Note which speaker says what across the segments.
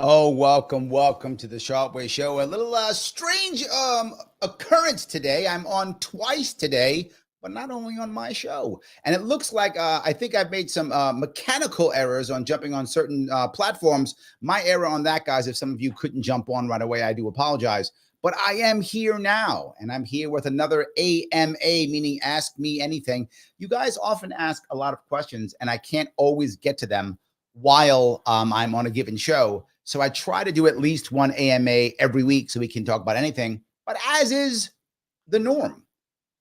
Speaker 1: Oh, welcome to the Sharpe Way show. A little strange occurrence today. I'm on twice today, but not only on my show. And it looks like I think I've made some mechanical errors on jumping on certain platforms. My error on that, guys, if some of you couldn't jump on right away, I do apologize. But I am here now, and I'm here with another AMA, meaning Ask Me Anything. You guys often ask a lot of questions, and I can't always get to them while I'm on a given show. So I try to do at least one AMA every week so we can talk about anything. But as is the norm,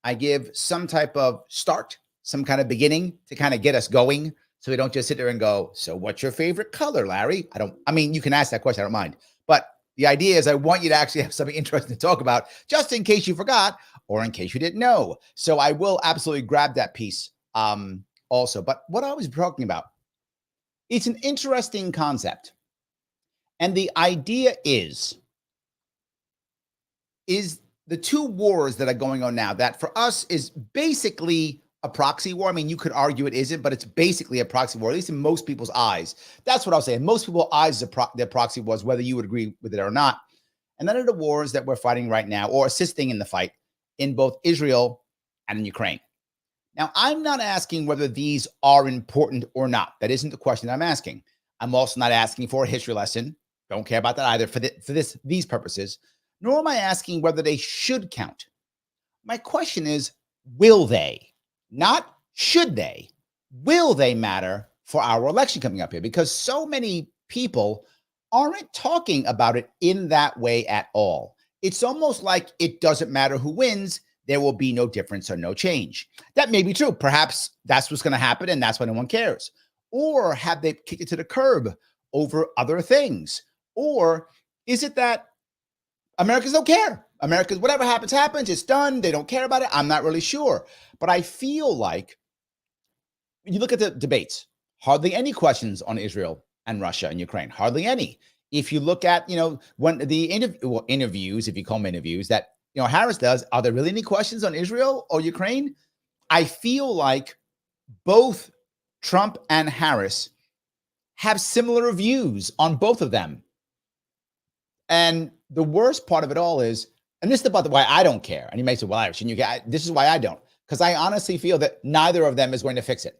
Speaker 1: I give some type of start, some kind of beginning to kind of get us going. So we don't just sit there and go, so what's your favorite color, Larry? I mean, you can ask that question, I don't mind. But the idea is I want you to actually have something interesting to talk about, just in case you forgot or in case you didn't know. So I will absolutely grab that piece also. But what I was talking about, it's an interesting concept. And the idea is the two wars that are going on now, that for us is basically a proxy war. I mean, you could argue it isn't, but it's basically a proxy war, at least in most people's eyes. That's what I'll say. In most people's eyes, their proxy wars, whether you would agree with it or not. And then are the wars that we're fighting right now, or assisting in the fight, in both Israel and in Ukraine. Now, I'm not asking whether these are important or not. That isn't the question I'm asking. I'm also not asking for a history lesson. Don't care about that either for these purposes, nor am I asking whether they should count. My question is, will they? Not should they. Will they matter for our election coming up here? Because so many people aren't talking about it in that way at all. It's almost like it doesn't matter who wins. There will be no difference or no change. That may be true. Perhaps that's what's going to happen, and that's why no one cares. Or have they kicked it to the curb over other things? Or is it that Americans don't care? Americans, whatever happens, happens. It's done. They don't care about it. I'm not really sure. But I feel like when you look at the debates, hardly any questions on Israel and Russia and Ukraine. Hardly any. If you look at, when the interviews, if you call them interviews, that, Harris does, are there really any questions on Israel or Ukraine? I feel like both Trump and Harris have similar views on both of them. And the worst part of it all is, and this is about why I don't care. And you may say, well, shouldn't you care? This is why I don't. Because I honestly feel that neither of them is going to fix it.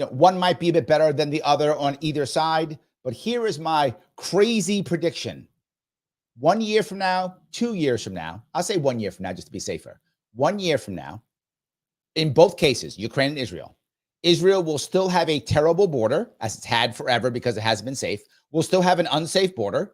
Speaker 1: One might be a bit better than the other on either side. But here is my crazy prediction. 1 year from now, 2 years from now, I'll say 1 year from now just to be safer. 1 year from now, in both cases, Ukraine and Israel, Israel will still have a terrible border, as it's had forever because it hasn't been safe. We'll still have an unsafe border.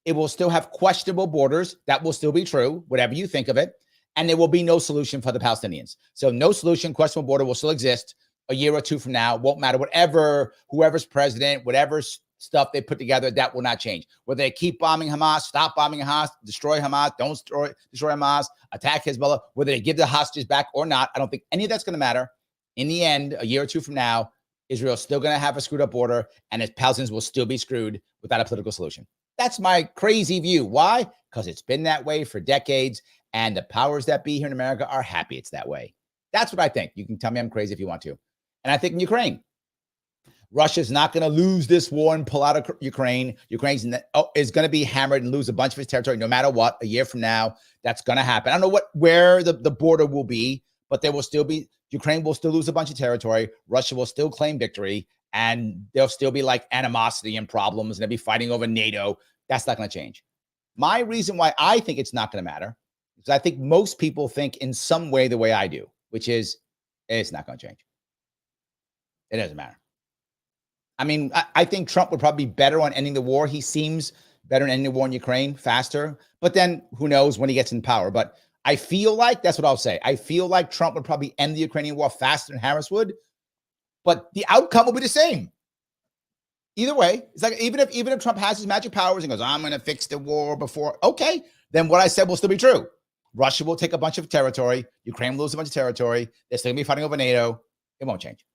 Speaker 1: It will still have questionable borders. That will still be true, whatever you think of it. And there will be no solution for the Palestinians. So no solution, questionable border will still exist a year or two from now. Won't matter. Whoever's president, whatever stuff they put together, that will not change. Whether they keep bombing Hamas, stop bombing Hamas, destroy Hamas, don't destroy Hamas, attack Hezbollah, whether they give the hostages back or not, I don't think any of that's going to matter. In the end, a year or two from now, Israel's still going to have a screwed up border, and its Palestinians will still be screwed without a political solution. That's my crazy view. Why? Because it's been that way for decades, and the powers that be here in America are happy it's that way. That's what I think. You can tell me I'm crazy if you want to. And I think in Ukraine, Russia's not going to lose this war and pull out of Ukraine. Ukraine is going to be hammered and lose a bunch of its territory no matter what. A year from now, that's going to happen. I don't know where the border will be, but there will still be, Ukraine will still lose a bunch of territory. Russia will still claim victory, and there'll still be like animosity and problems, and they'll be fighting over NATO. That's not going to change. My reason why I think it's not going to matter is I think most people think in some way the way I do, which is it's not going to change. It doesn't matter. I mean, I think Trump would probably be better on ending the war. He seems better in ending the war in Ukraine faster. But then who knows when he gets in power. But I feel like, that's what I'll say. I feel like Trump would probably end the Ukrainian war faster than Harris would. But the outcome will be the same. Either way, it's like even if Trump has his magic powers and goes, I'm going to fix the war before. Okay, then what I said will still be true. Russia will take a bunch of territory. Ukraine will lose a bunch of territory. They're still going to be fighting over NATO. It won't change.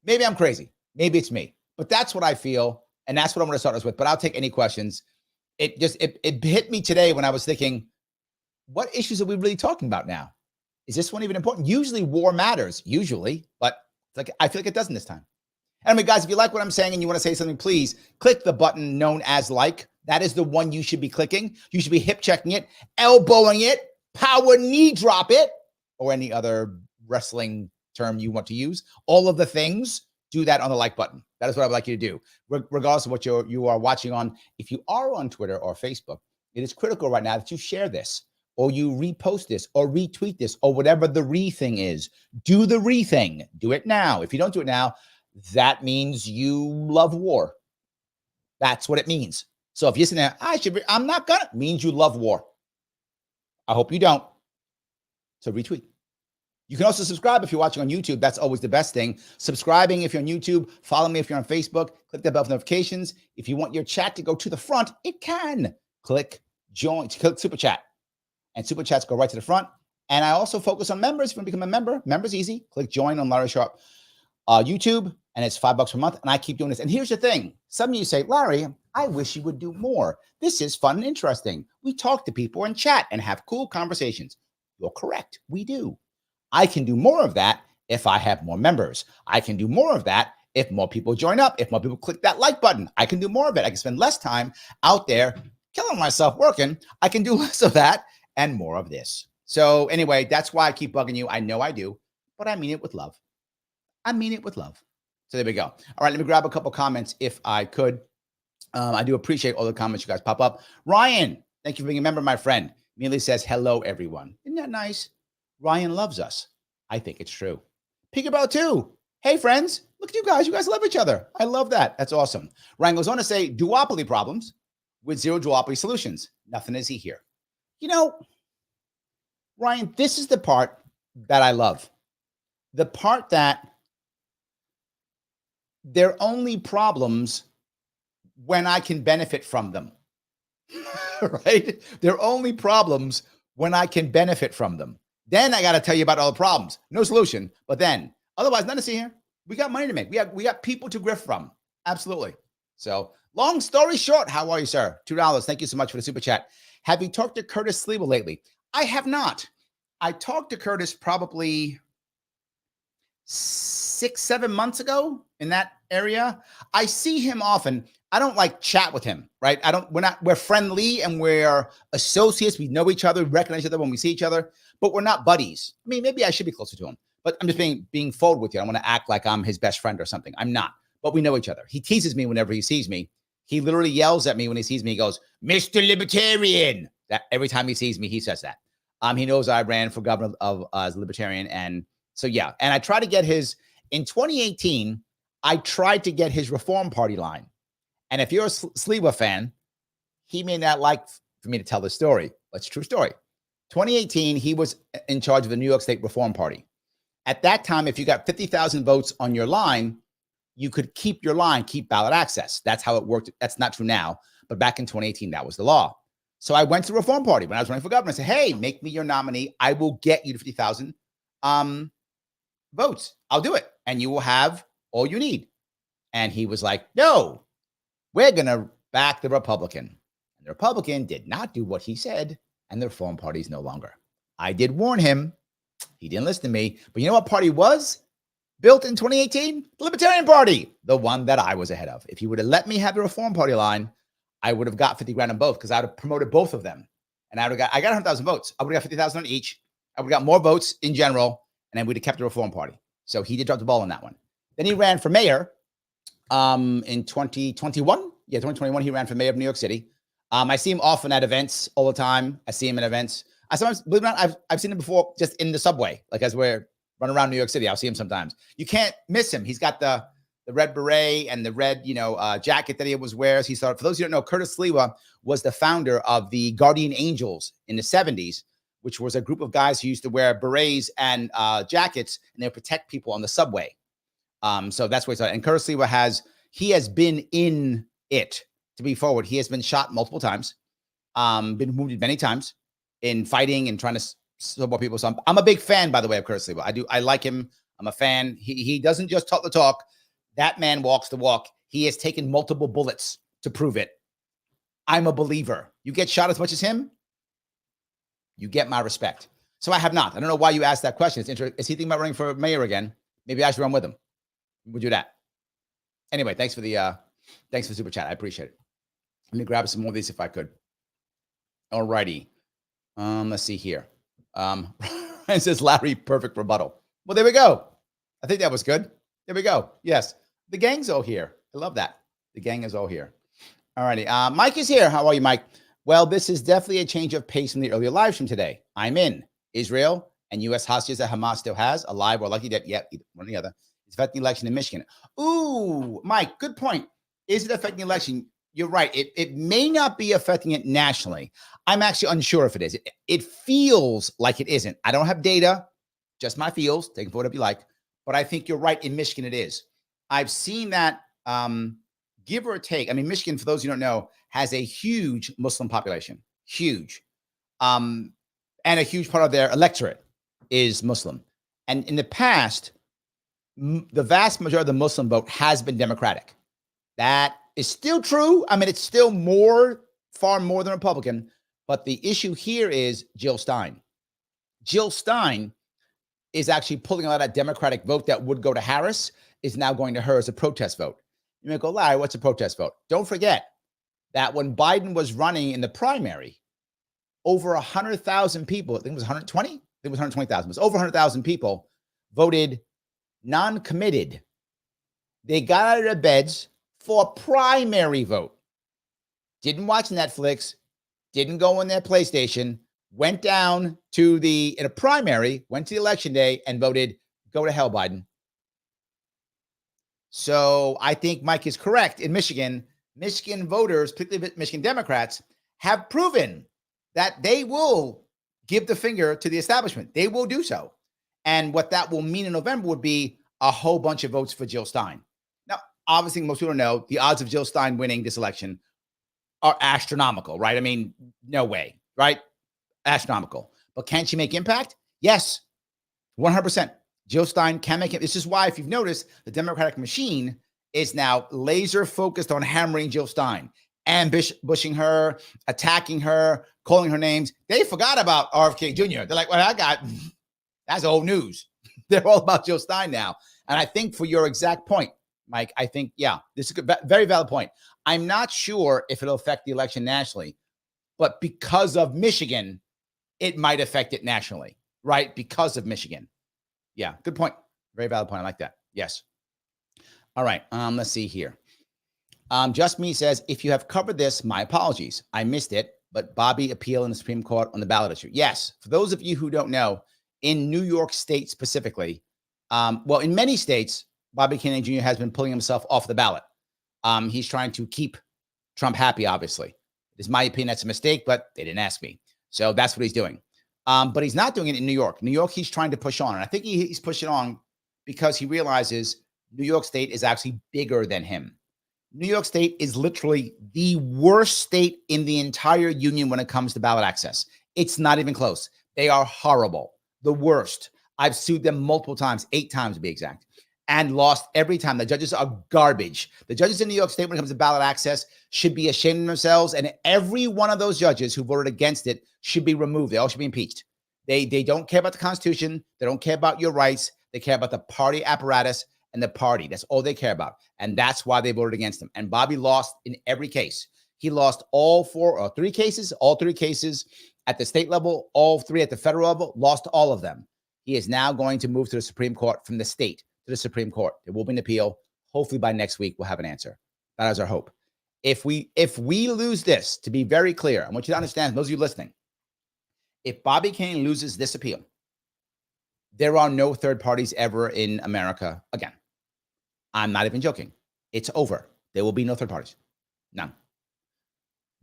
Speaker 1: Maybe I'm crazy. Maybe it's me. But that's what I feel. And that's what I'm going to start us with. But I'll take any questions. It hit me today when I was thinking, what issues are we really talking about now? Is this one even important? Usually war matters, but like I feel like it doesn't this time. Anyway, guys, if you like what I'm saying and you want to say something, please click the button known as like. That is the one you should be clicking. You should be hip checking it, elbowing it, power knee drop it, or any other wrestling term you want to use. All of the things, do that on the like button. That is what I would like you to do, regardless of what you are watching on. If you are on Twitter or Facebook, it is critical right now that you share this, or you repost this, or retweet this, or whatever the thing is. Do the thing. Do it now. If you don't do it now, that means you love war. That's what it means. So if you're saying, I'm not gonna, means you love war. I hope you don't. So retweet. You can also subscribe if you're watching on YouTube. That's always the best thing. Subscribing if you're on YouTube. Follow me if you're on Facebook. Click the bell for notifications. If you want your chat to go to the front, it can. Click join, click super chat. And super chats go right to the front. And I also focus on members. If you want to become a member, member's easy. Click join on Larry Sharpe YouTube, and it's $5 per month. And I keep doing this. And here's the thing. Some of you say, Larry, I wish you would do more. This is fun and interesting. We talk to people and chat and have cool conversations. You're correct. We do. I can do more of that if I have more members. I can do more of that if more people join up, if more people click that like button. I can do more of it. I can spend less time out there killing myself working. I can do less of that and more of this. So anyway, that's why I keep bugging you. I know I do, but I mean it with love. I mean it with love. So there we go. All right, let me grab a couple comments if I could. I do appreciate all the comments you guys pop up. Ryan, thank you for being a member, my friend. Immediately says, hello, everyone. Isn't that nice? Ryan loves us. I think it's true. Peekaboo too. Hey, friends, look at you guys. You guys love each other. I love that. That's awesome. Ryan goes on to say, duopoly problems with zero duopoly solutions. Nothing is he here. You know, Ryan, this is the part that I love. The part that they're only problems when I can benefit from them, right? They're only problems when I can benefit from them. Then I got to tell you about all the problems. No solution, but then otherwise, nothing to see here. We got money to make. We got people to grift from. Absolutely. So long story short, how are you, sir? $2. Thank you so much for the super chat. Have you talked to Curtis Sliwa lately? I have not. I talked to Curtis probably 6-7 months ago in that area. I see him often. I don't like chat with him, right? We're friendly and we're associates. We know each other, we recognize each other when we see each other, but we're not buddies. I mean, maybe I should be closer to him, but I'm just being forward with you. I want to act like I'm his best friend or something. I'm not, but we know each other. He teases me whenever he sees me. He literally yells at me when he sees me. He goes, Mr. Libertarian. That every time he sees me, he says that. He knows I ran for governor of as Libertarian. And so, yeah. And I tried to get in 2018, I tried to get his Reform Party line. And if you're a Sliwa fan, he may not like for me to tell this story, but it's a true story. 2018, he was in charge of the New York State Reform Party. At that time, if you got 50,000 votes on your line, you could keep your line, keep ballot access. That's how it worked. That's not true now, but back in 2018, that was the law. So I went to the Reform Party when I was running for governor. I said, hey, make me your nominee. I will get you to 50,000 votes. I'll do it. And you will have all you need. And he was like, no, we're going to back the Republican. And the Republican did not do what he said, and the Reform Party is no longer. I did warn him. He didn't listen to me. But you know what party was built in 2018? The Libertarian Party, the one that I was ahead of. If he would have let me have the Reform Party line, I would have got 50 grand on both because I would have promoted both of them. And I got 100,000 votes. I would have got 50,000 on each. I would have got more votes in general, and then we'd have kept the Reform Party. So he did drop the ball on that one. Then he ran for mayor in 2021. Yeah, 2021, he ran for mayor of New York City. I see him often at events all the time. I see him at events. I sometimes, believe it or not, I've seen him before just in the subway, like as we're running around New York City. I'll see him sometimes. You can't miss him. He's got the red beret and the red, jacket that he always wears. He started, for those who don't know, Curtis Sliwa was the founder of the Guardian Angels in the 70s, which was a group of guys who used to wear berets and jackets, and they would protect people on the subway. So that's what he started. And Curtis Sliwa has been in it. To be forward, he has been shot multiple times, been wounded many times. in fighting and trying to support people. So I'm a big fan, by the way, of Curtis Sliwa. I like him. I'm a fan. He doesn't just talk the talk. That man walks the walk. He has taken multiple bullets to prove it. I'm a believer. You get shot as much as him, you get my respect. So I have not. I don't know why you asked that question. It's interesting. Is he thinking about running for mayor again? Maybe I should run with him. We'll do that. Anyway, thanks for the super chat. I appreciate it. Let me grab some more of these if I could. All righty. Let's see here. It says Larry, perfect rebuttal. Well, there we go. I think that was good. There we go. Yes. The gang's all here. I love that. The gang is all here. All righty. Mike is here. How are you, Mike? Well, this is definitely a change of pace from the earlier live stream today. I'm in. Israel and U.S. hostages that Hamas still has, alive or lucky dead, yet either one or the other, it's affecting the election in Michigan. Ooh, Mike, good point. Is it affecting the election? You're right. It may not be affecting it nationally. I'm actually unsure if it is. It feels like it isn't. I don't have data, just my feels. Take it for whatever you like. But I think you're right. In Michigan, it is. I've seen that, give or take. I mean, Michigan, for those who don't know, has a huge Muslim population. Huge. And a huge part of their electorate is Muslim. And in the past, the vast majority of the Muslim vote has been Democratic. That is still true. I mean, it's still far more than Republican. But the issue here is Jill Stein. Jill Stein is actually pulling a lot of that Democratic vote that would go to Harris is now going to her as a protest vote. You may go, Larry, what's a protest vote? Don't forget that when Biden was running in the primary, over 100,000 people, I think it was 120? I think it was 120,000. It was over 100,000 people voted non-committed. They got out of their beds for a primary vote. Didn't watch Netflix, didn't go on their PlayStation, went down to in a primary, went to the election day and voted, go to hell, Biden. So I think Mike is correct. In Michigan voters, particularly Michigan Democrats, have proven that they will give the finger to the establishment. They will do so. And what that will mean in November would be a whole bunch of votes for Jill Stein. Now, obviously, most people know the odds of Jill Stein winning this election are astronomical, right? I mean, no way, right? Astronomical. But can she make impact? Yes, 100%. Jill Stein can make it. This is why, if you've noticed, the Democratic machine is now laser focused on hammering Jill Stein, ambushing her, attacking her, calling her names. They forgot about RFK Jr. They're like, well, that's old news. They're all about Jill Stein now. And I think for your exact point, Mike, I think, yeah, this is a very valid point. I'm not sure if it'll affect the election nationally, but because of Michigan, it might affect it nationally, right? Because of Michigan. Yeah, good point. Very valid point. I like that. Yes. All right. Let's see here. Just Me says, if you have covered this, my apologies. I missed it, but Bobby appeal in the Supreme Court on the ballot issue. Yes. For those of you who don't know, in New York State specifically, well, in many states, Bobby Kennedy Jr. has been pulling himself off the ballot. He's trying to keep Trump happy, obviously. It is my opinion that's a mistake, but they didn't ask me. So that's what he's doing. But he's not doing it in New York. New York, he's trying to push on. And I think he's pushing on because he realizes New York State is actually bigger than him. New York State is literally the worst state in the entire union when it comes to ballot access. It's not even close. They are horrible. The worst. I've sued them multiple times, 8 times to be exact, and lost every time. The judges are garbage. The judges in New York State, when it comes to ballot access, should be ashamed of themselves. And every one of those judges who voted against it should be removed. They all should be impeached. They don't care about the Constitution. They don't care about your rights. They care about the party apparatus and the party. That's all they care about. And that's why they voted against him. And Bobby lost in every case. He lost all 3 cases at the state level, all 3 at the federal level, lost all of them. He is now going to move to the Supreme Court from the state to the Supreme Court. There will be an appeal. Hopefully by next week, we'll have an answer. That is our hope. If we lose this, to be very clear, I want you to understand, those of you listening, if Bobby Kane loses this appeal, there are no third parties ever in America again. I'm not even joking. It's over. There will be no third parties. None.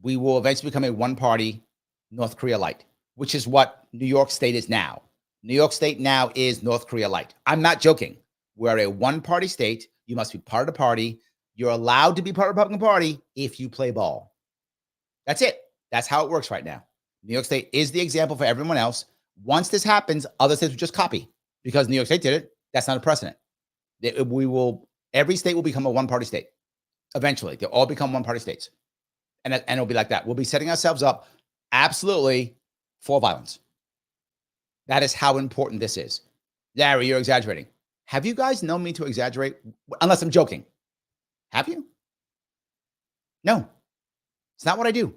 Speaker 1: We will eventually become a one-party North Korea light, which is what New York State is now. New York State now is North Korea light. I'm not joking. We're a one-party state. You must be part of the party. You're allowed to be part of the Republican Party if you play ball. That's it. That's how it works right now. New York State is the example for everyone else. Once this happens, other states will just copy because New York State did it. That's not a precedent. Every state will become a one-party state. Eventually, they'll all become one-party states. And it'll be like that. We'll be setting ourselves up absolutely for violence. That is how important this is. Larry, you're exaggerating. Have you guys known me to exaggerate? Unless I'm joking. Have you? No. It's not what I do.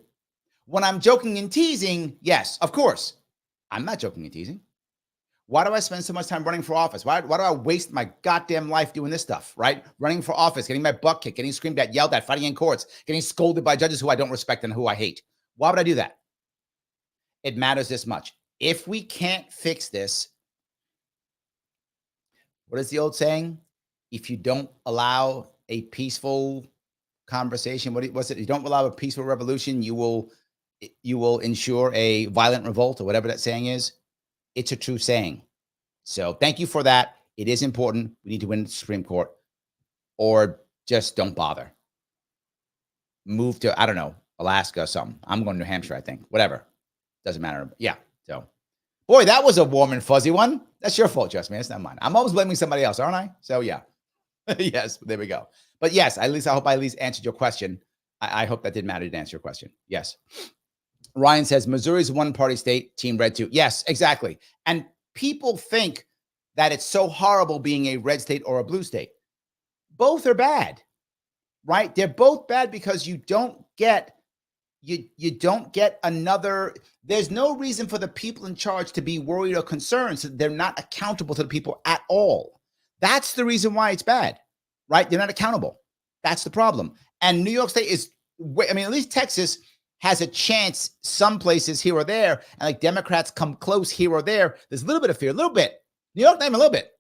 Speaker 1: When I'm joking and teasing, yes, of course. I'm not joking and teasing. Why do I spend so much time running for office? Why do I waste my goddamn life doing this stuff, right? Running for office, getting my butt kicked, getting screamed at, yelled at, fighting in courts, getting scolded by judges who I don't respect and who I hate. Why would I do that? It matters this much. If we can't fix this, what is the old saying? If you don't allow a peaceful conversation, what was it? You don't allow a peaceful revolution, you will ensure a violent revolt, or whatever that saying is. It's a true saying. So thank you for that. It is important. We need to win the Supreme Court, or just don't bother. Move to, I don't know, Alaska or something. I'm going to New Hampshire, I think. Whatever. Doesn't matter. Yeah. So, boy, that was a warm and fuzzy one. That's your fault, Just Man. It's not mine. I'm always blaming somebody else, aren't I? So, yeah. Yes, there we go. But yes, I hope I at least answered your question. I hope that did matter to answer your question. Yes. Ryan says, Missouri's one-party state, Team Red too. Yes, exactly. And people think that it's so horrible being a red state or a blue state. Both are bad, right? They're both bad because you don't get another. There's no reason for the people in charge to be worried or concerned. So they're not accountable to the people at all. That's the reason why it's bad, right? They're not accountable. That's the problem. And New York State is, I mean, at least Texas has a chance some places here or there, and like Democrats come close here or there. There's a little bit of fear, a little bit. New York, not even a little bit.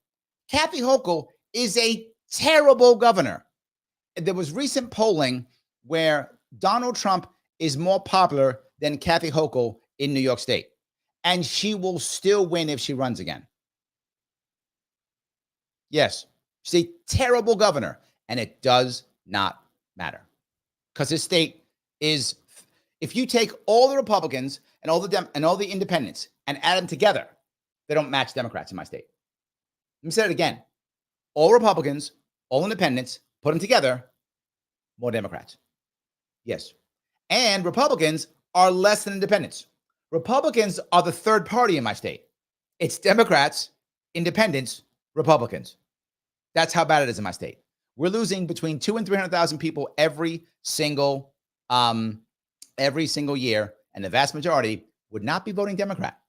Speaker 1: Kathy Hochul is a terrible governor. There was recent polling where Donald Trump is more popular than Kathy Hochul in New York State, and she will still win if she runs again. Yes, she's a terrible governor, and it does not matter because this state is. If you take all the Republicans and all the independents and add them together, they don't match Democrats in my state. Let me say it again. All Republicans, all independents, put them together, more Democrats. Yes. And Republicans are less than independents. Republicans are the third party in my state. It's Democrats, independents, Republicans. That's how bad it is in my state. We're losing between 200,000 and 300,000 people every single year, and the vast majority would not be voting Democrat.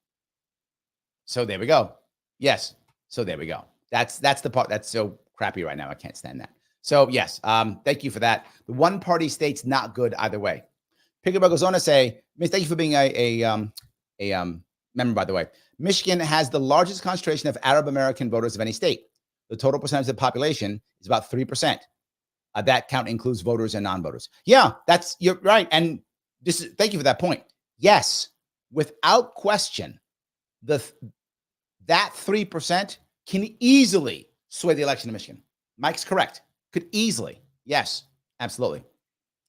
Speaker 1: So there we go. Yes. So there we go. That's the part that's so crappy right now. I can't stand that. So yes, thank you for that. The one-party state's not good either way. Pickleball goes on to say, thank you for being a member, by the way. Michigan has the largest concentration of Arab American voters of any state. The total percentage of the population is about 3%. That count includes voters and non-voters. Yeah, you're right. And thank you for that point. Yes, without question, that 3% can easily sway the election in Michigan. Mike's correct. Could easily. Yes, absolutely.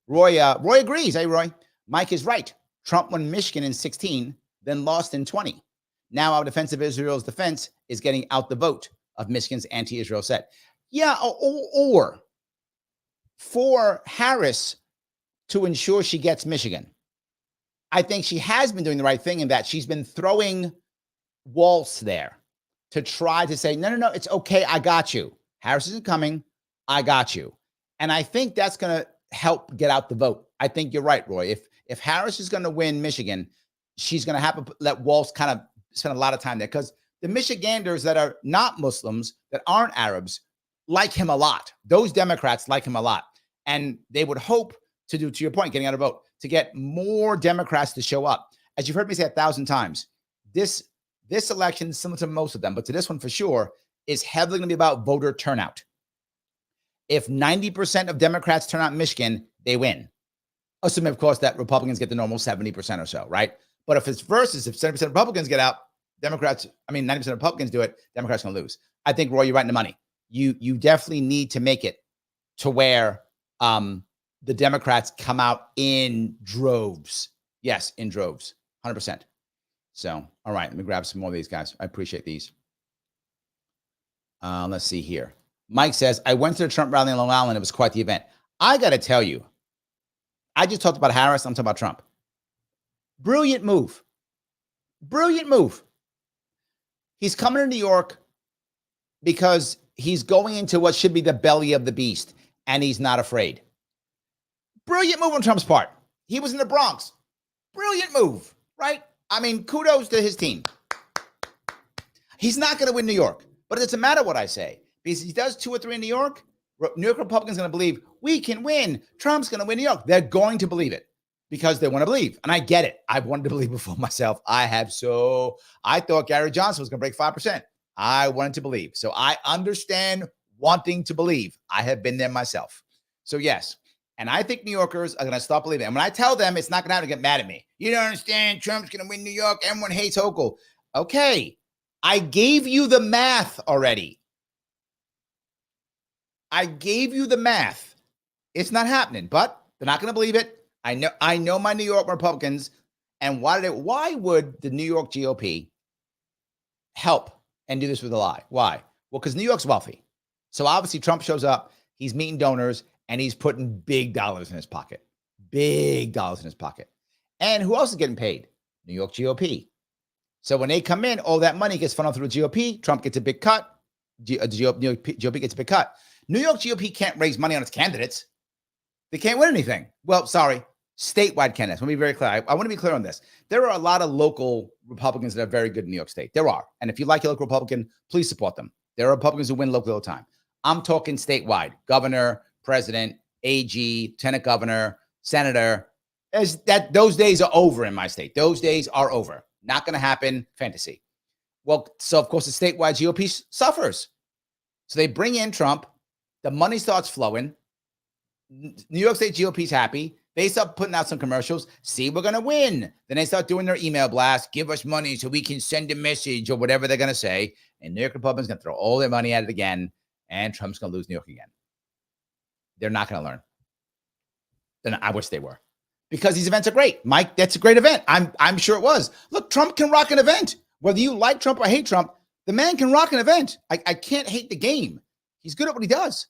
Speaker 1: Roy agrees. Hey, Roy. Mike is right. Trump won Michigan in 2016, then lost in 2020. Now our Defense of Israel's defense is getting out the vote of Michigan's anti-Israel set. Yeah, or for Harris to ensure she gets Michigan. I think she has been doing the right thing in that she's been throwing Waltz there to try to say, no, it's okay. I got you. Harris isn't coming. I got you. And I think that's going to help get out the vote. I think you're right, Roy. If Harris is going to win Michigan, she's going to have to let Waltz kind of spend a lot of time there because the Michiganders that are not Muslims, that aren't Arabs, like him a lot. Those Democrats like him a lot. And they would hope to your point, getting out a vote, to get more Democrats to show up. As you've heard me say 1,000 times, this election, similar to most of them, but to this one for sure, is heavily going to be about voter turnout. If 90% of Democrats turn out in Michigan, they win. Assuming, of course, that Republicans get the normal 70% or so, right? But if it's versus, if 70% of Republicans get out, 90% of Republicans do it, Democrats are going to lose. I think, Roy, you're right in the money. You definitely need to make it to where the Democrats come out in droves. Yes, in droves, 100%. So, all right, let me grab some more of these guys. I appreciate these. Let's see here. Mike says, I went to the Trump rally in Long Island. It was quite the event. I got to tell you, I just talked about Harris. I'm talking about Trump. Brilliant move. Brilliant move. He's coming to New York because he's going into what should be the belly of the beast, and he's not afraid. Brilliant move on Trump's part. He was in the Bronx. Brilliant move, right? I mean, kudos to his team. He's not going to win New York, but it doesn't matter what I say, because he does 2 or 3 in New York. New York Republicans are going to believe we can win. Trump's going to win New York. They're going to believe it because they want to believe. And I get it. I've wanted to believe before myself. I thought Gary Johnson was going to break 5%. I wanted to believe. So I understand wanting to believe. I have been there myself. So yes. And I think New Yorkers are going to stop believing. And when I tell them it's not going to happen, to get mad at me. You don't understand. Trump's going to win New York. Everyone hates Hochul. Okay. I gave you the math already. I gave you the math. It's not happening, but they're not going to believe it. I know my New York Republicans. And why would the New York GOP help and do this with a lie? Why? Well, because New York's wealthy. So obviously Trump shows up, he's meeting donors, and he's putting big dollars in his pocket. Big dollars in his pocket. And who else is getting paid? New York GOP. So when they come in, all that money gets funneled through the GOP. Trump gets a big cut. GOP gets a big cut. New York GOP can't raise money on its candidates. They can't win anything. Well, sorry, statewide candidates. Let me be very clear. I want to be clear on this. There are a lot of local Republicans that are very good in New York State. There are. And if you like your local Republican, please support them. There are Republicans who win locally all the time. I'm talking statewide. Governor, president, AG, lieutenant governor, senator. Those days are over in my state. Those days are over. Not going to happen. Fantasy. Well, so of course the statewide GOP suffers. So they bring in Trump. The money starts flowing. New York State GOP's happy. They start putting out some commercials. See, we're going to win. Then they start doing their email blast. Give us money so we can send a message or whatever they're going to say. And New York Republicans going to throw all their money at it again. And Trump's going to lose New York again. They're not going to learn. Then I wish they were. Because these events are great. Mike, that's a great event. I'm sure it was. Look, Trump can rock an event. Whether you like Trump or hate Trump, the man can rock an event. I can't hate the game. He's good at what he does.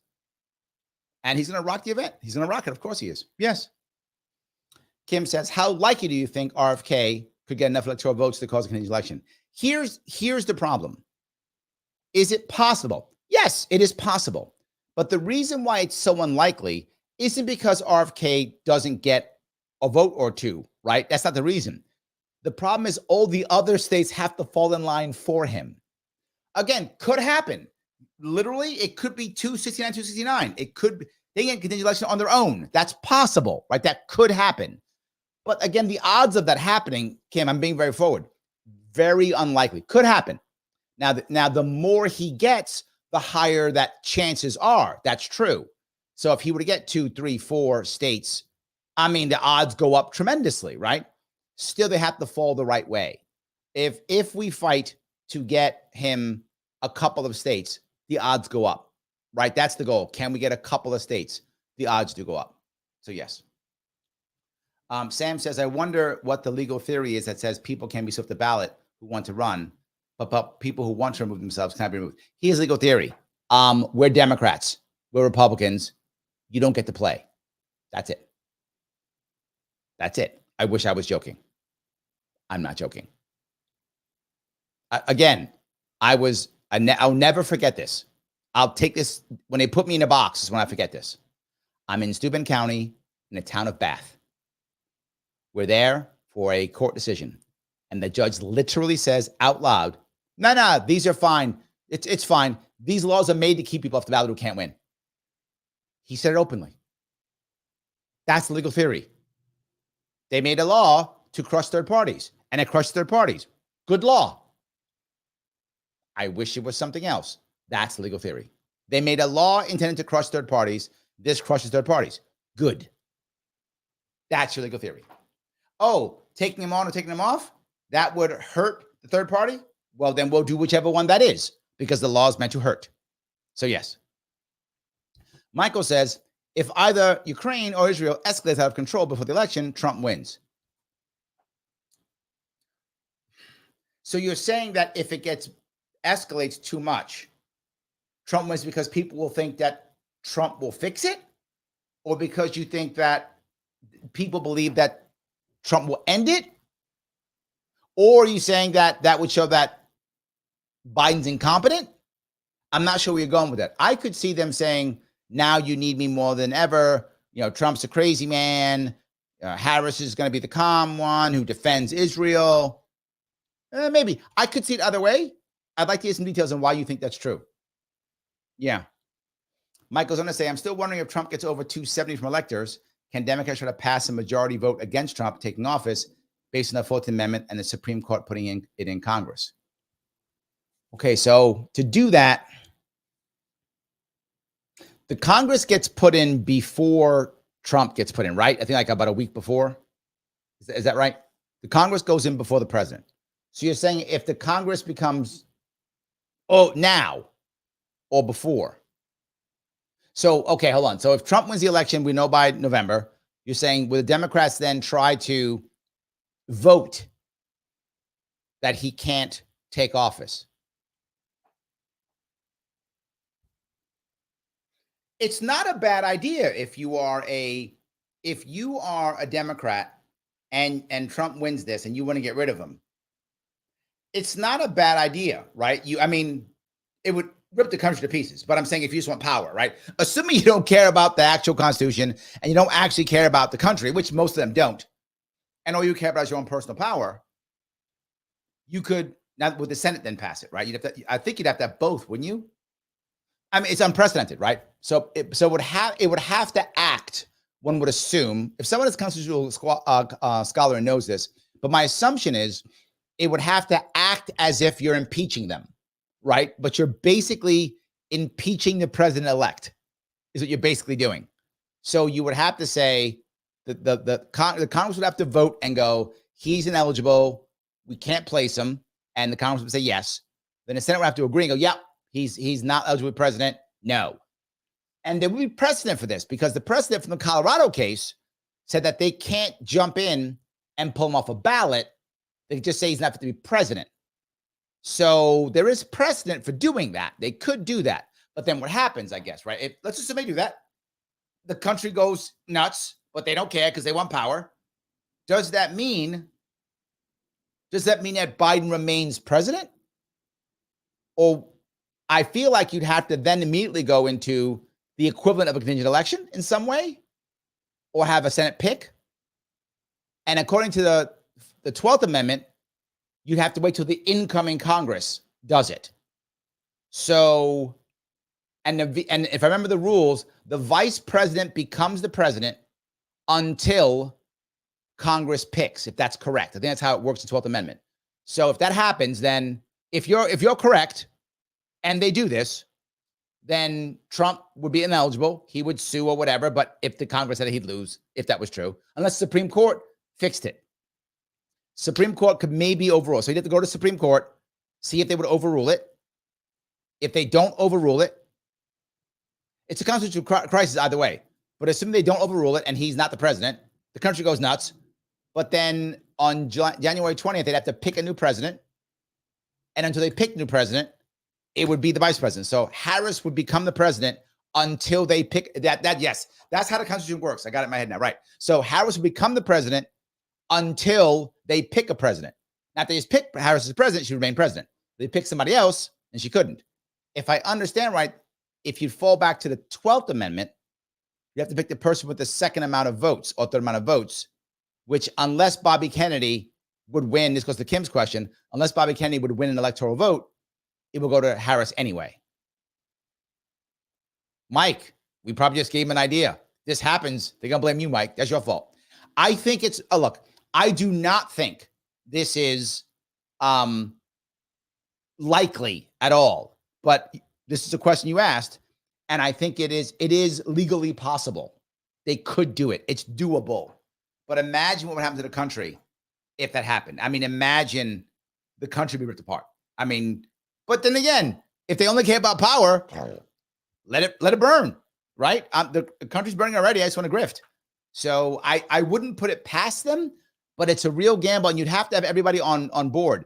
Speaker 1: And he's going to rock the event. He's going to rock it. Of course he is. Yes. Kim says, how likely do you think RFK could get enough electoral votes to cause a Canadian election? Here's the problem. Is it possible? Yes, it is possible. But the reason why it's so unlikely isn't because RFK doesn't get a vote or two, right? That's not the reason. The problem is all the other states have to fall in line for him. Again, could happen. Literally, it could be 269, 269. It could be, they get a continued election on their own. That's possible, right? That could happen. But again, the odds of that happening, Kim, I'm being very forward, very unlikely. Could happen. Now, the more he gets, the higher that chances are. That's true. So if he were to get 2, 3, 4 states, I mean, the odds go up tremendously, right? Still, they have to fall the right way. If we fight to get him a couple of states, the odds go up, right? That's the goal. Can we get a couple of states? The odds do go up. So yes. Sam says, I wonder what the legal theory is that says people can be swept the ballot who want to run, but people who want to remove themselves can't be removed. Here's legal theory. We're Democrats. We're Republicans. You don't get to play. That's it. That's it. I wish I was joking. I'm not joking. Again, I'll never forget this. I'll take this, when they put me in a box is when I forget this. I'm in Steuben County in the town of Bath. We're there for a court decision. And the judge literally says out loud, no, these are fine. It's fine. These laws are made to keep people off the ballot who can't win. He said it openly. That's the legal theory. They made a law to crush third parties, and it crushed third parties. Good law. I wish it was something else. That's legal theory. They made a law intended to crush third parties. This crushes third parties. Good. That's your legal theory. Oh, taking them on or taking them off? That would hurt the third party? Well, then we'll do whichever one that is, because the law is meant to hurt. So yes. Michael says, if either Ukraine or Israel escalates out of control before the election, Trump wins. So you're saying that if it escalates too much, Trump wins because people will think that Trump will fix it, or because you think that people believe that Trump will end it, or are you saying that that would show that Biden's incompetent? I'm not sure where you're going with that. I could see them saying, now you need me more than ever. Trump's a crazy man. Harris is going to be the calm one who defends Israel. Maybe. I could see it the other way. I'd like to hear some details on why you think that's true. Yeah. Mike goes on to say, I'm still wondering if Trump gets over 270 from electors, can Democrats try to pass a majority vote against Trump taking office based on the 14th Amendment and the Supreme Court putting it in Congress? Okay, so to do that, the Congress gets put in before Trump gets put in, right? I think like about a week before. Is that right? The Congress goes in before the president. So you're saying if the Congress becomes, now or before. So, okay, hold on. So if Trump wins the election, we know by November, you're saying will the Democrats then try to vote that he can't take office? It's not a bad idea if you are a Democrat and Trump wins this and you want to get rid of him. It's not a bad idea, right? It would rip the country to pieces, but I'm saying if you just want power, right? Assuming you don't care about the actual Constitution and you don't actually care about the country, which most of them don't, and all you care about is your own personal power, you could, not with the Senate, then pass it, right? I think you'd have to have both, wouldn't you? I mean, it's unprecedented, right? So it would have to act. One would assume, if someone is a constitutional scholar and knows this, but my assumption is it would have to act as if you're impeaching them, right? But you're basically impeaching the president-elect, is what you're basically doing. So you would have to say that the Congress would have to vote and go, he's ineligible, we can't place him, and the Congress would say yes. Then the Senate would have to agree and go, yeah, he's not eligible to be president, no. And there would be precedent for this because the precedent from the Colorado case said that they can't jump in and pull him off a ballot. They can just say he's not fit to be president. So there is precedent for doing that. They could do that. But then what happens, I guess, right? Let's assume they do that. The country goes nuts, but they don't care because they want power. Does that mean that Biden remains president? Or I feel like you'd have to then immediately go into the equivalent of a contingent election in some way, or have a Senate pick. And according to the 12th Amendment, you'd have to wait till the incoming Congress does it. So, and if I remember the rules, the vice president becomes the president until Congress picks, if that's correct. I think that's how it works in the 12th Amendment. So if that happens, then if you're correct, and they do this, then Trump would be ineligible. He would sue or whatever. But if the Congress said he'd lose, if that was true, unless the Supreme Court fixed it. Supreme Court could maybe overrule. So you'd have to go to Supreme Court, see if they would overrule it. If they don't overrule it, it's a constitutional crisis either way. But assuming they don't overrule it and he's not the president, the country goes nuts. But then on January 20th, they'd have to pick a new president. And until they pick a new president, it would be the vice president. So Harris would become the president until they pick that. Yes, that's how the Constitution works. I got it in my head now. Right. So Harris would become the president until they pick a president. Now, if they just pick Harris as president, she would remain president. They pick somebody else and she couldn't. If I understand right, if you fall back to the 12th Amendment, you have to pick the person with the second amount of votes or third amount of votes, which unless Bobby Kennedy would win, this goes to Kim's question, unless Bobby Kennedy would win an electoral vote, it will go to Harris anyway. Mike, we probably just gave him an idea. This happens. They're going to blame you, Mike. That's your fault. I think it's, look, I do not think this is likely at all, but this is a question you asked, and I think it is legally possible. They could do it. It's doable. But imagine what would happen to the country if that happened. I mean, imagine the country be ripped apart. I mean, but then again, if they only care about power, let it burn, right? The country's burning already. I just want to grift. So I wouldn't put it past them, but it's a real gamble, and you'd have to have everybody on board.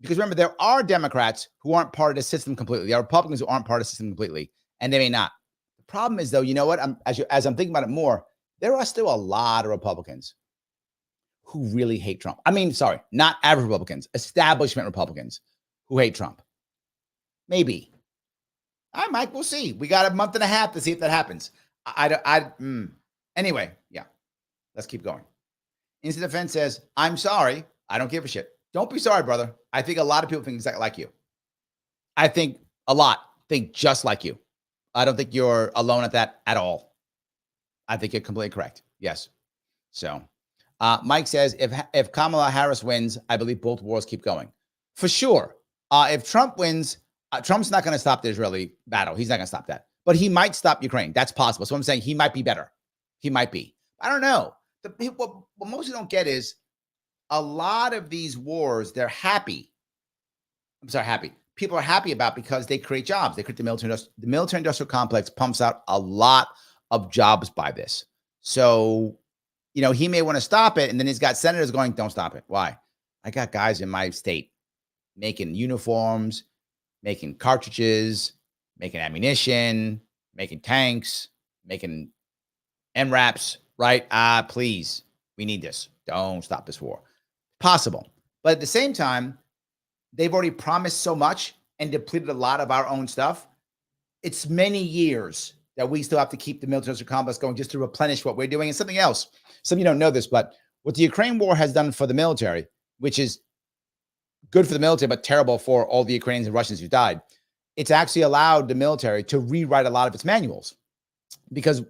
Speaker 1: Because remember, there are Democrats who aren't part of the system completely. There are Republicans who aren't part of the system completely, and they may not. The problem is, though, you know what? As I'm thinking about it more, there are still a lot of Republicans who really hate Trump. I mean, sorry, not average Republicans, establishment Republicans who hate Trump. Maybe. All right, Mike, we'll see. We got a month and a half to see if that happens. Anyway, yeah, let's keep going. Instant Defense says, I'm sorry. I don't give a shit. Don't be sorry, brother. I think a lot of people think exactly like you. I think a lot think just like you. I don't think you're alone at that at all. I think you're completely correct. Yes. So Mike says, if Kamala Harris wins, I believe both wars keep going. For sure. If Trump wins, Trump's not going to stop the Israeli battle. He's not going to stop that. But he might stop Ukraine. That's possible. So I'm saying he might be better. He might be. I don't know. What most people don't get is a lot of these wars, they're happy. I'm sorry, happy. People are happy about because they create jobs. They create the military industrial complex pumps out a lot of jobs by this. So, he may want to stop it. And then he's got senators going, don't stop it. Why? I got guys in my state making uniforms, making cartridges, making ammunition, making tanks, making MRAPs, right? Please, we need this. Don't stop this war. Possible. But at the same time, they've already promised so much and depleted a lot of our own stuff. It's many years that we still have to keep the military complex going just to replenish what we're doing. And something else, some of you don't know this, but what the Ukraine war has done for the military, which is good for the military, but terrible for all the Ukrainians and Russians who died, it's actually allowed the military to rewrite a lot of its manuals. Because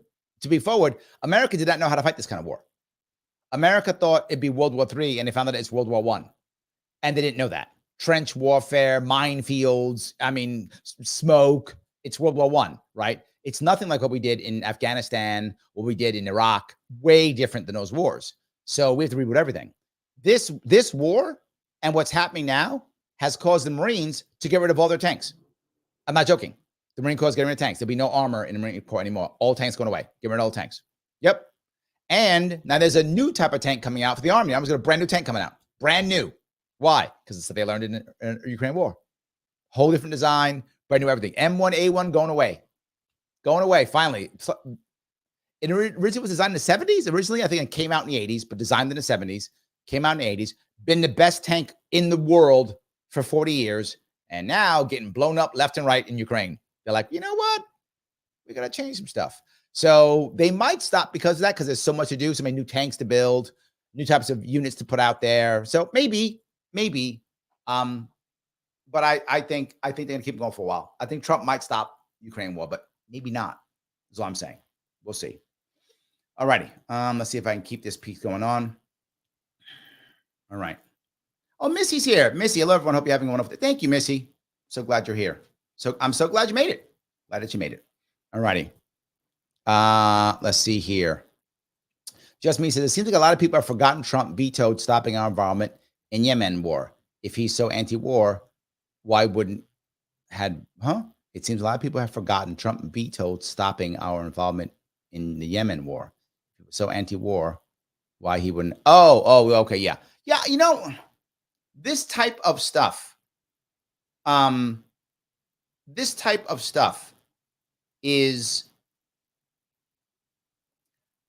Speaker 1: to be forward, America did not know how to fight this kind of war. America thought it'd be World War III, and they found that it's World War I. And they didn't know that. Trench warfare, minefields, smoke. It's World War I, right? It's nothing like what we did in Afghanistan, what we did in Iraq. Way different than those wars. So we have to reboot everything. This war and what's happening now has caused the Marines to get rid of all their tanks. I'm not joking. The Marine Corps is getting rid of tanks. There'll be no armor in the Marine Corps anymore. All tanks going away. Get rid of all tanks. Yep. And now there's a new type of tank coming out for the Army. I'm just got a brand new tank coming out. Brand new. Why? Because it's what they learned in the Ukraine war. Whole different design, brand new everything. M1A1 going away. Going away, finally. It originally was designed in the 70s. Originally, I think it came out in the 80s, but designed in the 70s. Came out in the 80s. Been the best tank in the world for 40 years. And now getting blown up left and right in Ukraine. They're like, you know what? We got to change some stuff. So they might stop because of that, because there's so much to do, so many new tanks to build, new types of units to put out there. So maybe. But I think they're going to keep going for a while. I think Trump might stop Ukraine war, but maybe not. That's all I'm saying. We'll see. All righty. Let's see if I can keep this piece going on. All right. Oh, Missy's here. Missy, hello, everyone. Hope you're having a wonderful day. Thank you, Missy. So glad you're here. So I'm so glad you made it. Glad that you made it. All righty. Let's see here. Just me says, it seems like a lot of people have forgotten Trump vetoed stopping our involvement in Yemen war. If he's so anti-war, why wouldn't It seems a lot of people have forgotten Trump vetoed stopping our involvement in the Yemen war. So anti-war, why he wouldn't? Oh, okay, yeah. Yeah, this type of stuff, is,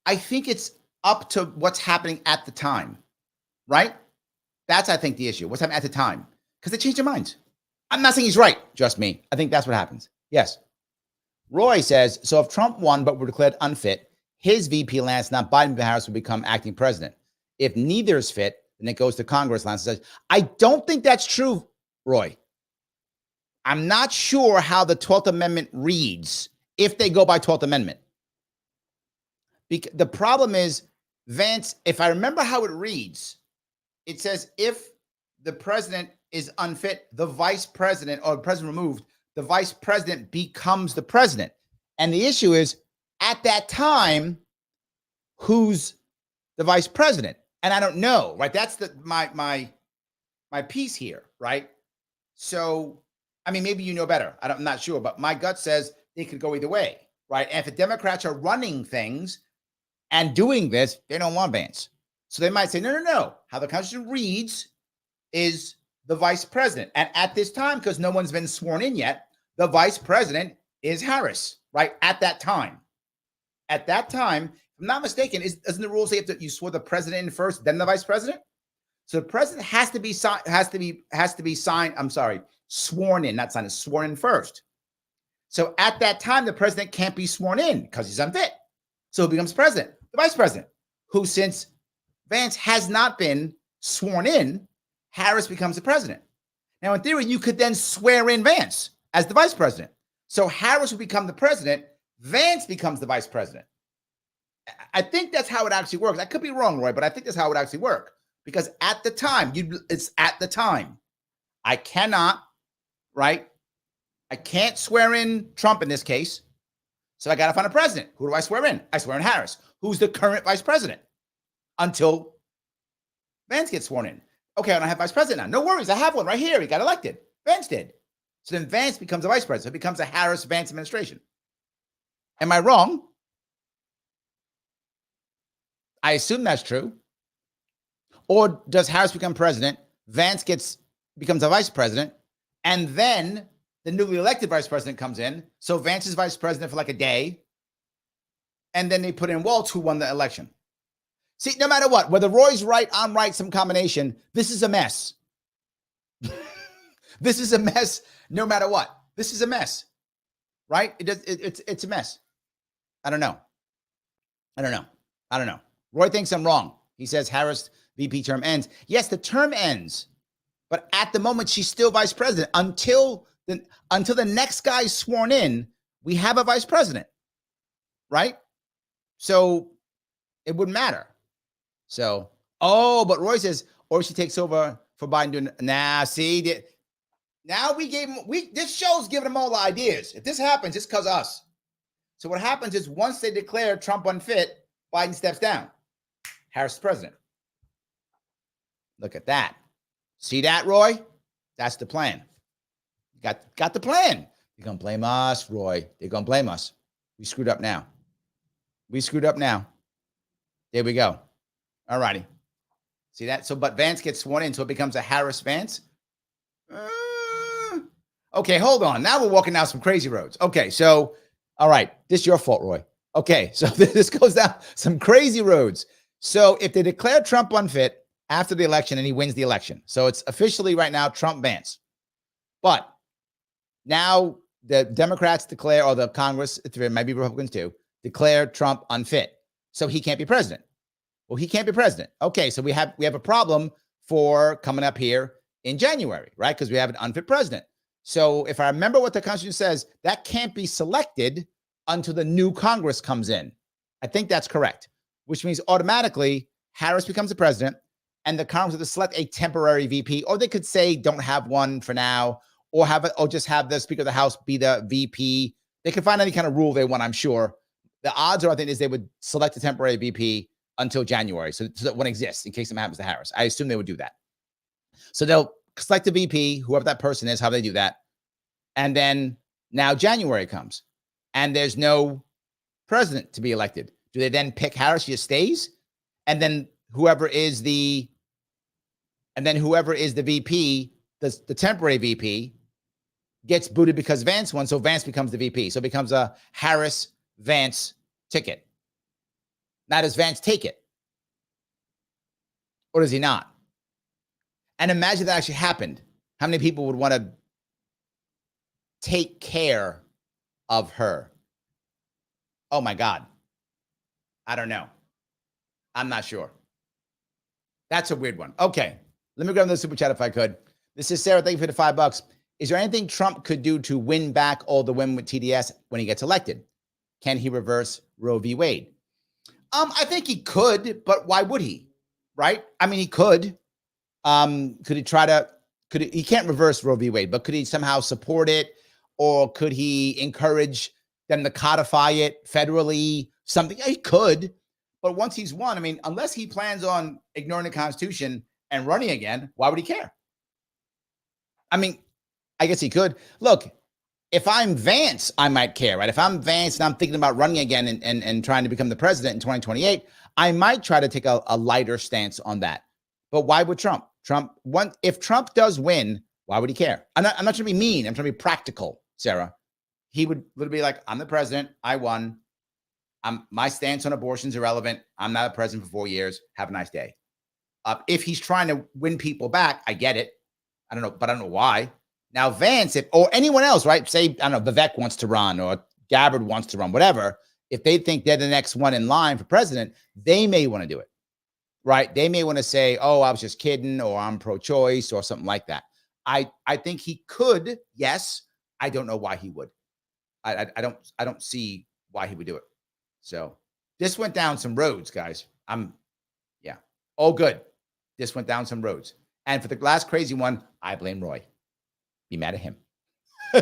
Speaker 1: I think it's up to what's happening at the time, right? That's, I think, the issue. What's happening at the time? Because they change their minds. I'm not saying he's right, just me. I think that's what happens. Yes. Roy says, so if Trump won but were declared unfit, his VP Lance, not Biden, Harris, would become acting president. If neither is fit, then it goes to Congress, Lance says. I don't think that's true, Roy. I'm not sure how the 12th Amendment reads if they go by 12th Amendment. The problem is, Vance, if I remember how it reads, it says if the president is unfit, the vice president, or the president removed, the vice president becomes the president. And the issue is, at that time, who's the vice president? And I don't know, right? That's my piece here, right? So, I mean, maybe you know better. I'm not sure, but my gut says they could go either way, right? And if the Democrats are running things and doing this, they don't want Vance. So they might say, no. How the Constitution reads is the vice president. And at this time, because no one's been sworn in yet, the vice president is Harris, right? At that time. At that time, if I'm not mistaken, doesn't the rule say you swore the president in first, then the vice president? So the president has to be signed. I'm sorry, sworn in, not signed, sworn in first. So at that time, the president can't be sworn in because he's unfit. So who becomes president? The vice president, who, since Vance has not been sworn in, Harris becomes the president. Now, in theory, you could then swear in Vance as the vice president. So Harris would become the president. Vance becomes the vice president. I think that's how it actually works. I could be wrong, Roy, but I think that's how it actually works. Because at the time, it's at the time. I cannot, right? I can't swear in Trump in this case. So I got to find a president. Who do I swear in? I swear in Harris, who's the current vice president, until Vance gets sworn in. Okay, I don't have vice president now. No worries. I have one right here. He got elected. Vance did. So then Vance becomes a vice president. It becomes a Harris-Vance administration. Am I wrong? I assume that's true. Or does Harris become president? Vance becomes a vice president, and then the newly elected vice president comes in. So Vance is vice president for like a day, and then they put in Waltz, who won the election. See, no matter what, whether Roy's right, I'm right, some combination, this is a mess. This is a mess no matter what. This is a mess, right? It's a mess. I don't know. Roy thinks I'm wrong. He says Harris VP term ends. Yes, the term ends, but at the moment she's still vice president until the next guy is sworn in. We have a vice president, right? So it wouldn't matter. So, but Roy says, or she takes over for Biden doing. See, now this show's giving them all the ideas. If this happens, it's because of us. So what happens is once they declare Trump unfit, Biden steps down. Harris is president. Look at that. See that, Roy? That's the plan. Got the plan. They're going to blame us, Roy. They're going to blame us. We screwed up now. There we go. All righty. See that? So, but Vance gets sworn in, so it becomes a Harris-Vance. Okay, hold on. Now we're walking down some crazy roads. Okay, so, all right. This is your fault, Roy. Okay, so this goes down some crazy roads. So if they declare Trump unfit after the election and he wins the election, so it's officially right now Trump-Vance. But now the Democrats declare, or the Congress, it might be Republicans too, declare Trump unfit. So he can't be president. Well, he can't be president. Okay, so we have a problem for coming up here in January, right? Because we have an unfit president. So if I remember what the Constitution says, that can't be selected until the new Congress comes in. I think that's correct, which means automatically Harris becomes the president and the Congress has to select a temporary VP, or they could say don't have one for now, or just have the Speaker of the House be the VP. They can find any kind of rule they want, I'm sure. The odds are, I think, is they would select a temporary VP until January, so that one exists in case something happens to Harris. I assume they would do that. So they'll select a VP, whoever that person is, how they do that. And then now January comes and there's no president to be elected. Do they then pick Harris? She just stays? And then whoever is the VP, the temporary VP, gets booted because Vance won. So Vance becomes the VP. So it becomes a Harris-Vance ticket. Now, does Vance take it? Or does he not? And imagine that actually happened. How many people would want to take care of her? Oh my God. I don't know. I'm not sure. That's a weird one. Okay. Let me grab the super chat if I could. This is Sarah. Thank you for the $5. Is there anything Trump could do to win back all the women with TDS when he gets elected? Can he reverse Roe v. Wade? I think he could, but why would he? Right? I mean, he could. Could he try to, he can't reverse Roe v. Wade, but could he somehow support it? Or could he encourage them to codify it federally? Something he could, but once he's won, I mean, unless he plans on ignoring the Constitution and running again, why would he care? I mean, I guess he could. Look, if I'm Vance, I might care, right? If I'm Vance and I'm thinking about running again and trying to become the president in 2028, I might try to take a lighter stance on that. But why would Trump? If Trump does win, why would he care? I'm not trying to be mean. I'm trying to be practical, Sarah. He would literally be like, I'm the president. I won. My stance on abortion is irrelevant. I'm not a president for 4 years. Have a nice day. If he's trying to win people back, I get it. I don't know, but I don't know why. Now, Vance, or anyone else, right? Say, I don't know, Vivek wants to run or Gabbard wants to run, whatever. If they think they're the next one in line for president, they may want to do it, right? They may want to say, oh, I was just kidding, or I'm pro-choice or something like that. I think he could, yes. I don't know why he would. I don't see why he would do it. So this went down some roads, guys. Yeah. Oh, good. This went down some roads. And for the last crazy one, I blame Roy. Be mad at him.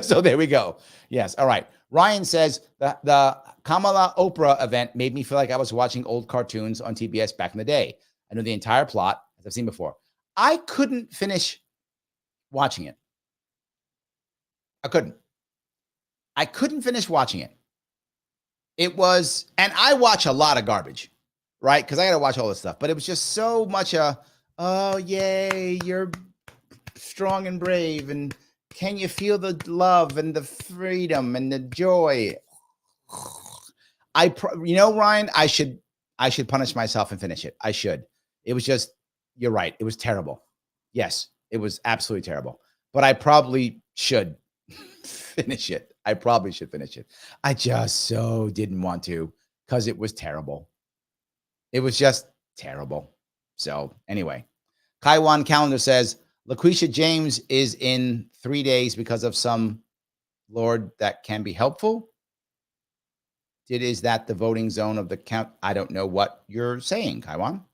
Speaker 1: So there we go. Yes. All right. Ryan says the Kamala Oprah event made me feel like I was watching old cartoons on TBS back in the day. I knew the entire plot, as I've seen before. I couldn't finish watching it. I couldn't finish watching it. It was, and I watch a lot of garbage, right? Because I got to watch all this stuff. But it was just so much oh, yay, you're strong and brave. And can you feel the love and the freedom and the joy? Ryan, I should punish myself and finish it. I should. It was just, you're right. It was terrible. Yes, it was absolutely terrible. But I probably should finish it. I probably should finish it. I just so didn't want to because it was terrible. It was just terrible. So anyway, Kaiwan Calendar says, LaQuisha James is in 3 days because of some Lord that can be helpful. Is that the voting zone of the count? I don't know what you're saying, Kaiwan.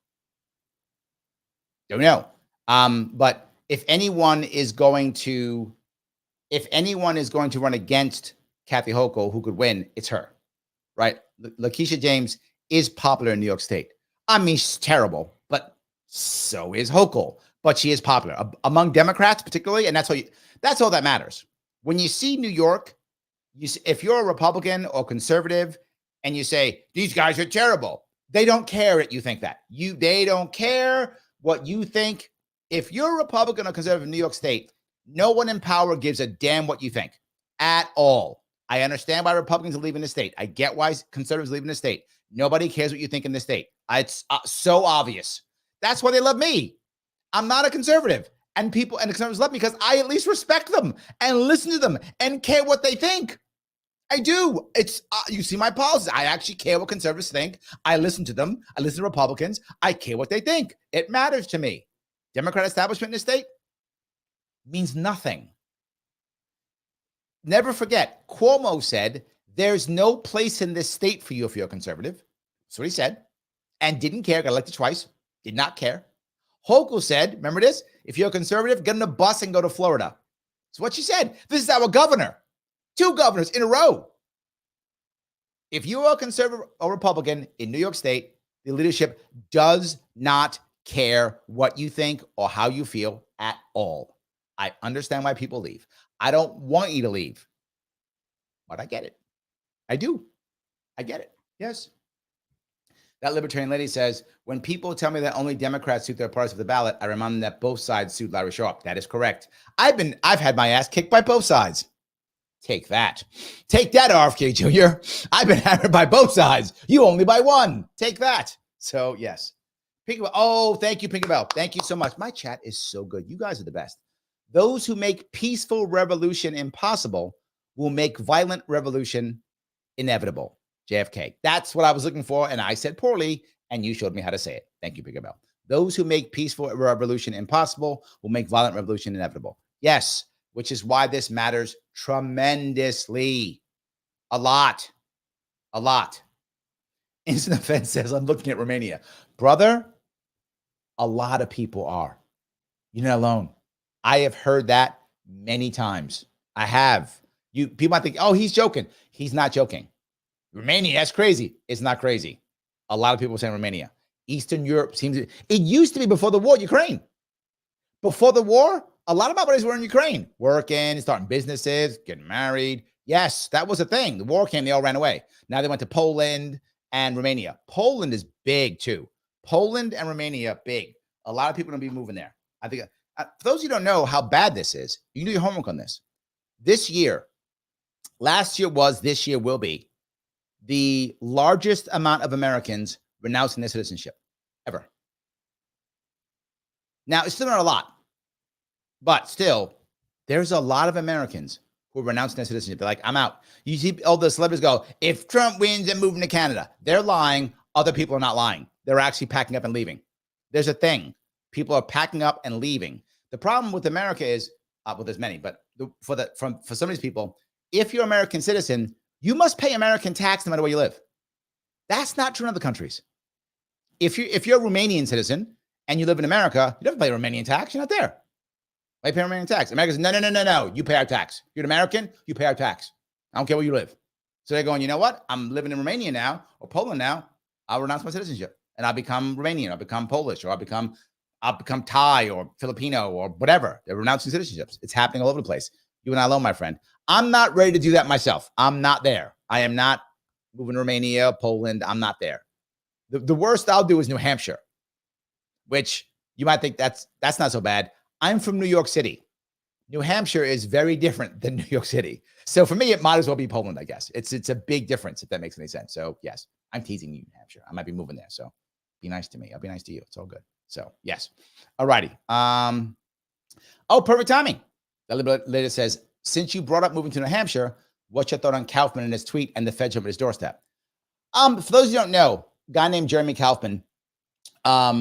Speaker 1: Don't know. But if anyone is going to run against Kathy Hochul, who could win, it's her, right? LaQuisha James is popular in New York State. I mean, she's terrible, but so is Hochul. But she is popular among Democrats, particularly, and that's all that matters. When you see New York, if you're a Republican or conservative, and you say these guys are terrible, they don't care that you think that. They don't care what you think. If you're a Republican or conservative in New York State, no one in power gives a damn what you think at all. I understand why Republicans are leaving the state. I get why conservatives are leaving the state. Nobody cares what you think in the state. It's so obvious. That's why they love me. I'm not a conservative, and the conservatives love me because I at least respect them and listen to them and care what they think. I do. It's you see my policies. I actually care what conservatives think. I listen to them. I listen to Republicans. I care what they think. It matters to me. Democrat establishment in the state means nothing. Never forget, Cuomo said, there's no place in this state for you if you're a conservative. That's what he said. And didn't care. Got elected twice. Did not care. Hochul said, remember this? If you're a conservative, get on a bus and go to Florida. That's what she said. This is our governor. 2 governors in a row. If you are a conservative or Republican in New York State, the leadership does not care what you think or how you feel at all. I understand why people leave. I don't want you to leave, but I get it. I do. I get it. Yes. That libertarian lady says, when people tell me that only Democrats suit their parts of the ballot, I remind them that both sides suit Larry Sharpe. That is correct. I've had my ass kicked by both sides. Take that. Take that, RFK Jr. I've been hammered by both sides. You only by one. Take that. So, yes. Pinky, oh, thank you, Pinky Bell. Thank you so much. My chat is so good. You guys are the best. Those who make peaceful revolution impossible will make violent revolution inevitable. JFK. That's what I was looking for, and I said poorly, and you showed me how to say it. Thank you, Pinky Bell. Those who make peaceful revolution impossible will make violent revolution inevitable. Yes. Which is why this matters tremendously. A lot. Instant Offense says, I'm looking at Romania. Brother, a lot of people are. You're not alone. I have heard that many times. I have. People might think, oh, he's joking. He's not joking. Romania, that's crazy. It's not crazy. A lot of people are saying Romania. Eastern Europe it used to be before the war, Ukraine. Before the war, a lot of my buddies were in Ukraine, working, starting businesses, getting married. Yes, that was a thing. The war came, they all ran away. Now they went to Poland and Romania. Poland is big too. Poland and Romania, big. A lot of people are going to be moving there. I think for those who don't know how bad this is, you can do your homework on this. This year, last year was, this year will be the largest amount of Americans renouncing their citizenship ever. Now, it's still not a lot, but still, there's a lot of Americans who are renouncing their citizenship. They're like, I'm out. You see all the celebrities go, if Trump wins, I'm moving to Canada. They're lying. Other people are not lying. They're actually packing up and leaving. There's a thing. People are packing up and leaving. The problem with America is, well, there's many, but for some of these people, if you're an American citizen, you must pay American tax no matter where you live. That's not true in other countries. If you're a Romanian citizen and you live in America, you don't pay Romanian tax. You're not there. Why pay Romanian tax? America says, no. You pay our tax. You're an American, you pay our tax. I don't care where you live. So they're going, you know what? I'm living in Romania now or Poland now. I'll renounce my citizenship and I'll become Romanian. I'll become Polish, or I'll become Thai or Filipino or whatever. They're renouncing citizenships. It's happening all over the place. You and I alone, my friend. I'm not ready to do that myself. I'm not there. I am not moving to Romania, Poland. I'm not there. The worst I'll do is New Hampshire, which you might think that's not so bad. I'm from New York City. New Hampshire is very different than New York City. So for me, it might as well be Poland, I guess. It's a big difference, if that makes any sense. So yes, I'm teasing you, New Hampshire. I might be moving there. So be nice to me. I'll be nice to you. It's all good. So yes. All righty. Oh, perfect timing. The leader says, since you brought up moving to New Hampshire, what's your thought on Kaufman and his tweet and the Fed jump at his doorstep? For those who don't know, a guy named Jeremy Kaufman, I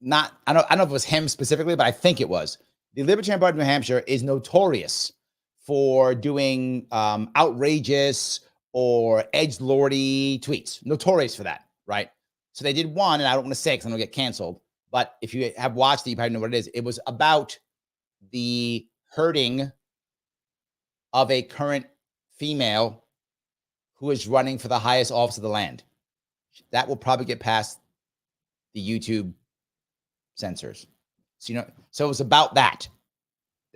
Speaker 1: don't know if it was him specifically, but I think it was. The Libertarian Party of New Hampshire is notorious for doing outrageous or edgelordy tweets. Notorious for that, right? So they did one, and I don't want to say because I'm going to get canceled, but if you have watched it, you probably know what it is. It was about the hurting of a current female who is running for the highest office of the land. That will probably get past the YouTube censors. So, so it was about that.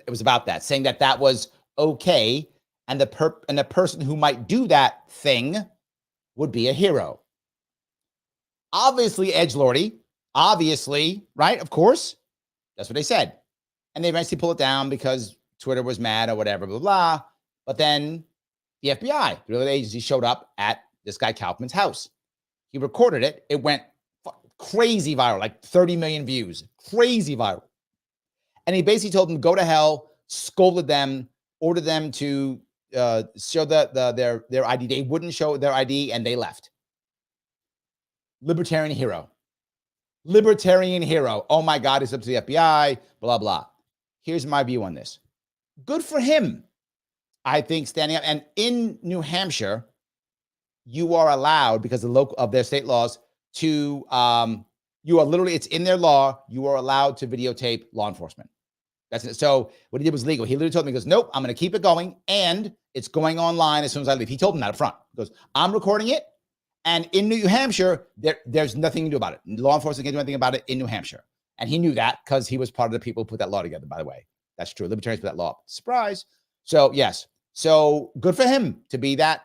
Speaker 1: It was about that, saying that was okay, and the person who might do that thing would be a hero. Obviously, edgelordy. Obviously, right? Of course. That's what they said. And they eventually pulled it down because Twitter was mad or whatever, blah, blah. But then the FBI, the real agency, showed up at this guy Kaufman's house. He recorded it. It went crazy viral, like 30 million views. Crazy viral. And he basically told them, go to hell, scolded them, ordered them to show their ID. They wouldn't show their ID, and they left. Libertarian hero. Libertarian hero. Oh my God, it's up to the FBI, blah, blah. Here's my view on this. Good for him. I think standing up. And in New Hampshire, you are allowed, because of their state laws, to you are literally, it's in their law, you are allowed to videotape law enforcement. That's it. So what he did was legal. He literally told me, he goes, nope, I'm going to keep it going, and it's going online as soon as I leave. He told them that up front. He goes, I'm recording it, and in New Hampshire, there's nothing to do about it. Law enforcement can't do anything about it in New Hampshire. And he knew that because he was part of the people who put that law together, by the way. That's true. Libertarians put that law up. Surprise. So yes. So good for him to be that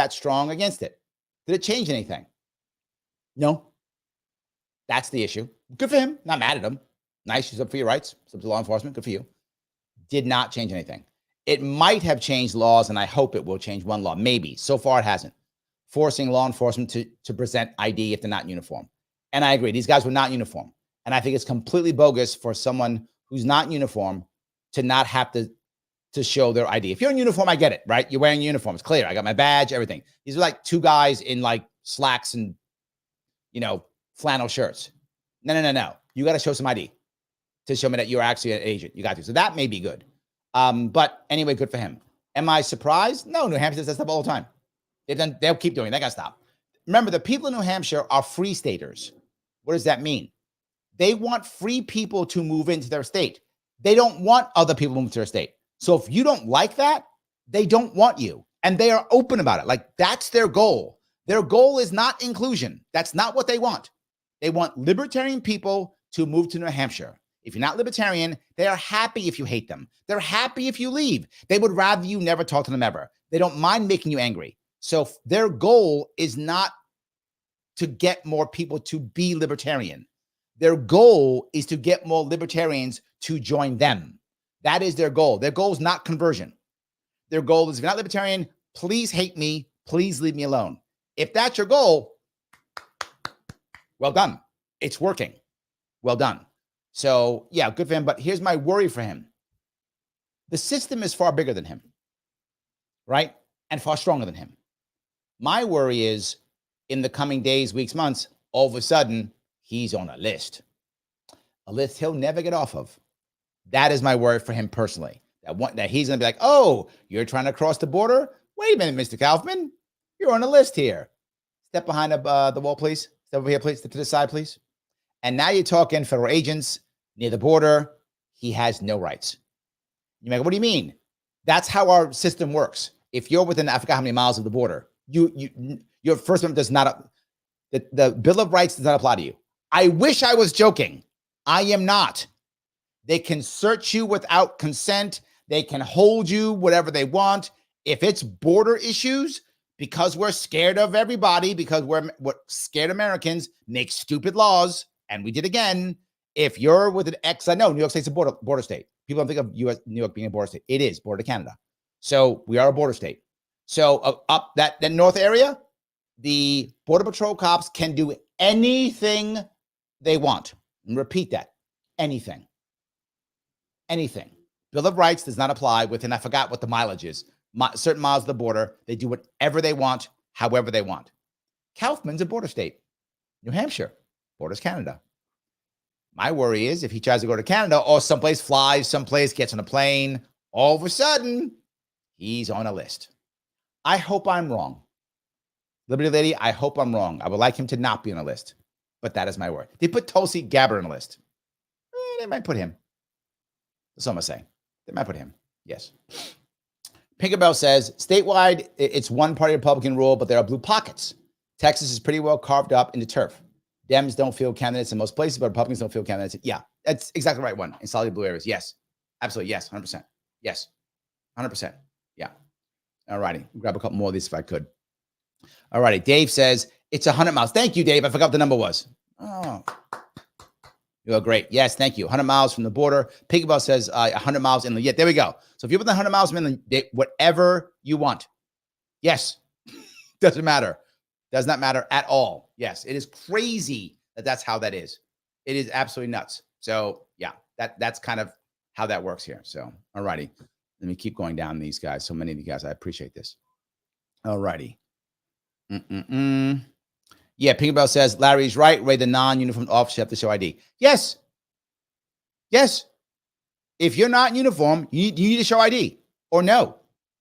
Speaker 1: strong against it. Did it change anything? No. That's the issue. Good for him. Not mad at him. Nice. He's up for your rights. It's up to law enforcement. Good for you. Did not change anything. It might have changed laws, and I hope it will change one law. Maybe. So far, it hasn't. Forcing law enforcement to present ID if they're not in uniform. And I agree. These guys were not in uniform. And I think it's completely bogus for someone who's not in uniform to not have to show their ID. If you're in uniform, I get it, right? You're wearing uniform. It's clear. I got my badge, everything. These are like two guys in like slacks and, flannel shirts. No. You got to show some ID to show me that you're actually an agent. You got to. So that may be good. But anyway, good for him. Am I surprised? No, New Hampshire does that stuff all the time. They'll keep doing it. They got to stop. Remember, the people in New Hampshire are free staters. What does that mean? They want free people to move into their state. They don't want other people to move to their state. So if you don't like that, they don't want you. And they are open about it. Like, that's their goal. Their goal is not inclusion. That's not what they want. They want libertarian people to move to New Hampshire. If you're not libertarian, they are happy if you hate them. They're happy if you leave. They would rather you never talk to them ever. They don't mind making you angry. So their goal is not to get more people to be libertarian. Their goal is to get more libertarians to join them. That is their goal. Their goal is not conversion. Their goal is, if you're not libertarian, please hate me. Please leave me alone. If that's your goal, well done. It's working. Well done. So, yeah, good for him. But here's my worry for him. The system is far bigger than him, right? And far stronger than him. My worry is, in the coming days, weeks, months, all of a sudden, he's on a list he'll never get off of. That is my worry for him personally. That he's going to be like, oh, you're trying to cross the border? Wait a minute, Mr. Kaufman. You're on a list here. Step behind the wall, please. Step over here, please. Step to the side, please. And now you're talking federal agents near the border. He has no rights. You're like, what do you mean? That's how our system works. If you're within, I forgot how many miles of the border, your First Amendment does not, the Bill of Rights does not apply to you. I wish I was joking. I am not. They can search you without consent. They can hold you, whatever they want. If it's border issues, because we're scared of everybody, because we're scared Americans make stupid laws, and we did again. If you're with an X, I know New York State's a border state. People don't think of New York being a border state. It is border to Canada. So we are a border state. So up that north area, the Border Patrol cops can do anything they want. And repeat that. Anything. Anything. Bill of Rights does not apply within, I forgot what the mileage is. Certain miles of the border. They do whatever they want, however they want. Kaufman's a border state. New Hampshire, borders Canada. My worry is if he tries to go to Canada or someplace, flies someplace, gets on a plane, all of a sudden, he's on a list. I hope I'm wrong. Liberty Lady, I hope I'm wrong. I would like him to not be on a list, but that is my worry. They put Tulsi Gabbard on a list. They might put him. That's what I'm going to say. They might put him. Yes. Pinkerbell says, statewide, it's one-party Republican rule, but there are blue pockets. Texas is pretty well carved up into turf. Dems don't field candidates in most places, but Republicans don't field candidates. Yeah, that's exactly the right one. In solid blue areas. Yes. Absolutely. Yes. 100%. Yes. 100%. Yeah. All righty. Grab a couple more of these if I could. All righty. Dave says, it's 100 miles. Thank you, Dave. I forgot what the number was. Oh. You're great. Yes, thank you. 100 miles from the border. Pinkerbell says 100 miles inland. Yeah, there we go. So if you're within 100 miles from inland, whatever you want. Yes. Doesn't matter. Does not matter at all. Yes, it is crazy that that's how that is. It is absolutely nuts. So yeah, that's kind of how that works here. So, all righty. Let me keep going down these guys. So many of you guys, I appreciate this. All righty. Yeah, Pinkerbell says, Larry's right. Ray, the non-uniformed officer have to show ID. Yes. Yes. If you're not in uniform, you need to show ID or no.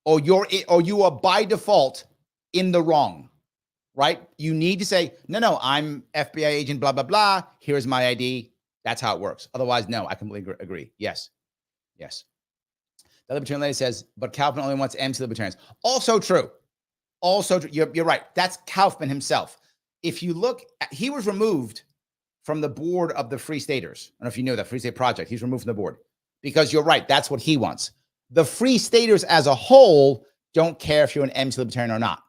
Speaker 1: Or you are by default in the wrong. Right? You need to say, no, I'm FBI agent, blah, blah, blah. Here's my ID. That's how it works. Otherwise, no, I completely agree. Yes. Yes. The Libertarian lady says, but Kaufman only wants MC libertarians. Also true. Also true. You're right. That's Kaufman himself. If you look, he was removed from the board of the Free Staters. I don't know if you know that Free State Project. He's removed from the board because you're right. That's what he wants. The Free Staters as a whole don't care if you're an MC libertarian or not.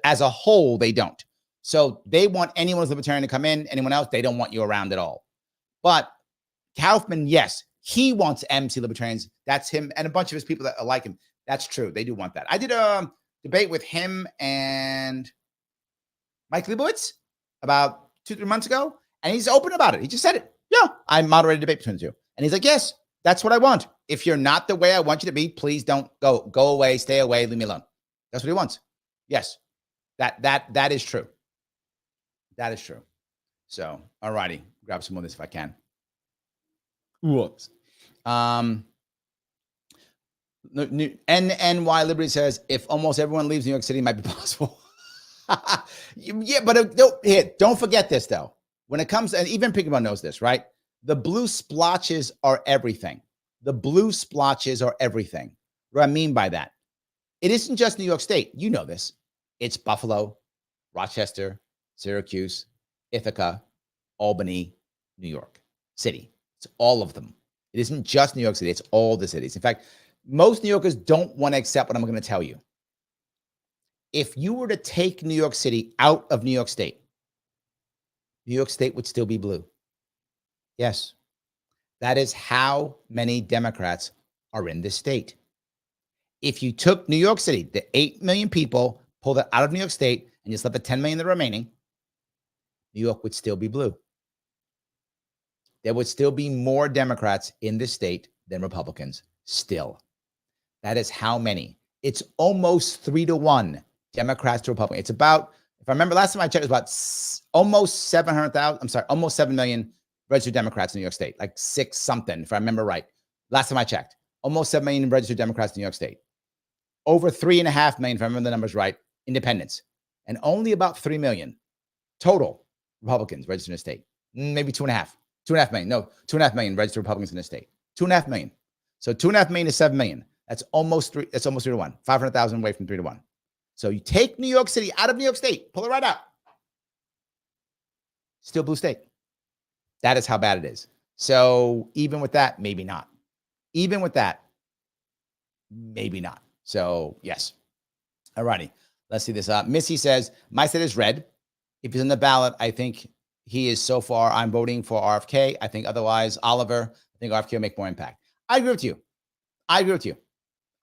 Speaker 1: As a whole, they don't. So they want anyone who's libertarian to come in. Anyone else, they don't want you around at all. But Kaufman, yes, he wants MC libertarians. That's him and a bunch of his people that are like him. That's true. They do want that. I did a debate with him and Mike Leibowitz about 2-3 months ago, and he's open about it. He just said it. Yeah, I moderated a debate between the two. And he's like, yes, that's what I want. If you're not the way I want you to be, please don't go. Go away, stay away, leave me alone. That's what he wants. Yes. That is true. That is true. So, all righty. Grab some more of this if I can. Whoops. NY Liberty says, if almost everyone leaves New York City, it might be possible. Yeah, but don't forget this, though. When it comes, and even Pinkerbell knows this, right? The blue splotches are everything. The blue splotches are everything. What do I mean by that? It isn't just New York State. You know this. It's Buffalo, Rochester, Syracuse, Ithaca, Albany, New York City. It's all of them. It isn't just New York City. It's all the cities. In fact, most New Yorkers don't want to accept what I'm going to tell you. If you were to take New York City out of New York State would still be blue. Yes. That is how many Democrats are in this state. If you took New York City, the 8 million people, pulled it out of New York State, and just let the 10 million that are remaining, New York would still be blue. There would still be more Democrats in this state than Republicans still. That is how many. It's almost 3-1 Democrats to Republicans. It's about, if I remember last time I checked, it was about almost 700,000. I'm sorry, almost 7 million registered Democrats in New York State, like 6 something, if I remember right. Last time I checked, almost 7 million registered Democrats in New York State. Over 3.5 million, if I remember the numbers right, independents. And only about 3 million total Republicans registered in the state. Maybe 2.5. 2.5 million. No, 2.5 million registered Republicans in the state. 2.5 million. So 2.5 million to 7 million. That's almost 3. That's almost 3-1. 500,000 away from 3-1. So you take New York City out of New York State, pull it right out. Still blue state. That is how bad it is. So even with that, maybe not. Even with that, maybe not. So yes. All righty. Let's see this. Missy says, my state is red. If he's on the ballot, I think he is so far. I'm voting for RFK. I think otherwise, Oliver, I think RFK will make more impact. I agree with you.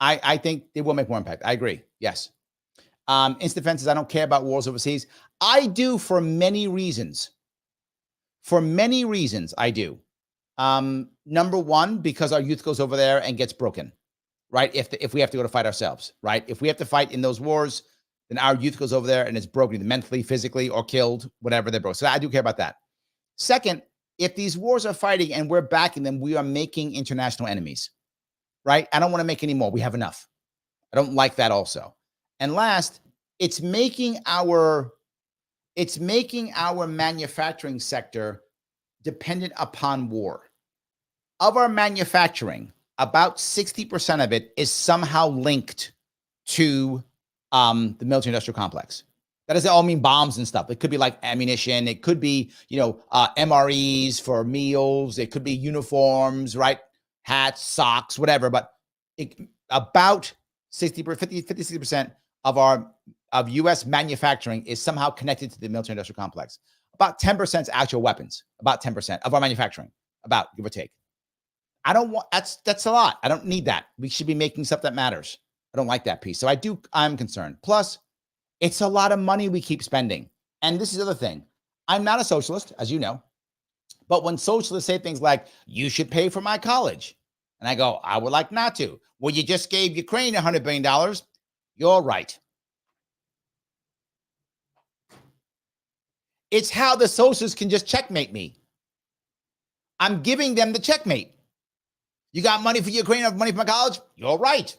Speaker 1: I think they will make more impact. I agree. Yes. Instant Defense says, I don't care about wars overseas. I do for many reasons. For many reasons, I do. Number one, because our youth goes over there and gets broken, right? If we have to go to fight ourselves, right? If we have to fight in those wars, then our youth goes over there and it's broken either mentally, physically, or killed, whatever they're broke. So I do care about that. Second, if these wars are fighting and we're backing them, we are making international enemies, right? I don't want to make any more. We have enough. I don't like that also. And last, it's making our manufacturing sector dependent upon war. Of our manufacturing, about 60% of it is somehow linked to the military industrial complex. That doesn't all mean bombs and stuff. It could be like ammunition. It could be, MREs for meals. It could be uniforms, right? Hats, socks, whatever. But about 60% of U.S. manufacturing is somehow connected to the military industrial complex. About 10% is actual weapons. About 10% of our manufacturing, about give or take. I don't want that's a lot. I don't need that. We should be making stuff that matters. I don't like that piece. So I'm concerned. Plus, it's a lot of money we keep spending. And this is the other thing. I'm not a socialist, as you know. But when socialists say things like, you should pay for my college, and I go, I would like not to. Well, you just gave Ukraine $100 billion. You're right. It's how the socialists can just checkmate me. I'm giving them the checkmate. You got money for Ukraine, money for my college? You're right.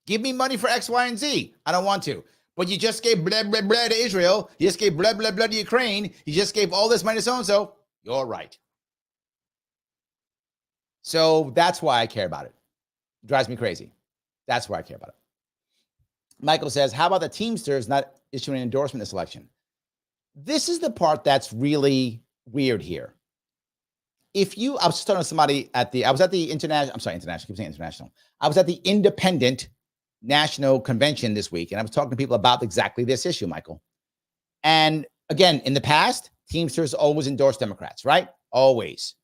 Speaker 1: Give me money for X, Y, and Z. I don't want to. But you just gave blah, blah, blah to Israel. You just gave blah, blah, blah to Ukraine. You just gave all this money to so-and-so. You're right. So that's why I care about it. It drives me crazy. That's why I care about it. Michael says, how about the Teamsters not issuing an endorsement this election? This is the part that's really weird here. I was talking to somebody I was at the international, keep saying international. I was at the Independent National Convention this week, and I was talking to people about exactly this issue, Michael. And again, in the past, Teamsters always endorsed Democrats, right? Always.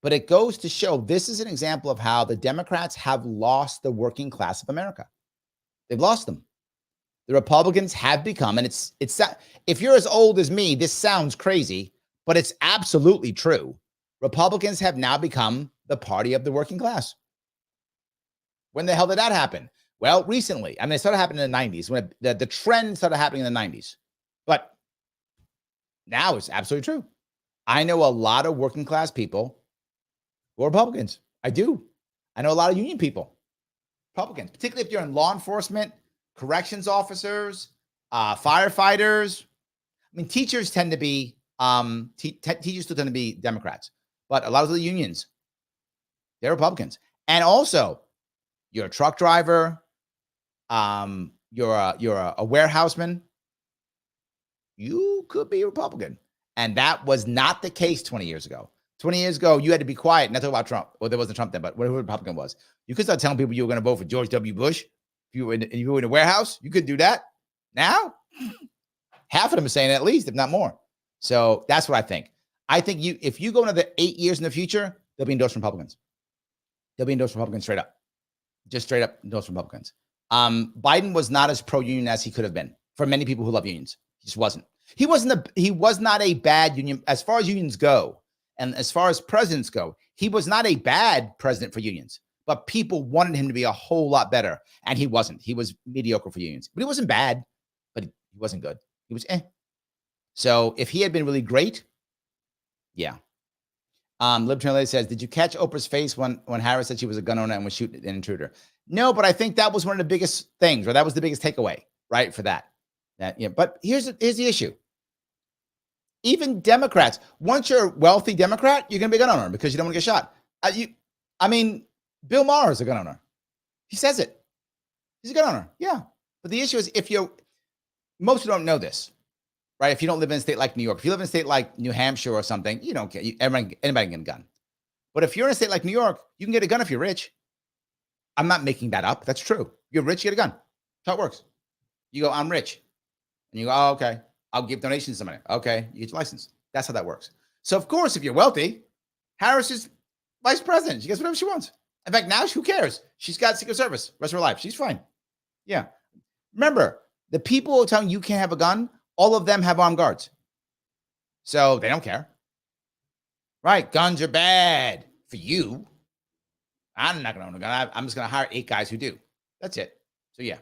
Speaker 1: But it goes to show this is an example of how the Democrats have lost the working class of America. They've lost them. The Republicans have become, and it's if you're as old as me, this sounds crazy, but it's absolutely true. Republicans have now become the party of the working class. When the hell did that happen? Well, recently. I mean, it started happening in the 90s, when the trend started happening in the 90s. But now it's absolutely true. I know a lot of working class people who are Republicans. I do. I know a lot of union people, Republicans, particularly if you're in law enforcement, corrections officers, firefighters. I mean, teachers tend to be, teachers still tend to be Democrats. But a lot of the unions, they're Republicans. And also, you're a truck driver, you're a warehouseman, you could be a Republican. And that was not the case 20 years ago. 20 years ago, you had to be quiet, not talk about Trump. Well, there wasn't Trump then, but whatever Republican was. You could start telling people you were going to vote for George W. Bush. If you were in a warehouse, you could do that. Now, half of them are saying at least, if not more. So that's what I think. I think if you go another 8 years in the future, they'll be endorsed Republicans. They'll be endorsed Republicans straight up. Just straight up endorsed Republicans. Biden was not as pro-union as he could have been for many people who love unions. He just wasn't. He was not a bad union as far as unions go. And as far as presidents go, he was not a bad president for unions, but people wanted him to be a whole lot better. And he wasn't. He was mediocre for unions, but he wasn't bad, but he wasn't good. He was So if he had been really great, yeah. Libertarian Lady says, did you catch Oprah's face when Harris said she was a gun owner and was shooting an intruder? No, but I think that was one of the biggest things, or that was the biggest takeaway, right? For that. But here's the issue. Even Democrats, once you're a wealthy Democrat, you're going to be a gun owner because you don't want to get shot. Bill Maher is a gun owner. He says it. He's a gun owner. Yeah. But the issue is most people don't know this, right? If you don't live in a state like New York, if you live in a state like New Hampshire or something, you don't care. Anybody can get a gun. But if you're in a state like New York, you can get a gun if you're rich. I'm not making that up. That's true. You're rich, you get a gun. That's how it works. You go, I'm rich. And you go, oh, okay. I'll give donations to somebody. Okay, you get your license. That's how that works. So, of course, if you're wealthy, Harris is vice president. She gets whatever she wants. In fact, now who cares? She's got Secret Service rest of her life. She's fine. Yeah. Remember, the people who are telling you can't have a gun, all of them have armed guards. So they don't care. Right? Guns are bad for you. I'm not going to own a gun. I'm just going to hire 8 guys who do. That's it. So, yeah.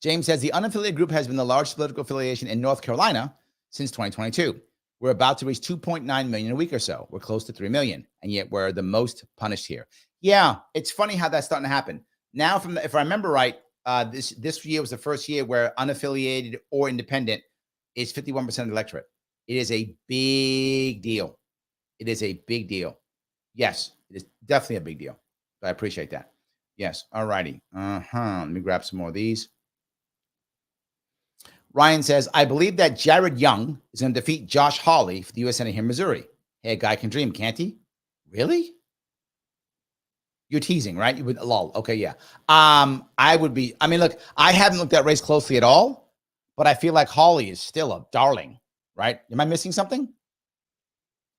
Speaker 1: James says the unaffiliated group has been the largest political affiliation in North Carolina since 2022. We're about to reach 2.9 million in a week or so. We're close to 3 million, and yet we're the most punished here. Yeah, it's funny how that's starting to happen. Now, if I remember right, this year was the first year where unaffiliated or independent is 51% of the electorate. It is a big deal. It is a big deal. Yes, it is definitely a big deal. I appreciate that. Yes. All righty. Let me grab some more of these. Ryan says, I believe that Jared Young is going to defeat Josh Hawley for the U.S. Senate here in Missouri. Hey, a guy can dream, can't he? Really? You're teasing, right? You would lol. Okay, yeah. Look, I haven't looked at race closely at all, but I feel like Hawley is still a darling, right? Am I missing something?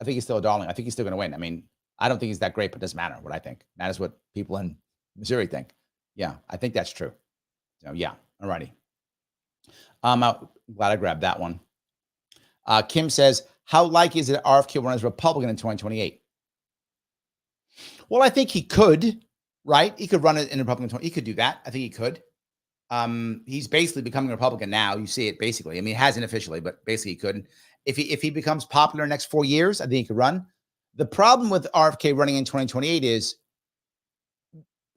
Speaker 1: I think he's still a darling. I think he's still going to win. I mean, I don't think he's that great, but it doesn't matter what I think. That is what people in Missouri think. Yeah, I think that's true. So, yeah. All righty. I'm glad I grabbed that one. Kim says, how likely is it RFK will run as Republican in 2028? Well, I think he could, right? He could run it in Republican. He could do that. I think he could. He's basically becoming a Republican now. You see it basically. I mean, he hasn't officially, but basically he could. If he becomes popular in the next 4 years, I think he could run. The problem with RFK running in 2028 is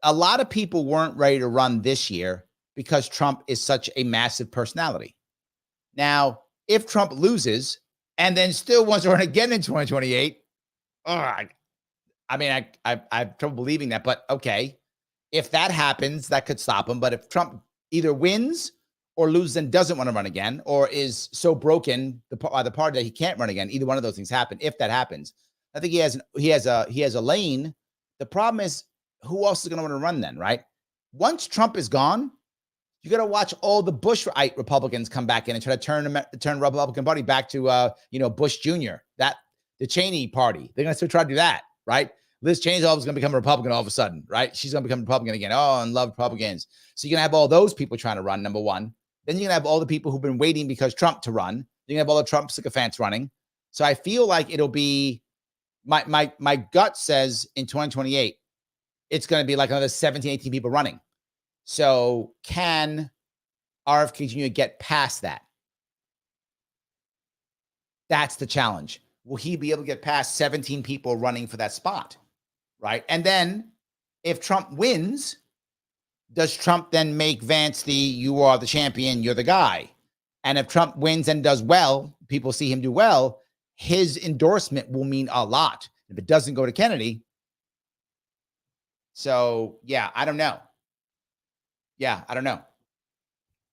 Speaker 1: a lot of people weren't ready to run this year because Trump is such a massive personality. Now, if Trump loses and then still wants to run again in 2028, I have trouble believing that, but okay. If that happens, that could stop him. But if Trump either wins or loses and doesn't want to run again, or is so broken by the party that he can't run again, either one of those things happen. If that happens, I think he has a lane. The problem is, who else is going to want to run then, right? Once Trump is gone, you got to watch all the Bushite Republicans come back in and try to turn the Republican Party back to Bush Jr. The Cheney party. They're going to still try to do that, right? Liz Cheney's always going to become a Republican all of a sudden, right? She's going to become a Republican again. Oh, and love Republicans. So you're going to have all those people trying to run, number one. Then you're going to have all the people who've been waiting because Trump to run. You're going to have all the Trump sycophants running. So I feel like it'll be, my gut says in 2028, it's going to be like another 17, 18 people running. So can RFK Jr. get past that? That's the challenge. Will he be able to get past 17 people running for that spot? Right. And then if Trump wins, does Trump then make Vance you are the champion, you're the guy? And if Trump wins and does well, people see him do well, his endorsement will mean a lot. If it doesn't go to Kennedy. So, yeah, I don't know. Yeah, I don't know.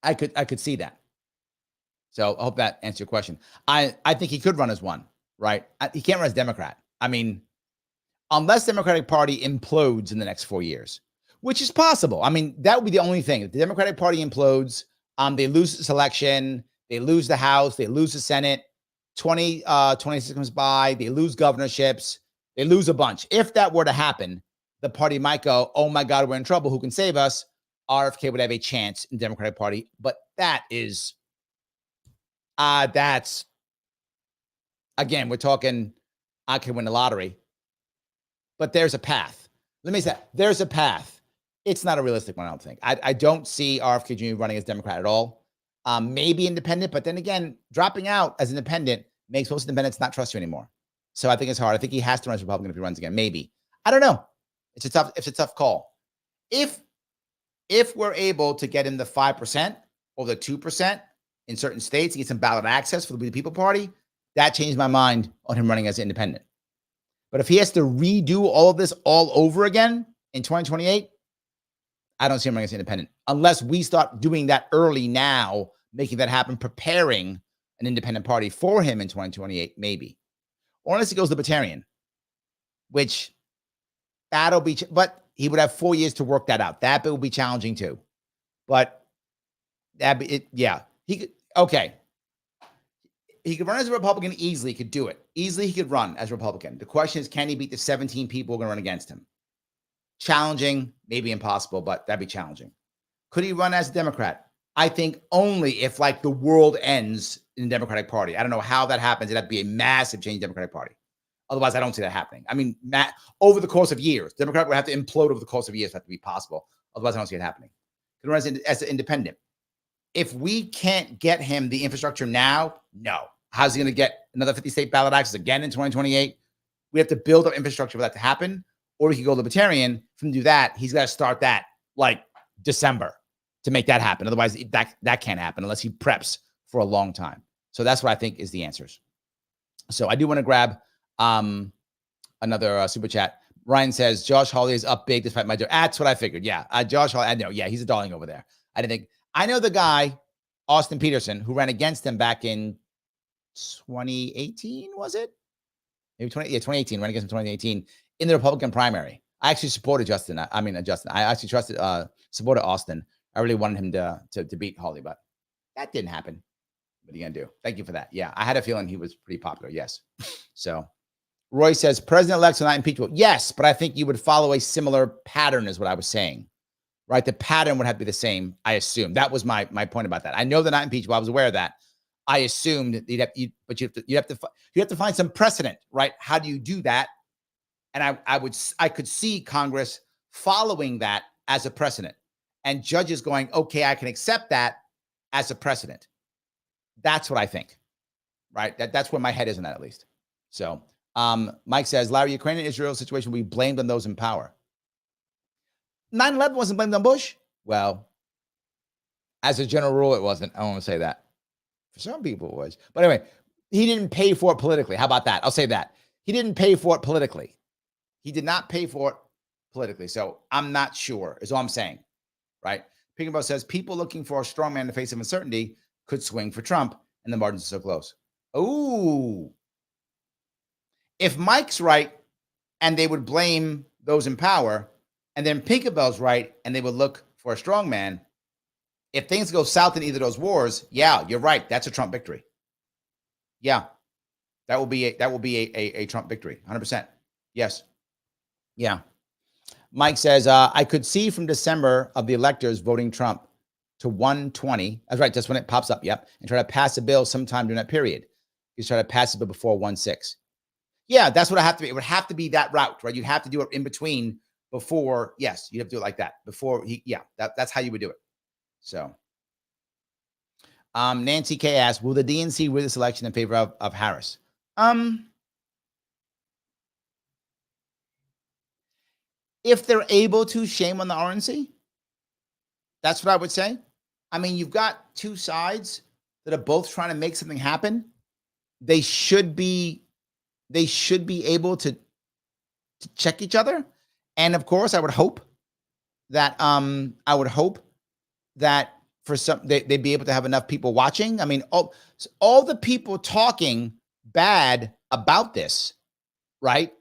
Speaker 1: I could see that. So I hope that answers your question. I think he could run as one, right? He can't run as Democrat. I mean, unless the Democratic Party implodes in the next 4 years, which is possible. I mean, that would be the only thing. If the Democratic Party implodes, they lose this election, they lose the House, they lose the Senate. 26 comes by, they lose governorships, they lose a bunch. If that were to happen, the party might go, oh my God, we're in trouble. Who can save us? RFK would have a chance in the Democratic Party. But that's, again, we're talking, I can win the lottery. But there's a path. Let me say that. There's a path. It's not a realistic one, I don't think. I don't see RFK Jr. running as Democrat at all. Maybe independent, but then again, dropping out as independent makes most independents not trust you anymore. So I think it's hard. I think he has to run as Republican if he runs again. Maybe. I don't know. It's a tough call. If we're able to get him the 5% or the 2% in certain states and get some ballot access for the We the People Party, that changed my mind on him running as independent. But if he has to redo all of this all over again in 2028, I don't see him running as independent unless we start doing that early now, making that happen, preparing an independent party for him in 2028, maybe. Or unless he goes libertarian, which that'll be, but he would have 4 years to work that out. That will be challenging too. But that be it, yeah. He could, okay. He could run as a Republican easily. He could do it. Easily, he could run as a Republican. The question is, can he beat the 17 people who are going to run against him? Challenging, maybe impossible, but that'd be challenging. Could he run as a Democrat? I think only if like the world ends in the Democratic Party. I don't know how that happens. It'd have to be a massive change in the Democratic Party. Otherwise, I don't see that happening. I mean, over the course of years, Democrat would have to implode over the course of years for that to be possible. Otherwise, I don't see it happening. Could run as an independent. If we can't get him the infrastructure now, no. How's he going to get another 50-state ballot access again in 2028? We have to build up infrastructure for that to happen. Or he could go libertarian. From do that, he's got to start that like December to make that happen. Otherwise, that can't happen unless he preps for a long time. So that's what I think is the answers. So I do want to grab another super chat. Ryan says, Josh Hawley is up big despite my joke. That's what I figured. Yeah. Josh Hawley, I know. Yeah, he's a darling over there. I know the guy, Austin Peterson, who ran against him back in 2018, was it? Maybe 2018, ran against him in 2018 in the Republican primary. I actually supported Justin. I actually supported Austin. I really wanted him to beat Hawley, but that didn't happen. What are you going to do? Thank you for that. Yeah, I had a feeling he was pretty popular. Yes. So Roy says, President-elects are not impeachable. Yes, but I think you would follow a similar pattern is what I was saying, right? The pattern would have to be the same, I assume. That was my point about that. I know they're not impeachable. I was aware of that. I assumed you have to find some precedent, right? How do you do that? And I could see Congress following that as a precedent and judges going, okay, I can accept that as a precedent. That's what I think, right? That's where my head is on that, at least. So Mike says, Larry, Ukraine and Israel situation will be blamed on those in power. 9/11 wasn't blamed on Bush. Well, as a general rule, it wasn't. I don't want to say that. For some people, it was. But anyway, he didn't pay for it politically. How about that? I'll say that. He didn't pay for it politically. He did not pay for it politically. So I'm not sure, is all I'm saying, right? Pinkenbow says, people looking for a strong man in the face of uncertainty could swing for Trump, and the margins are so close. Ooh. If Mike's right, and they would blame those in power, and then Pinkenbow's right, and they would look for a strong man, if things go south in either of those wars, yeah, you're right. That's a Trump victory. Yeah, that will be a Trump victory, 100%. Yes. Yeah. Mike says, I could see from December of the electors voting Trump to 120. That's right. That's when it pops up. Yep. And try to pass a bill sometime during that period. You try to pass a bill before 1/6. Yeah, that's what I have to be. It would have to be that route, right? You'd have to do it in between before. Yes, you'd have to do it like that before. That's how you would do it. So, Nancy K asks, will the DNC win this election in favor of Harris? If they're able to, shame on the RNC. That's what I would say. I mean, you've got two sides that are both trying to make something happen. They should be able to check each other. And of course, I would hope that for some they'd be able to have enough people watching. I mean, all the people talking bad about this, right?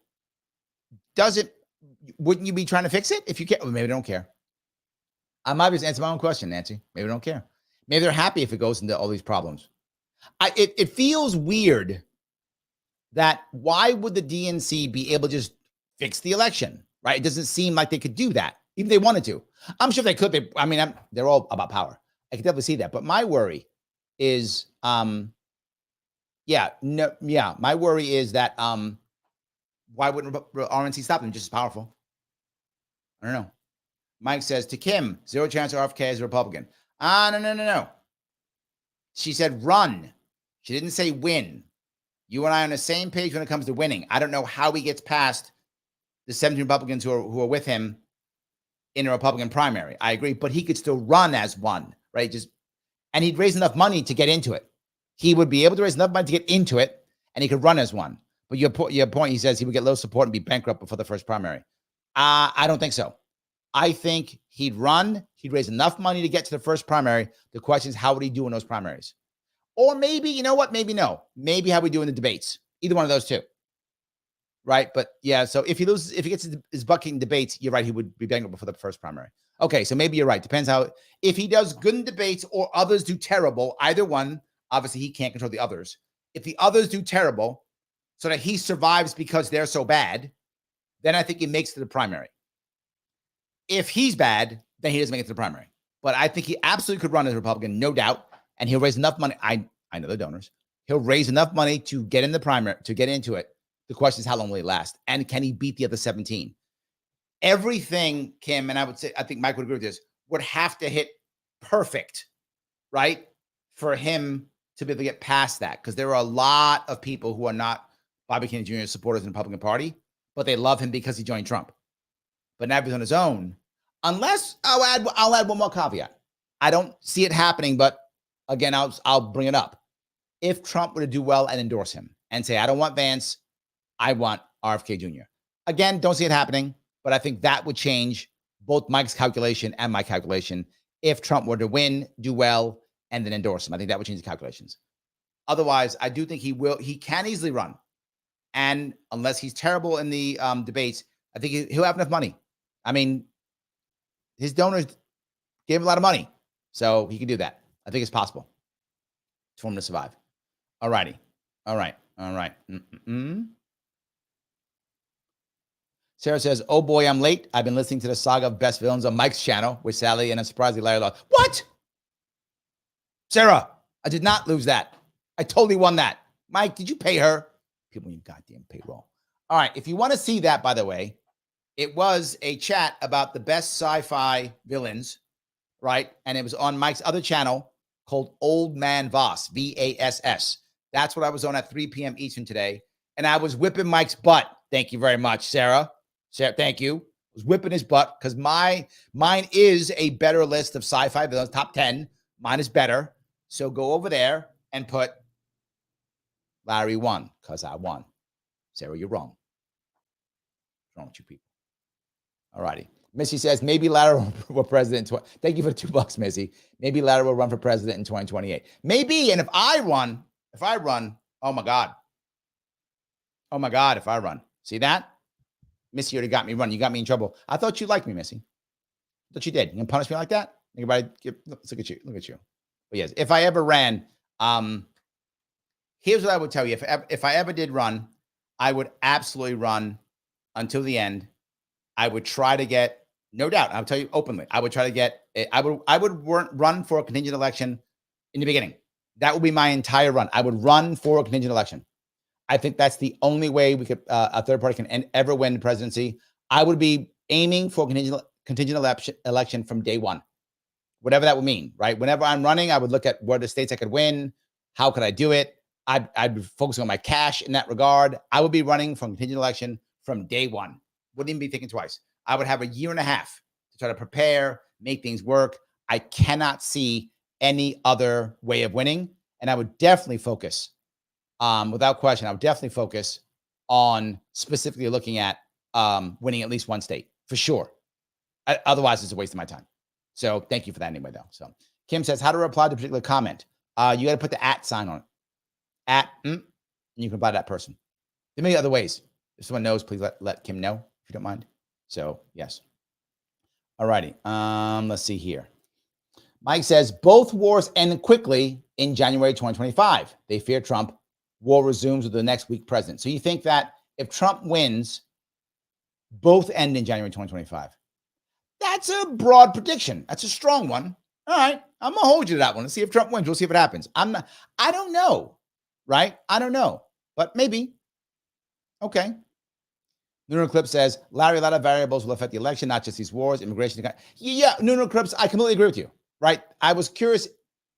Speaker 1: Wouldn't you be trying to fix it if you can't? Well, maybe they don't care. I might just answer my own question, Nancy. Maybe they don't care. Maybe they're happy if it goes into all these problems. It feels weird that why would the DNC be able to just fix the election, right? It doesn't seem like they could do that, even if they wanted to. I'm sure they could. They're all about power. I can definitely see that. But my worry is, my worry is that why wouldn't RNC stop them? Just as powerful. I don't know. Mike says to Kim, 0 chance of RFK as a Republican. No. She said run. She didn't say win. You and I are on the same page when it comes to winning. I don't know how he gets past the 17 Republicans who are with him in a Republican primary. I agree, but he could still run as one, right? And he'd raise enough money to get into it. He would be able to raise enough money to get into it, and he could run as one. But your point, he says he would get low support and be bankrupt before the first primary. I don't think so. I think he'd run. He'd raise enough money to get to the first primary. The question is, how would he do in those primaries? Or maybe, you know what? Maybe no. Maybe how we do in the debates. Either one of those two. Right? But yeah, so if he gets his butt kicked in debates, you're right, he would be bankrupt before the first primary. Okay, so maybe you're right. Depends how, if he does good in debates or others do terrible, either one, obviously he can't control the others. If the others do terrible so that he survives because they're so bad, then I think he makes it to the primary. If he's bad, then he doesn't make it to the primary. But I think he absolutely could run as a Republican, no doubt. And he'll raise enough money. I know the donors. He'll raise enough money to get in the primary, to get into it. The question is, how long will he last? And can he beat the other 17? Everything, Kim, and I think Mike would agree with this, would have to hit perfect, right? For him to be able to get past that. Because there are a lot of people who are not Bobby Kennedy Jr. supporters in the Republican Party, but they love him because he joined Trump. But now he's on his own. Unless I'll add one more caveat. I don't see it happening, but again, I'll bring it up. If Trump were to do well and endorse him and say, I don't want Vance, I want RFK Jr. Again, don't see it happening, but I think that would change both Mike's calculation and my calculation. If Trump were to win, do well, and then endorse him, I think that would change the calculations. Otherwise, I do think he can easily run. And unless he's terrible in the debates, I think he'll have enough money. I mean, his donors gave him a lot of money, so he can do that. I think it's possible for him to survive. All righty. All right. Sarah says, oh boy, I'm late. I've been listening to the saga of best villains on Mike's channel with Sally and surprisingly Larry lost. What? Sarah, I did not lose that. I totally won that. Mike, did you pay her? People need goddamn payroll. All right. If you want to see that, by the way, it was a chat about the best sci-fi villains, right? And it was on Mike's other channel called Old Man Voss, VASS. That's what I was on at 3 p.m. Eastern today. And I was whipping Mike's butt. Thank you very much, Sarah. Sarah, thank you. I was whipping his butt because mine is a better list of sci-fi villains, top 10. Mine is better. So go over there and put Larry won because I won. Sarah, you're wrong. What's wrong with you people? All righty. Missy says, maybe Larry will president. Thank you for the $2, Missy. Maybe Larry will run for president in 2028. Maybe. And if I run, oh my God. Oh my God, if I run. See that? Missy already got me running. You got me in trouble. I thought you liked me, Missy. I thought you did. You gonna punish me like that? Everybody, let's look at you. Look at you. But yes, if I ever ran, here's what I would tell you. If I ever did run, I would absolutely run until the end. I would try to get, no doubt, I'll tell you openly, I would try to get, I would run for a contingent election in the beginning. That would be my entire run. I would run for a contingent election. I think that's the only way we could, a third party can ever win the presidency. I would be aiming for a contingent election from day one, whatever that would mean, right? Whenever I'm running, I would look at what the states I could win. How could I do it? I'd be focusing on my cash in that regard. I would be running from contingent election from day one. Wouldn't even be thinking twice. I would have a year and a half to try to prepare, make things work. I cannot see any other way of winning. And I would definitely focus, without question, I would definitely focus on specifically looking at winning at least one state, for sure. Otherwise, it's a waste of my time. So thank you for that anyway, though. So Kim says, how to reply to a particular comment? You got to put the @ sign on it. And you can reply to that person. There may be other ways. If someone knows, please let Kim know, if you don't mind. So, yes. All righty. Let's see here. Mike says, both wars end quickly in January 2025. They fear Trump war resumes with the next weak president. So you think that if Trump wins, both end in January 2025? That's a broad prediction. That's a strong one. All right. I'm going to hold you to that one. Let's see if Trump wins. We'll see if it happens. I don't know. Right? I don't know. But maybe. Okay. Lunar Eclipse says, Larry, a lot of variables will affect the election, not just these wars, immigration. Yeah, Lunar Eclipse, I completely agree with you. Right? I was curious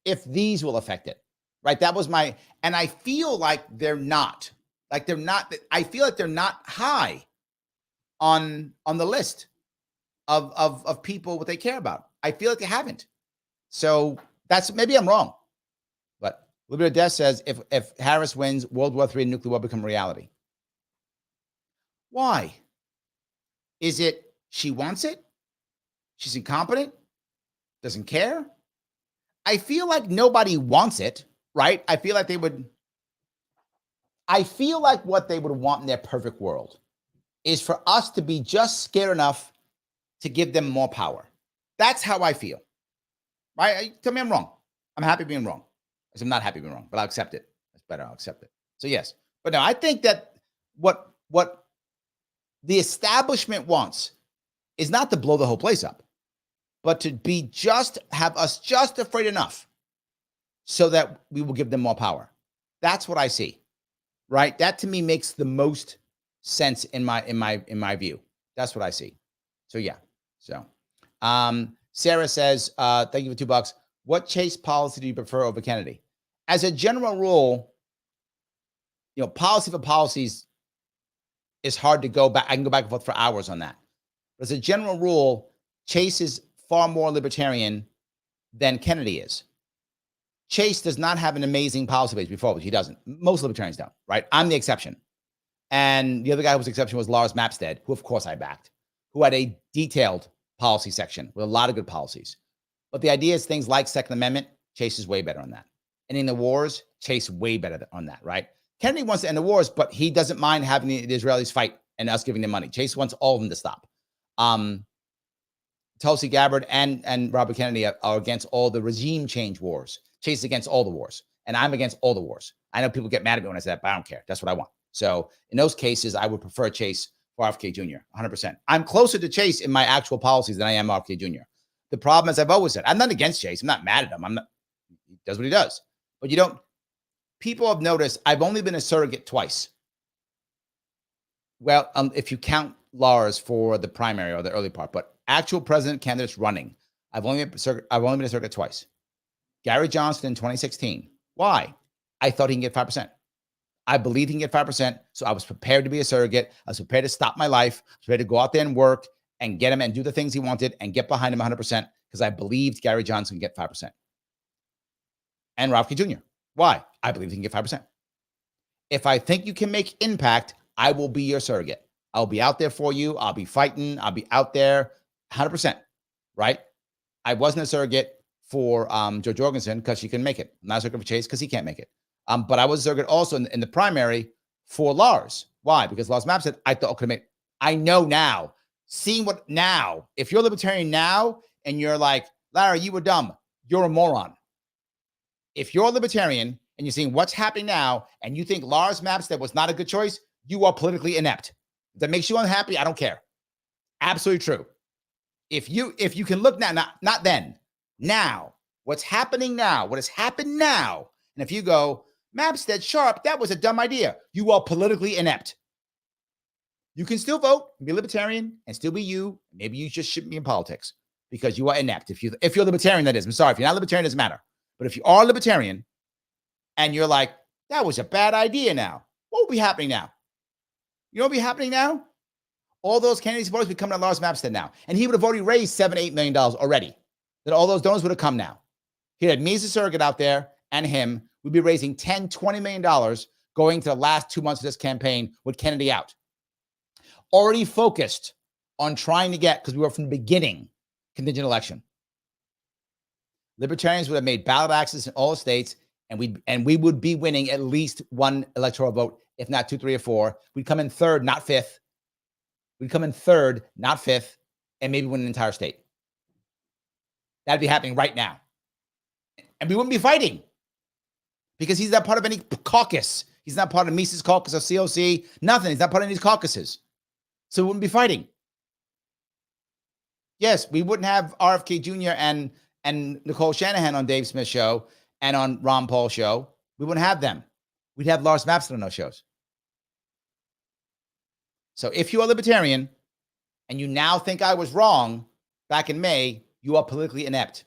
Speaker 1: if these will affect it. Right? That was and I feel like they're not. I feel like they're not high on the list of people what they care about. I feel like they haven't. So that's, maybe I'm wrong. But Liberty Death says, if Harris wins, World War III and nuclear war become reality. Why? Is it she wants it? She's incompetent? Doesn't care? I feel like nobody wants it, right? I feel like what they would want in their perfect world is for us to be just scared enough to give them more power. That's how I feel. Right? Tell me I'm wrong. I'm happy being wrong. I'm not happy being wrong, but I'll accept it. That's better. I'll accept it. So yes. But no, I think that what the establishment wants is not to blow the whole place up, but to have us just afraid enough so that we will give them more power. That's what I see. Right? That to me makes the most sense in my view. That's what I see. So yeah. So Sarah says, thank you for $2. What Chase policy do you prefer over Kennedy? As a general rule, policy for policies is hard to go back. I can go back and forth for hours on that. But as a general rule, Chase is far more libertarian than Kennedy is. Chase does not have an amazing policy base before, but he doesn't. Most libertarians don't, right? I'm the exception. And the other guy who was the exception was Lars Mapstead, who of course I backed, who had a detailed policy section with a lot of good policies. But the idea is things like Second Amendment, Chase is way better on that. Ending the wars, Chase way better on that, right? Kennedy wants to end the wars, but he doesn't mind having the Israelis fight and us giving them money. Chase wants all of them to stop. Tulsi Gabbard and Robert Kennedy are against all the regime change wars. Chase is against all the wars, and I'm against all the wars. I know people get mad at me when I say that, but I don't care. That's what I want. So in those cases, I would prefer Chase for RFK Jr., 100%. I'm closer to Chase in my actual policies than I am RFK Jr. The problem, as I've always said, I'm not against Chase. I'm not mad at him. He does what he does. But people have noticed I've only been a surrogate twice. Well, if you count Lars for the primary or the early part, but actual president candidates running, I've only been a surrogate twice. Gary Johnson in 2016. Why? I thought he can get 5%. I believed he can get 5%. So I was prepared to be a surrogate. I was prepared to stop my life. I was prepared to go out there and work and get him and do the things he wanted and get behind him 100% because I believed Gary Johnson can get 5%. And Ralph K. Jr. Why? I believe he can get 5%. If I think you can make impact, I will be your surrogate. I'll be out there for you. I'll be fighting. I'll be out there 100%. Right? I wasn't a surrogate for Joe Jorgensen because she couldn't make it. I'm not a surrogate for Chase because he can't make it. But I was a surrogate also in the primary for Lars. Why? Because Lars Map said, I thought could make. I know now. Seeing what now, if you're libertarian now and you're like, Larry, you were dumb, you're a moron. If you're a libertarian and you're seeing what's happening now and you think Lars Mapstead was not a good choice, you are politically inept. If that makes you unhappy, I don't care. Absolutely true. If you can look now, not then, now, what's happening now, what has happened now, and if you go, Mapstead, Sharpe, that was a dumb idea, you are politically inept. You can still vote, be libertarian, and still be you. Maybe you just shouldn't be in politics because you are inept. If you're libertarian, that is. I'm sorry, if you're not libertarian, it doesn't matter. But if you are libertarian and you're like, that was a bad idea now, what will be happening now? You know what will be happening now? All those Kennedy supporters will be coming to Lars Mapstead now. And he would have already raised $7-8 million already. Then all those donors would have come now. He had me as a surrogate out there and him. We'd be raising $10-20 million going to the last 2 months of this campaign with Kennedy out. Already focused on trying to get, because we were from the beginning, contingent election. Libertarians would have made ballot access in all the states, and we would be winning at least one electoral vote, if not 2, 3, or 4. We'd come in third, not fifth. We'd come in third, not fifth, and maybe win an entire state. That'd be happening right now. And we wouldn't be fighting because he's not part of any caucus. He's not part of Mises caucus or COC, nothing. He's not part of these caucuses. So we wouldn't be fighting. Yes, we wouldn't have RFK Jr. and Nicole Shanahan on Dave Smith's show and on Ron Paul's show. We wouldn't have them. We'd have Lars Mapson on those shows. So if you are libertarian and you now think I was wrong back in May, you are politically inept.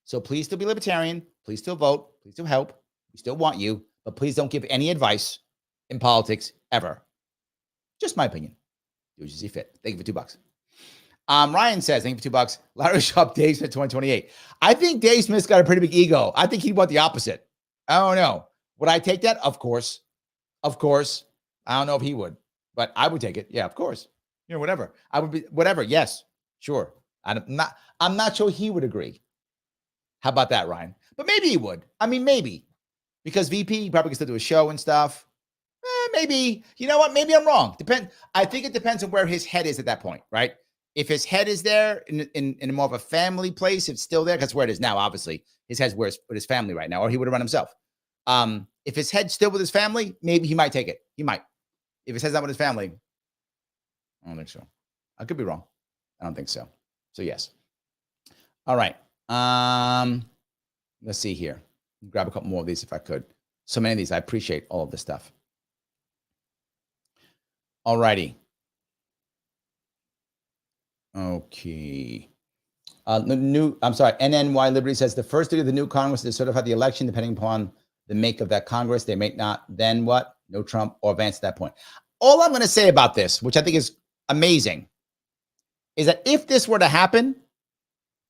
Speaker 1: So please still be libertarian. Please still vote. Please still help. We still want you, but please don't give any advice in politics ever. Just my opinion. Do as you see fit. Thank you for $2. Ryan says, thank you for $2. Larry Sharpe, Dave Smith 2028. I think Dave Smith's got a pretty big ego. I think he'd want the opposite. I don't know. Would I take that? Of course. Of course. I don't know if he would, but I would take it. Yeah, of course. You know, whatever. I would be, whatever. Yes, sure. I'm not sure he would agree. How about that, Ryan? But maybe he would. I mean, maybe. Because VP probably can still do a show and stuff. Maybe. You know what? Maybe I'm wrong. I think it depends on where his head is at that point, right? If his head is there in more of a family place, it's still there. That's where it is now, obviously. His head's with his family right now, or he would have run himself. If his head's still with his family, maybe he might take it. He might. If his head's not with his family, I don't think so. I could be wrong. I don't think so. So yes. All right. Let's see here. Grab a couple more of these if I could. So many of these. I appreciate all of this stuff. All righty. Okay. NNY Liberty says the first duty of the new Congress is to certify the election depending upon the make of that Congress. They may not then what? No Trump or Vance at that point. All I'm going to say about this, which I think is amazing, is that if this were to happen,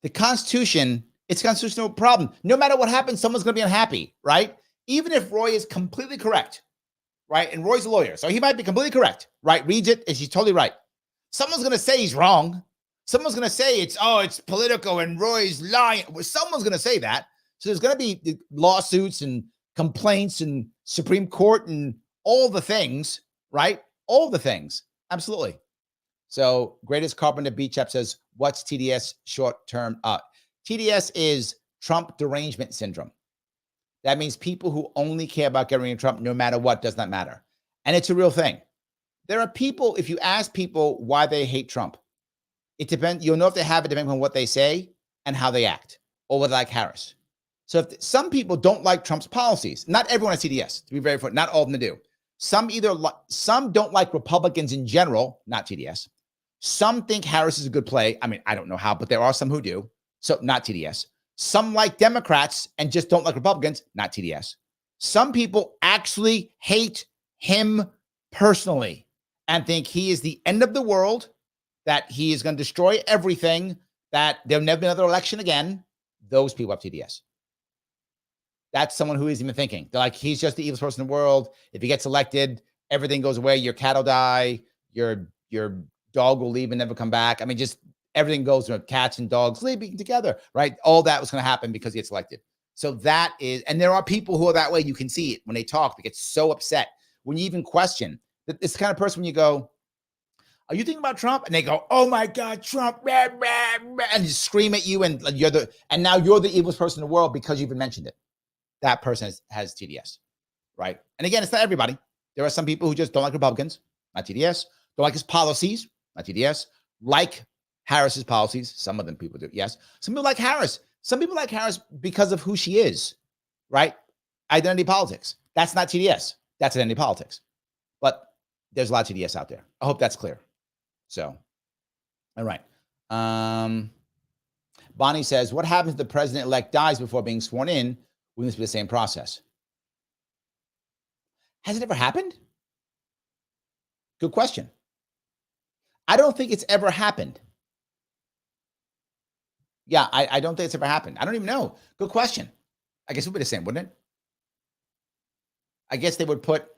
Speaker 1: the Constitution, it's a constitutional problem. No matter what happens, someone's going to be unhappy, right? Even if Roy is completely correct, right? And Roy's a lawyer, so he might be completely correct, right? Reads it, and she's totally right. Someone's going to say he's wrong. Someone's going to say it's political and Roy's lying. Someone's going to say that. So there's going to be lawsuits and complaints and Supreme Court and all the things, right? All the things. Absolutely. So Greatest Carpenter Beach Chap says, what's TDS short term? TDS is Trump derangement syndrome. That means people who only care about getting rid of Trump no matter what does not matter. And it's a real thing. There are people, if you ask people why they hate Trump, it depends. You'll know if they have it depending on what they say and how they act, or whether they like Harris. So if some people don't like Trump's policies, not everyone has TDS, to be very fair, not all of them do. Some don't like Republicans in general, not TDS. Some think Harris is a good play. I mean, I don't know how, but there are some who do. So not TDS. Some like Democrats and just don't like Republicans, not TDS. Some people actually hate him personally and think he is the end of the world, that he is going to destroy everything, that there'll never be another election again. Those people have TDS. That's someone who isn't even thinking. They're like, he's just the evilest person in the world. If he gets elected, everything goes away. Your cat will die. Your dog will leave and never come back. I mean, just everything goes with cats and dogs living together, right? All that was going to happen because he gets elected. So that is, and there are people who are that way. You can see it when they talk. They get so upset when you even question. It's the kind of person when you go, are you thinking about Trump? And they go, oh my God, Trump, rah, rah, rah, and just scream at you. And now you're the evilest person in the world because you've even mentioned it. That person has TDS, right? And again, it's not everybody. There are some people who just don't like Republicans, not TDS. Don't like his policies, not TDS. Like Harris's policies. Some of them people do, yes. Some people like Harris. Some people like Harris because of who she is, right? Identity politics. That's not TDS. That's identity politics. But there's a lot of TDS out there. I hope that's clear. So, all right. Bonnie says, what happens if the president-elect dies before being sworn in? Will this be the same process? Has it ever happened? Good question. I don't think it's ever happened. Yeah, I don't think it's ever happened. I don't even know. Good question. I guess it would be the same, wouldn't it? I guess they would put,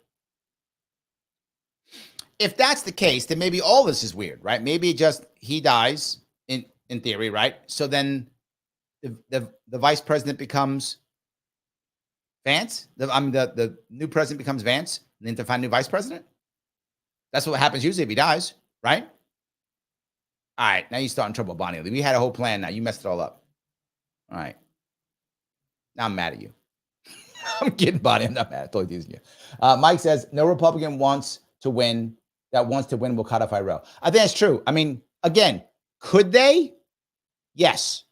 Speaker 1: if that's the case, then maybe all this is weird, right? Maybe just he dies in theory, right? So then the vice president becomes Vance. The new president becomes Vance, and then to find a new vice president. That's what happens usually if he dies, right? All right, now you're starting trouble, Bonnie. We had a whole plan. Now you messed it all up. All right. Now I'm mad at you. I'm kidding, Bonnie. I'm not mad. I'm totally teasing you. Mike says, no Republican wants to win will codify Roe. I think that's true. I mean, again, could they? Yes.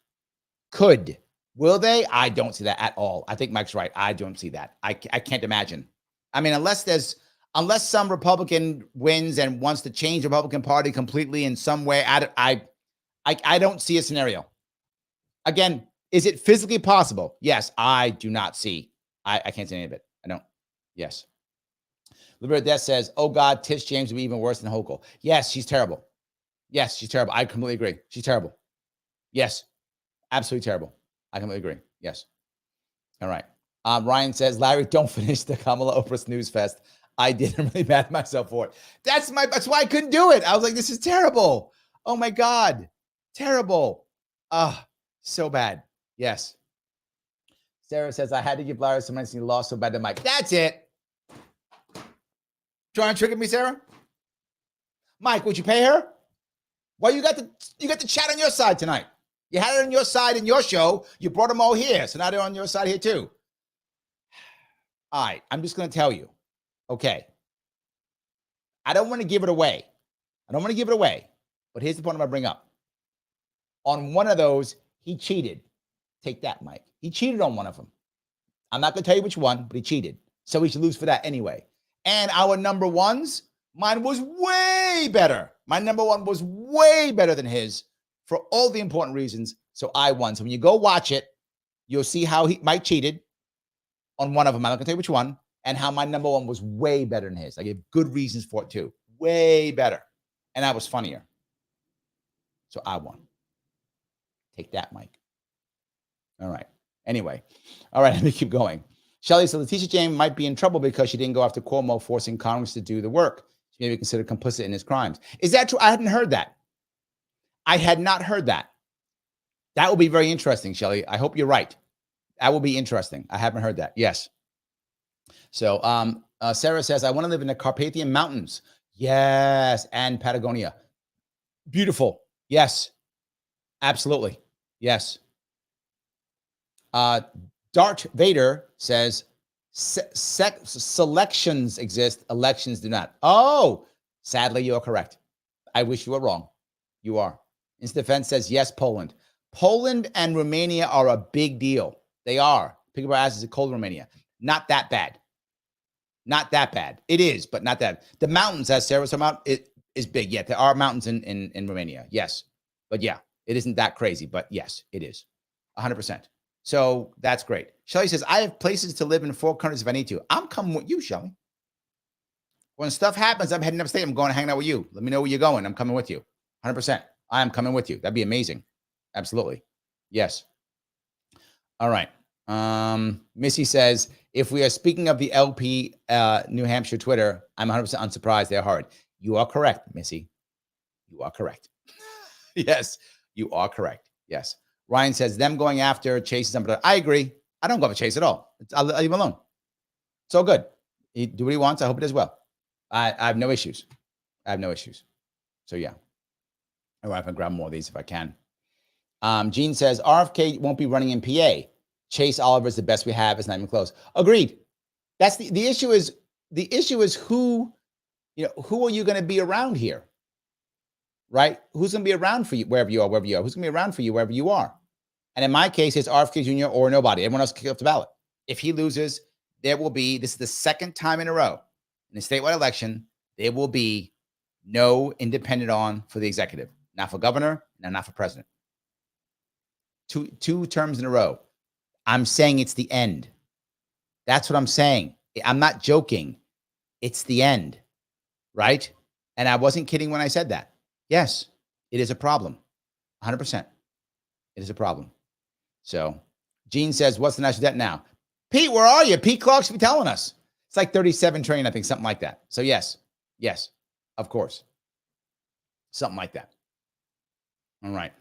Speaker 1: Could. Will they? I don't see that at all. I think Mike's right. I don't see that. I can't imagine. I mean, unless some Republican wins and wants to change the Republican Party completely in some way, I don't see a scenario. Again, is it physically possible? Yes. I do not see. I can't see any of it. I don't. Yes. Liberated Death says, oh God, Tish James would be even worse than Hochul. Yes, she's terrible. Yes, she's terrible. I completely agree. She's terrible. Yes, absolutely terrible. I completely agree. Yes. All right. Ryan says, Larry, don't finish the Kamala Oprah snooze fest. I did. I'm really mad at myself for it. That's why I couldn't do it. I was like, this is terrible. Oh my God. Terrible. So bad. Yes. Sarah says, I had to give Larry some money. He lost so bad to Mike. That's it. Trying to trick me, Sarah? Mike, would you pay her? Well, you got the chat on your side tonight. You had it on your side in your show. You brought them all here. So now they're on your side here too. All right. I'm just going to tell you. Okay. I don't want to give it away. But here's the point I'm going to bring up. On one of those, he cheated. Take that, Mike. He cheated on one of them. I'm not going to tell you which one, but he cheated. So he should lose for that anyway. And our number ones, mine was way better. My number one was way better than his for all the important reasons. So I won. So when you go watch it, you'll see how Mike cheated on one of them. I'm not going to tell you which one. And how my number one was way better than his. I gave good reasons for it too. Way better. And I was funnier. So I won. Take that, Mike. All right. Anyway. All right. Let me keep going. Shelley said Letitia James might be in trouble because she didn't go after Cuomo, forcing Congress to do the work. She may be considered complicit in his crimes. Is that true? I hadn't heard that. I had not heard that. That will be very interesting, Shelley. I hope you're right. That will be interesting. I haven't heard that. Yes. So Sarah says, I want to live in the Carpathian Mountains. Yes. And Patagonia. Beautiful. Yes. Absolutely. Yes. Darth Vader says, selections exist, elections do not. Oh, sadly, you are correct. I wish you were wrong. You are. Instant Defense says, yes, Poland. Poland and Romania are a big deal. They are. Pick up our asses, cold Romania. Not that bad. Not that bad. It is, but not that. The mountains, as Sarah was talking about, it is big. Yeah, there are mountains in Romania. Yes. But yeah, it isn't that crazy. But yes, it is. 100%. So that's great. Shelley says, I have places to live in 4 countries if I need to. I'm coming with you, Shelley. When stuff happens, I'm heading upstate. I'm going to hang out with you. Let me know where you're going. I'm coming with you. 100%. I am coming with you. That'd be amazing. Absolutely. Yes. All right. Missy says, if we are speaking of the LP New Hampshire Twitter, I'm 100% unsurprised. They're hard. You are correct, Missy. You are correct. Yes, you are correct. Yes. Ryan says, them going after Chase is something. I agree. I don't go after Chase at all. I'll leave him alone. It's all good. He do what he wants. I hope it does well. I have no issues. So yeah. All right, I'm going to grab more of these if I can. Gene says, RFK won't be running in PA. Chase Oliver is the best we have. It's not even close. Agreed. That's the issue is who are you going to be around here? Right? Who's going to be around for you wherever you are? Who's going to be around for you wherever you are? And in my case, it's RFK Jr. or nobody. Everyone else can kick off the ballot. If he loses, this is the second time in a row in the statewide election, there will be no independent on for the executive. Not for governor, and not for president. Two terms in a row. I'm saying it's the end. That's what I'm saying. I'm not joking. It's the end. Right? And I wasn't kidding when I said that. Yes, it is a problem. 100%. It is a problem. So Gene says, what's the national debt now? Pete, where are you? Pete Clark should be telling us. It's like 37 trillion, I think, something like that. So yes, of course. Something like that. All right.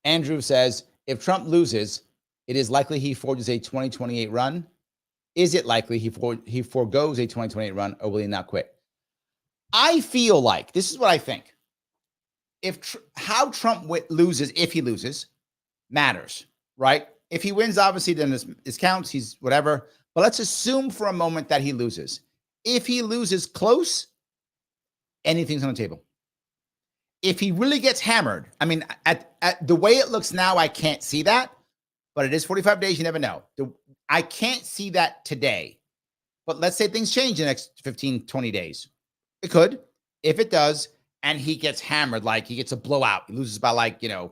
Speaker 1: Andrew says, if Trump loses, it is likely he forges a 2028 run. Is it likely he forgoes a 2028 run, or will he not quit? I feel like, this is what I think. How Trump loses, if he loses, matters, right? If he wins, obviously, then this counts. He's whatever. But let's assume for a moment that he loses. If he loses close, anything's on the table. If he really gets hammered, I mean, at the way it looks now, I can't see that. But it is 45 days. You never know. I can't see that today. But let's say things change in the next 15, 20 days. It could. If it does, and he gets hammered, like he gets a blowout, he loses by like, I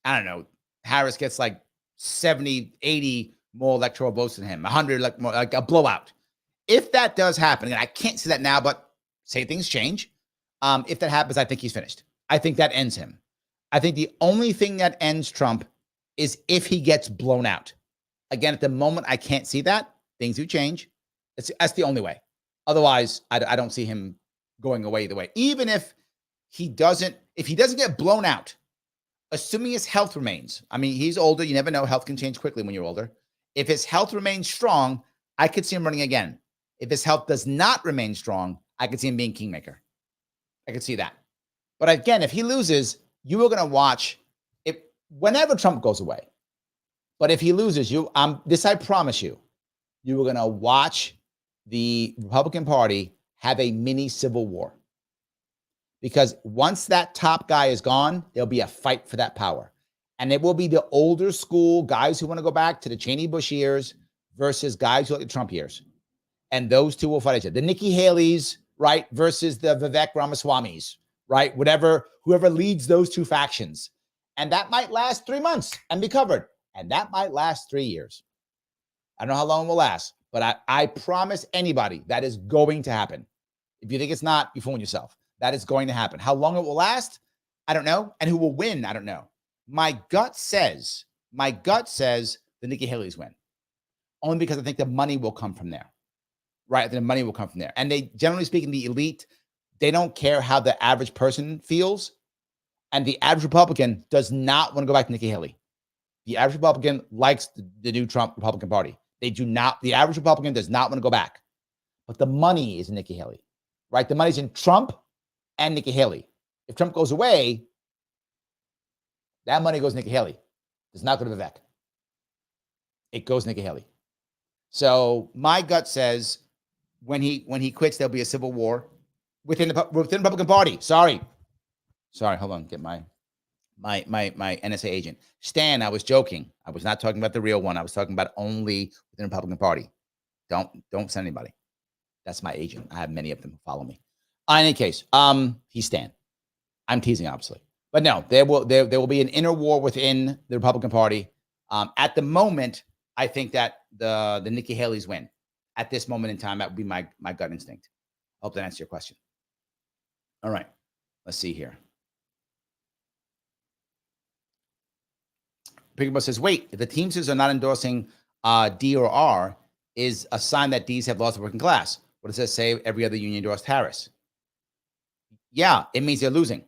Speaker 1: don't know, Harris gets like 70, 80 more electoral votes than him, 100, like a blowout. If that does happen, and I can't see that now, but say things change. If that happens, I think he's finished. I think that ends him. I think the only thing that ends Trump is if he gets blown out. Again, at the moment, I can't see that. Things do change. That's the only way. Otherwise, I don't see him going away either way. Even if he doesn't get blown out, assuming his health remains. I mean, he's older. You never know. Health can change quickly when you're older. If his health remains strong, I could see him running again. If his health does not remain strong, I could see him being kingmaker. I could see that. But again, if he loses, you are going to watch it whenever Trump goes away. But if he loses, this I promise you, you are going to watch the Republican Party have a mini civil war. Because once that top guy is gone, there'll be a fight for that power. And it will be the older school guys who want to go back to the Cheney Bush years versus guys who like the Trump years. And those two will fight each other. The Nikki Haley's, right, versus the Vivek Ramaswamy's, right? Whoever leads those two factions. And that might last 3 months and be covered. And that might last 3 years. I don't know how long it will last, but I promise anybody that is going to happen. If you think it's not, you fool yourself. That is going to happen. How long it will last, I don't know. And who will win, I don't know. My gut says the Nikki Haley's win. Only because I think the money will come from there. Right? The money will come from there. And they, generally speaking, the elite, they don't care how the average person feels. And the average Republican does not want to go back to Nikki Haley. The average Republican likes the new Trump Republican Party. The average Republican does not want to go back. But the money is in Nikki Haley, right? The money's in Trump and Nikki Haley. If Trump goes away, that money goes to Nikki Haley. It does not go to Vivek. It goes to Nikki Haley. So my gut says when he quits, there'll be a civil war within the Republican Party. Sorry, hold on. Get my NSA agent. Stan, I was joking. I was not talking about the real one. I was talking about only within the Republican Party. Don't send anybody. That's my agent. I have many of them who follow me. In any case, he's Stan. I'm teasing, obviously. But no, there will be an inner war within the Republican Party. At the moment, I think that the Nikki Haley's win. At this moment in time, that would be my gut instinct. I hope that answers your question. All right. Let's see here. Piggyback says, wait, if the Teamsters are not endorsing D or R, is a sign that D's have lost the working class. What does that say? Every other union endorsed Harris. Yeah, it means they're losing,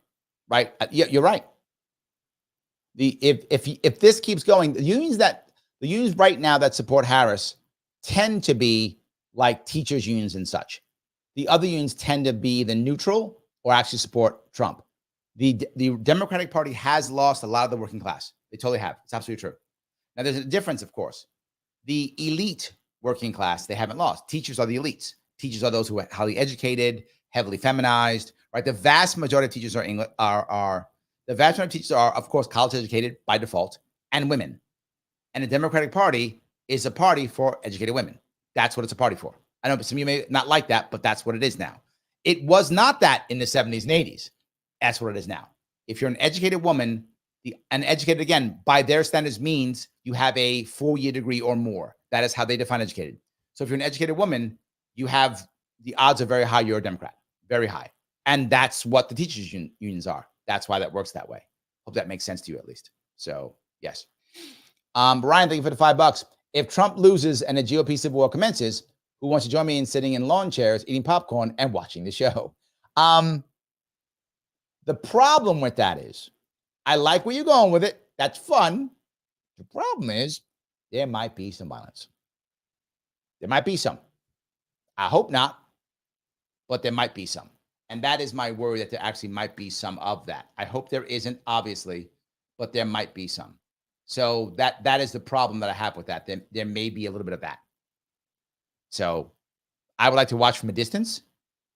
Speaker 1: right? Yeah, you're right. If this keeps going, the unions right now that support Harris tend to be like teachers unions and such. The other unions tend to be the neutral or actually support Trump. The Democratic Party has lost a lot of the working class. They totally have. It's absolutely true. Now, there's a difference, of course. The elite working class, they haven't lost. Teachers are the elites. Teachers are those who are highly educated, heavily feminized, right? The vast majority of teachers are of course, college educated by default and women. And the Democratic Party is a party for educated women. That's what it's a party for. I know some of you may not like that, but that's what it is now. It was not that in the 70s and 80s. That's what it is now. If you're an educated woman, and educated, again, by their standards means you have a 4-year degree or more. That is how they define educated. So if you're an educated woman, you have the odds are very high you're a Democrat, very high. And that's what the teachers unions are. That's why that works that way. Hope that makes sense to you at least. So, yes. Brian, thank you for the $5. If Trump loses and the GOP civil war commences, who wants to join me in sitting in lawn chairs, eating popcorn, and watching the show? The problem with that is, I like where you're going with it. That's fun. The problem is there might be some violence. There might be some. I hope not, but there might be some. And that is my worry, that there actually might be some of that. I hope there isn't, obviously, but there might be some. So that is the problem that I have with that. There may be a little bit of that. So I would like to watch from a distance.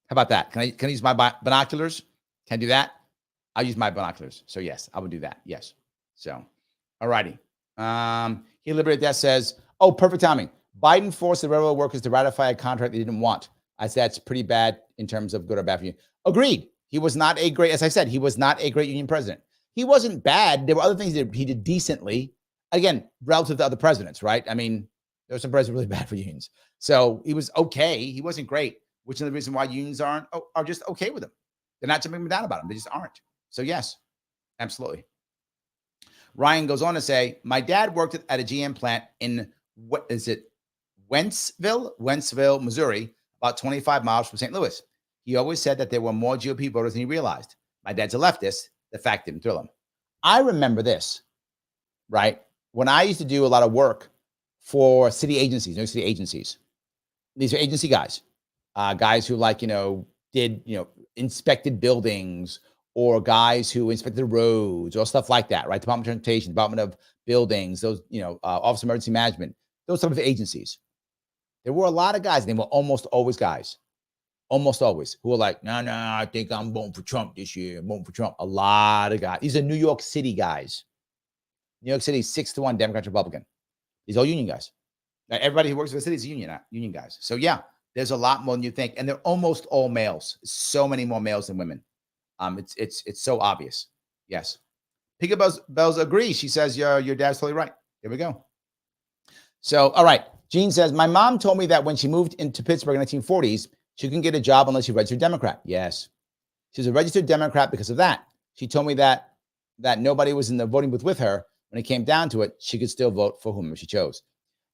Speaker 1: How about that? Can I use my binoculars? Can I do that? I'll use my binoculars. So yes, I would do that. Yes. So, all righty. He Liberated That says, oh, perfect timing. Biden forced the railroad workers to ratify a contract they didn't want. I said that's pretty bad in terms of good or bad for you. Agreed. He was not a great, as I said, he was not a great union president. He wasn't bad. There were other things that he did decently. Again, relative to other presidents, right? I mean, there were some presidents really bad for unions. So he was okay. He wasn't great, which is the reason why unions are just okay with him. They're not jumping down about him. They just aren't. So yes, absolutely. Ryan goes on to say, my dad worked at a GM plant in, what is it, Wentzville, Missouri, about 25 miles from St. Louis. He always said that there were more GOP voters than he realized. My dad's a leftist. The fact didn't thrill him. I remember this, right? When I used to do a lot of work for city agencies, New York City agencies, these are agency guys, guys who did, inspected buildings, or guys who inspected roads or stuff like that, right? Department of Transportation, Department of Buildings, those, Office of Emergency Management, those type of agencies. There were a lot of guys, and they were almost always guys, almost always, who were like, no, I think I'm voting for Trump this year. I'm voting for Trump. A lot of guys. These are New York City guys. New York City, 6-1 Democrat, Republican. These are all union guys. Now, everybody who works for the city is union guys. So yeah, there's a lot more than you think. And they're almost all males. So many more males than women. It's so obvious. Yes. Piggy Bells agrees. She says, your dad's totally right. There we go. So, all right. Jean says, my mom told me that when she moved into Pittsburgh in the 1940s, she couldn't get a job unless she registered Democrat. Yes. She's a registered Democrat because of that. She told me that nobody was in the voting booth with her. When it came down to it, she could still vote for whomever she chose.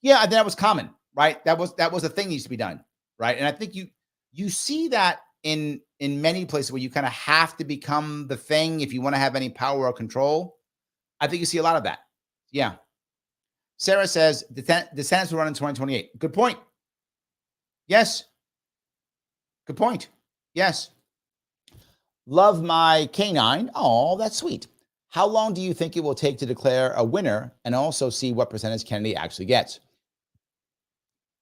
Speaker 1: Yeah, I think that was common, right? That was a thing that used to be done, right? And I think you see that in many places where you kind of have to become the thing if you want to have any power or control. I think you see a lot of that. Yeah. Sarah says the Senate's will run in 2028. Good point. Yes. Good point. Yes. Love my canine. Oh, that's sweet. How long do you think it will take to declare a winner and also see what percentage Kennedy actually gets?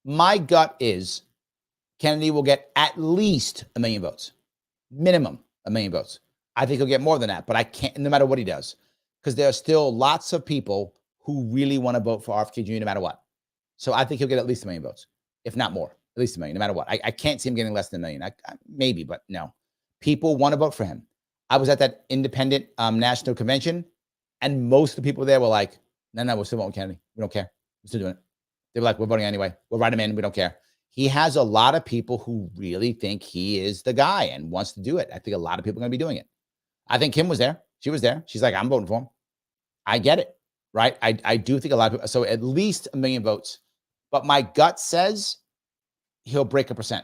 Speaker 1: My gut is Kennedy will get at least 1 million votes, minimum 1 million votes. I think he'll get more than that, but I can't, no matter what he does, because there are still lots of people who really want to vote for RFK Jr. no matter what. So I think he'll get at least 1 million votes, if not more, at least 1 million, no matter what. I can't see him getting less than 1 million. Maybe, but no. People want to vote for him. I was at that independent national convention, and most of the people there were like, no, we're still voting Kennedy. We don't care. We're still doing it. They were like, we're voting anyway. We'll write him in. We don't care. He has a lot of people who really think he is the guy and wants to do it. I think a lot of people are going to be doing it. I think Kim was there. She was there. She's like, I'm voting for him. I get it, right? I do think a lot of people. So at least 1 million votes. But my gut says he'll break 1%,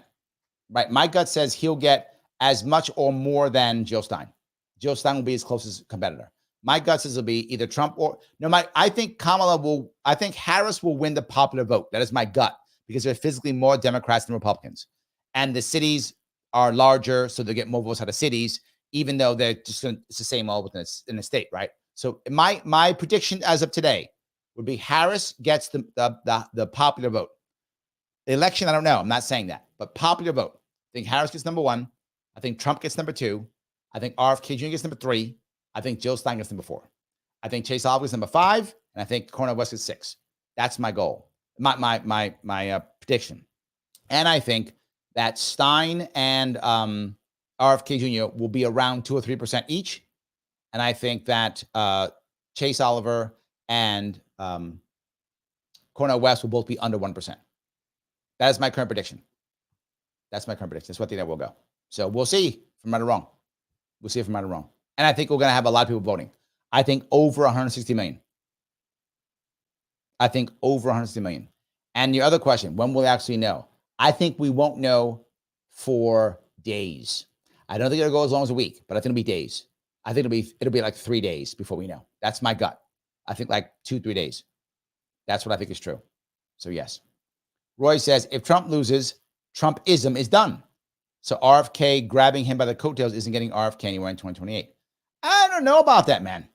Speaker 1: right? My gut says he'll get as much or more than Jill Stein. Jill Stein will be his closest competitor. My gut says it'll be either Trump or I think Harris will win the popular vote. That is my gut, because there are physically more Democrats than Republicans. And the cities are larger, so they get more votes out of cities, even though they're it's the same all within a state, right? So my prediction as of today would be Harris gets the popular vote. The election, I don't know. I'm not saying that, but popular vote. I think Harris gets number 1. I think Trump gets number 2. I think RFK Jr. gets number 3. I think Jill Stein gets number 4. I think Chase Oliver gets number 5, and I think Cornel West gets 6. That's my goal. My prediction. And I think that Stein and RFK Jr. will be around 2 or 3% each. And I think that Chase Oliver and Cornel West will both be under 1%. That is my current prediction. That's my current prediction. That's what I think that will go. So we'll see if I'm right or wrong. We'll see if I'm right or wrong. And I think we're going to have a lot of people voting. I think over 160 million. I think over 160 million. And your other question, when will we actually know? I think we won't know for days. I don't think it'll go as long as a week, but I think it'll be days. I think it'll be like 3 days before we know. That's my gut. I think like 2-3 days. That's what I think is true. So yes. Roy says, if Trump loses, Trumpism is done. So RFK grabbing him by the coattails isn't getting RFK anywhere in 2028. I don't know about that, man.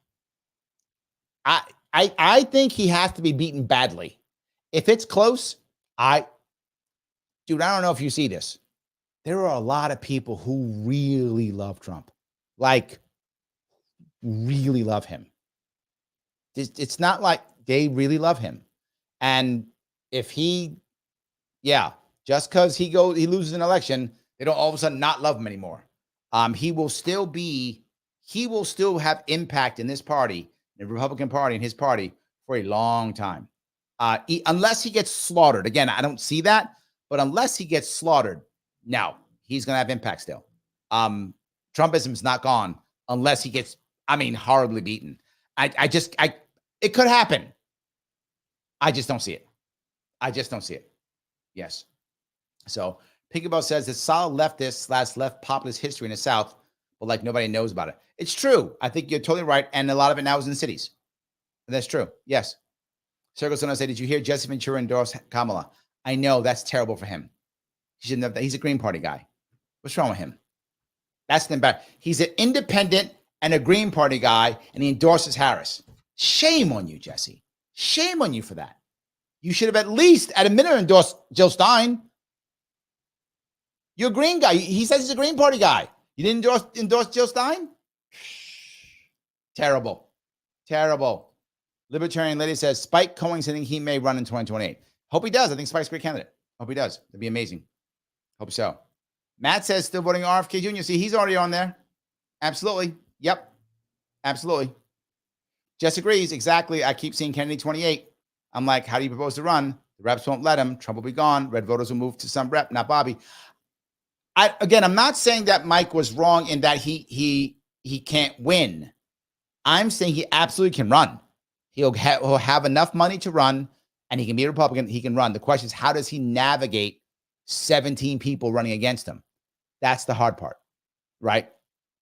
Speaker 1: I think he has to be beaten badly. If it's close, dude, I don't know if you see this. There are a lot of people who really love Trump, like really love him. It's not like they really love him. And if just because he loses an election, they don't all of a sudden not love him anymore. He will still have impact in this party, the Republican Party and his party, for a long time. Unless he gets slaughtered. Again, I don't see that, but unless he gets slaughtered, no, he's going to have impact still. Trumpism is not gone unless he gets, horribly beaten. It could happen. I just don't see it. Yes. So Pickleball says that solid leftist / left populist history in the South, but like nobody knows about it. It's true. I think you're totally right. And a lot of it now is in the cities. And that's true. Yes. Circle Sono say, did you hear Jesse Ventura endorse Kamala? I know that's terrible for him. He shouldn't have that. He's a Green Party guy. What's wrong with him? That's the bad. He's an independent and a Green Party guy, and he endorses Harris. Shame on you, Jesse. Shame on you for that. You should have at a minimum, endorsed Jill Stein. You're a Green guy. He says he's a Green Party guy. You didn't endorse Jill Stein? Terrible. Libertarian lady says, Spike Cohen saying he may run in 2028. Hope he does. I think Spike's a great candidate. Hope he does. That'd be amazing. Hope so. Matt says still voting RFK Jr. See, he's already on there. Absolutely. Yep. Absolutely. Jess agrees. Exactly. I keep seeing Kennedy 28. I'm like, how do you propose to run? The reps won't let him. Trump will be gone. Red voters will move to some rep, not Bobby. I'm not saying that Mike was wrong in that he can't win. I'm saying he absolutely can run. He'll have enough money to run, and he can be a Republican. He can run. The question is, how does he navigate 17 people running against him? That's the hard part, right?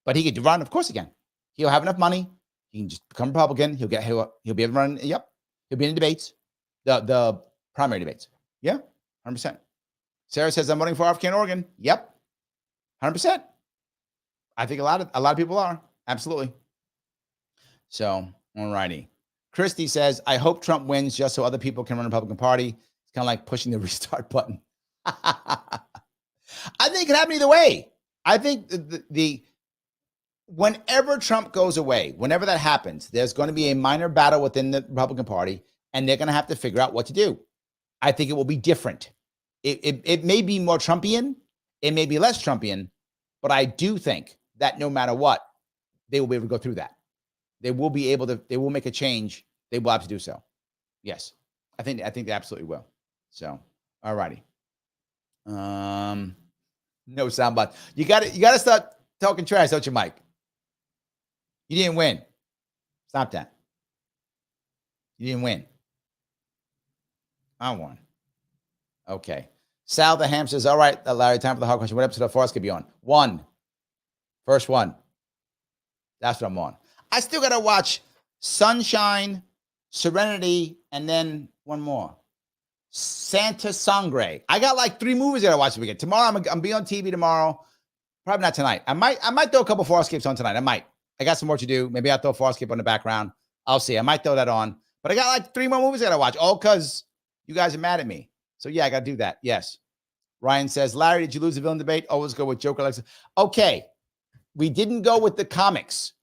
Speaker 1: But he could run. Of course he can. He'll have enough money. He can just become Republican. He'll be able to run. Yep. He'll be in the debates, the primary debates. Yeah, 100%. Sarah says, I'm voting for RFK in Oregon. Yep, 100%. I think a lot of people are. Absolutely. So, all righty. Christy says, I hope Trump wins just so other people can run the Republican Party. It's kind of like pushing the restart button. I think it can happen either way. I think whenever Trump goes away, whenever that happens, there's going to be a minor battle within the Republican Party, and they're going to have to figure out what to do. I think it will be different. It may be more Trumpian. It may be less Trumpian, but I do think that no matter what, they will be able to go through that. They will make a change. They will have to do so. Yes. I think they absolutely will. So, all righty. No soundbite. You got to start talking trash, don't you, Mike? You didn't win. Stop that. You didn't win. I won. Okay. Sal the Ham says, all right, Larry, time for the hard question. What episode of Force could be on? One. First one. That's what I'm on. I still got to watch Sunshine, Serenity, and then one more. Santa Sangre. I got like 3 movies that I watch this weekend. Tomorrow, I'm be on TV tomorrow. Probably not tonight. I might throw a couple Farscapes on tonight. I might. I got some more to do. Maybe I'll throw Farscape on the background. I'll see. I might throw that on. But I got like 3 more movies I got to watch, all because you guys are mad at me. So yeah, I got to do that. Yes. Ryan says, Larry, did you lose the villain debate? Always go with Joker. Alexa. Okay. We didn't go with the comics.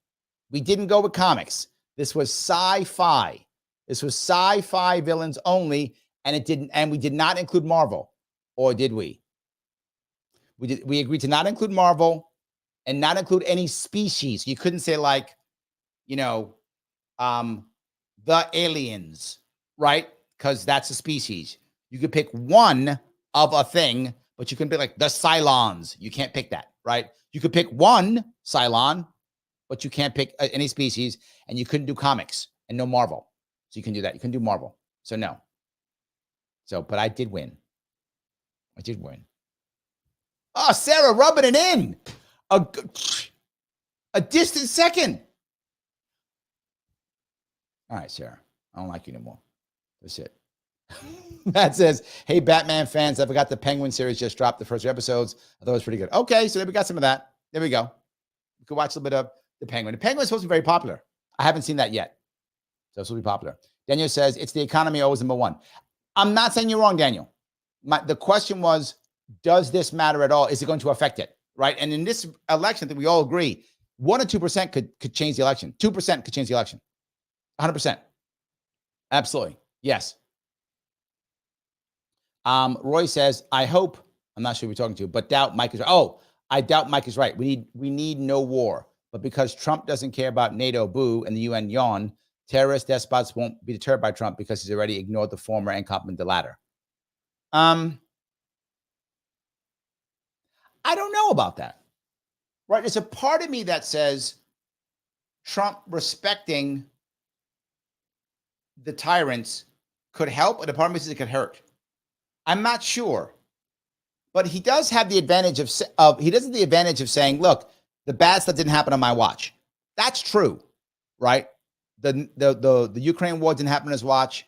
Speaker 1: This was sci-fi. This was sci-fi villains only, and we did not include Marvel. Or did we? We agreed to not include Marvel and not include any species. You couldn't say like, the aliens, right? Because that's a species. You could pick one of a thing, but you can pick like the Cylons. You can't pick that, right? You could pick one Cylon, but you can't pick any species, and you couldn't do comics and no Marvel. So you can do that. You can do Marvel. So no. But I did win. Oh, Sarah rubbing it in. A distant second. All right, Sarah. I don't like you anymore. That's it. Matt says, hey, Batman fans, I forgot the Penguin series just dropped the first 2 episodes. I thought it was pretty good. Okay, so we got some of that. There we go. You can watch a little bit of the Penguin. The Penguin is supposed to be very popular. I haven't seen that yet. So this will be popular. Daniel says, it's the economy always number one. I'm not saying you're wrong, Daniel. The question was, does this matter at all? Is it going to affect it? Right. And in this election, I think we all agree, 1 or 2% could change the election. 2% could change the election. 100%. Absolutely. Yes. Roy says, I hope, I'm not sure who we're talking to, but doubt Mike is right. Oh, I doubt Mike is right. We need no war. But because Trump doesn't care about NATO, boo, and the UN, yawn, terrorist despots won't be deterred by Trump because he's already ignored the former and complimented the latter. I don't know about that. Right? There's a part of me that says Trump respecting the tyrants could help, and a part of me says it could hurt. I'm not sure. But he does have the advantage of saying, look, the bad stuff didn't happen on my watch. That's true, right? The Ukraine war didn't happen on his watch.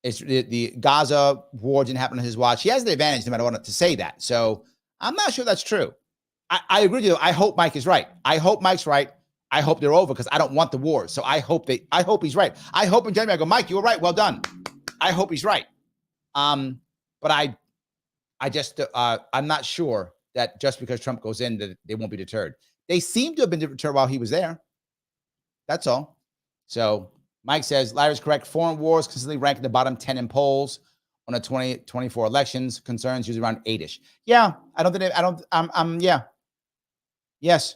Speaker 1: It's the Gaza war didn't happen on his watch. He has the advantage, no matter what, to say that. So I'm not sure that's true. I agree with you. I hope Mike is right. I hope Mike's right. I hope they're over because I don't want the war. So I hope he's right. I hope in January I go, Mike, you were right. Well done. I hope he's right. But I just I'm not sure that just because Trump goes in that they won't be deterred. They seem to have been deterred while he was there. That's all. So Mike says, Larry's correct. Foreign wars consistently rank in the bottom 10 in polls on the 2024 elections. Concerns usually around 8-ish. Yeah, yeah. Yes.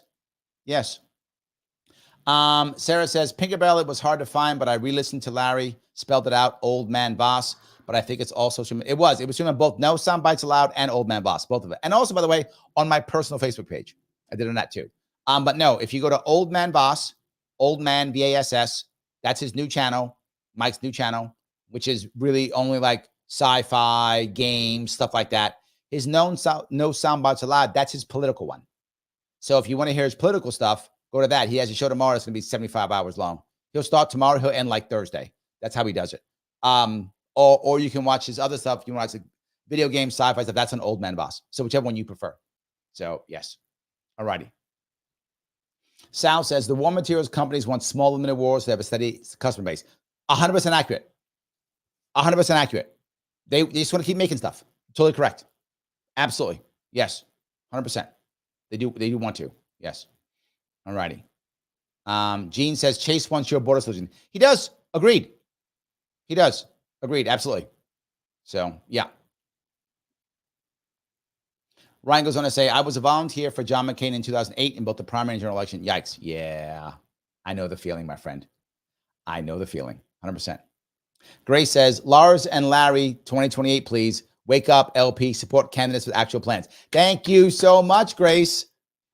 Speaker 1: Sarah says, Pinkerbell, it was hard to find, but I re-listened to Larry, spelled it out, Old Man Boss. But I think it's also, it was streaming both No Sound Bites Allowed and Old Man Boss, both of it. And also, by the way, on my personal Facebook page. I did on that too. But no, if you go to Old Man Boss, Old Man BASS, that's his new channel, Mike's new channel, which is really only like sci-fi, games, stuff like that. His No Sound Bites Allowed, that's his political one. So if you want to hear his political stuff, go to that. He has a show tomorrow. It's going to be 75 hours long. He'll start tomorrow. He'll end like Thursday. That's how he does it. Or you can watch his other stuff. You want to watch video games, sci-fi stuff. That's an Old Man Boss. So whichever one you prefer. So yes. All righty. Sal says the war materials companies want small limited wars to have a steady customer base. 100% accurate. 100% accurate. They just want to keep making stuff. Totally correct. Absolutely. Yes. 100%. They do want to. Yes. All righty. Gene says Chase wants your border solution. He does. Agreed. He does. Agreed. Absolutely. So, yeah. Ryan goes on to say, I was a volunteer for John McCain in 2008 in both the primary and general election. Yikes. Yeah. I know the feeling, my friend. I know the feeling. 100%. Grace says, Lars and Larry, 2028, please. Wake up, LP. Support candidates with actual plans. Thank you so much, Grace.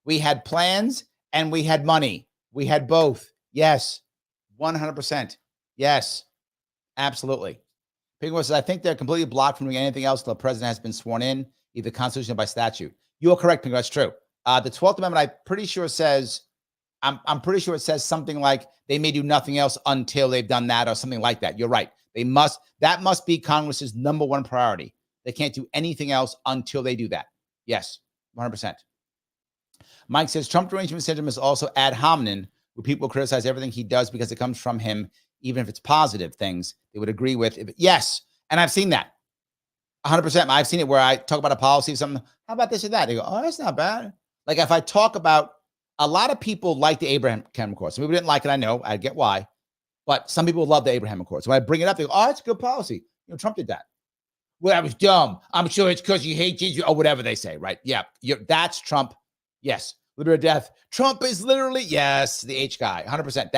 Speaker 1: We had plans and we had money. We had both. Yes. 100%. Yes. Absolutely. Pinguin says, I think they're completely blocked from doing anything else until the president has been sworn in, either constitution or by statute. You are correct, Pinguin. That's true. The 12th Amendment, I'm pretty sure it says something like they may do nothing else until they've done that or something like that. You're right. That must be Congress's number one priority. They can't do anything else until they do that. Yes, 100%. Mike says Trump derangement syndrome is also ad hominem, where people criticize everything he does because it comes from him, even if it's positive things they would agree with. Yes, and I've seen that 100%. I've seen it where I talk about a policy or something. How about this or that? They go, oh, that's not bad. Like if I talk about, a lot of people like the Abraham Accord. Some people didn't like it. I know. I get why. But some people love the Abraham Accord. So when I bring it up, they go, oh, it's a good policy. Trump did that. Well, that was dumb. I'm sure it's because you hate Jesus or whatever they say, right? Yeah, that's Trump. Yes. Liberty or death. Trump is literally, yes, the H guy, 100%.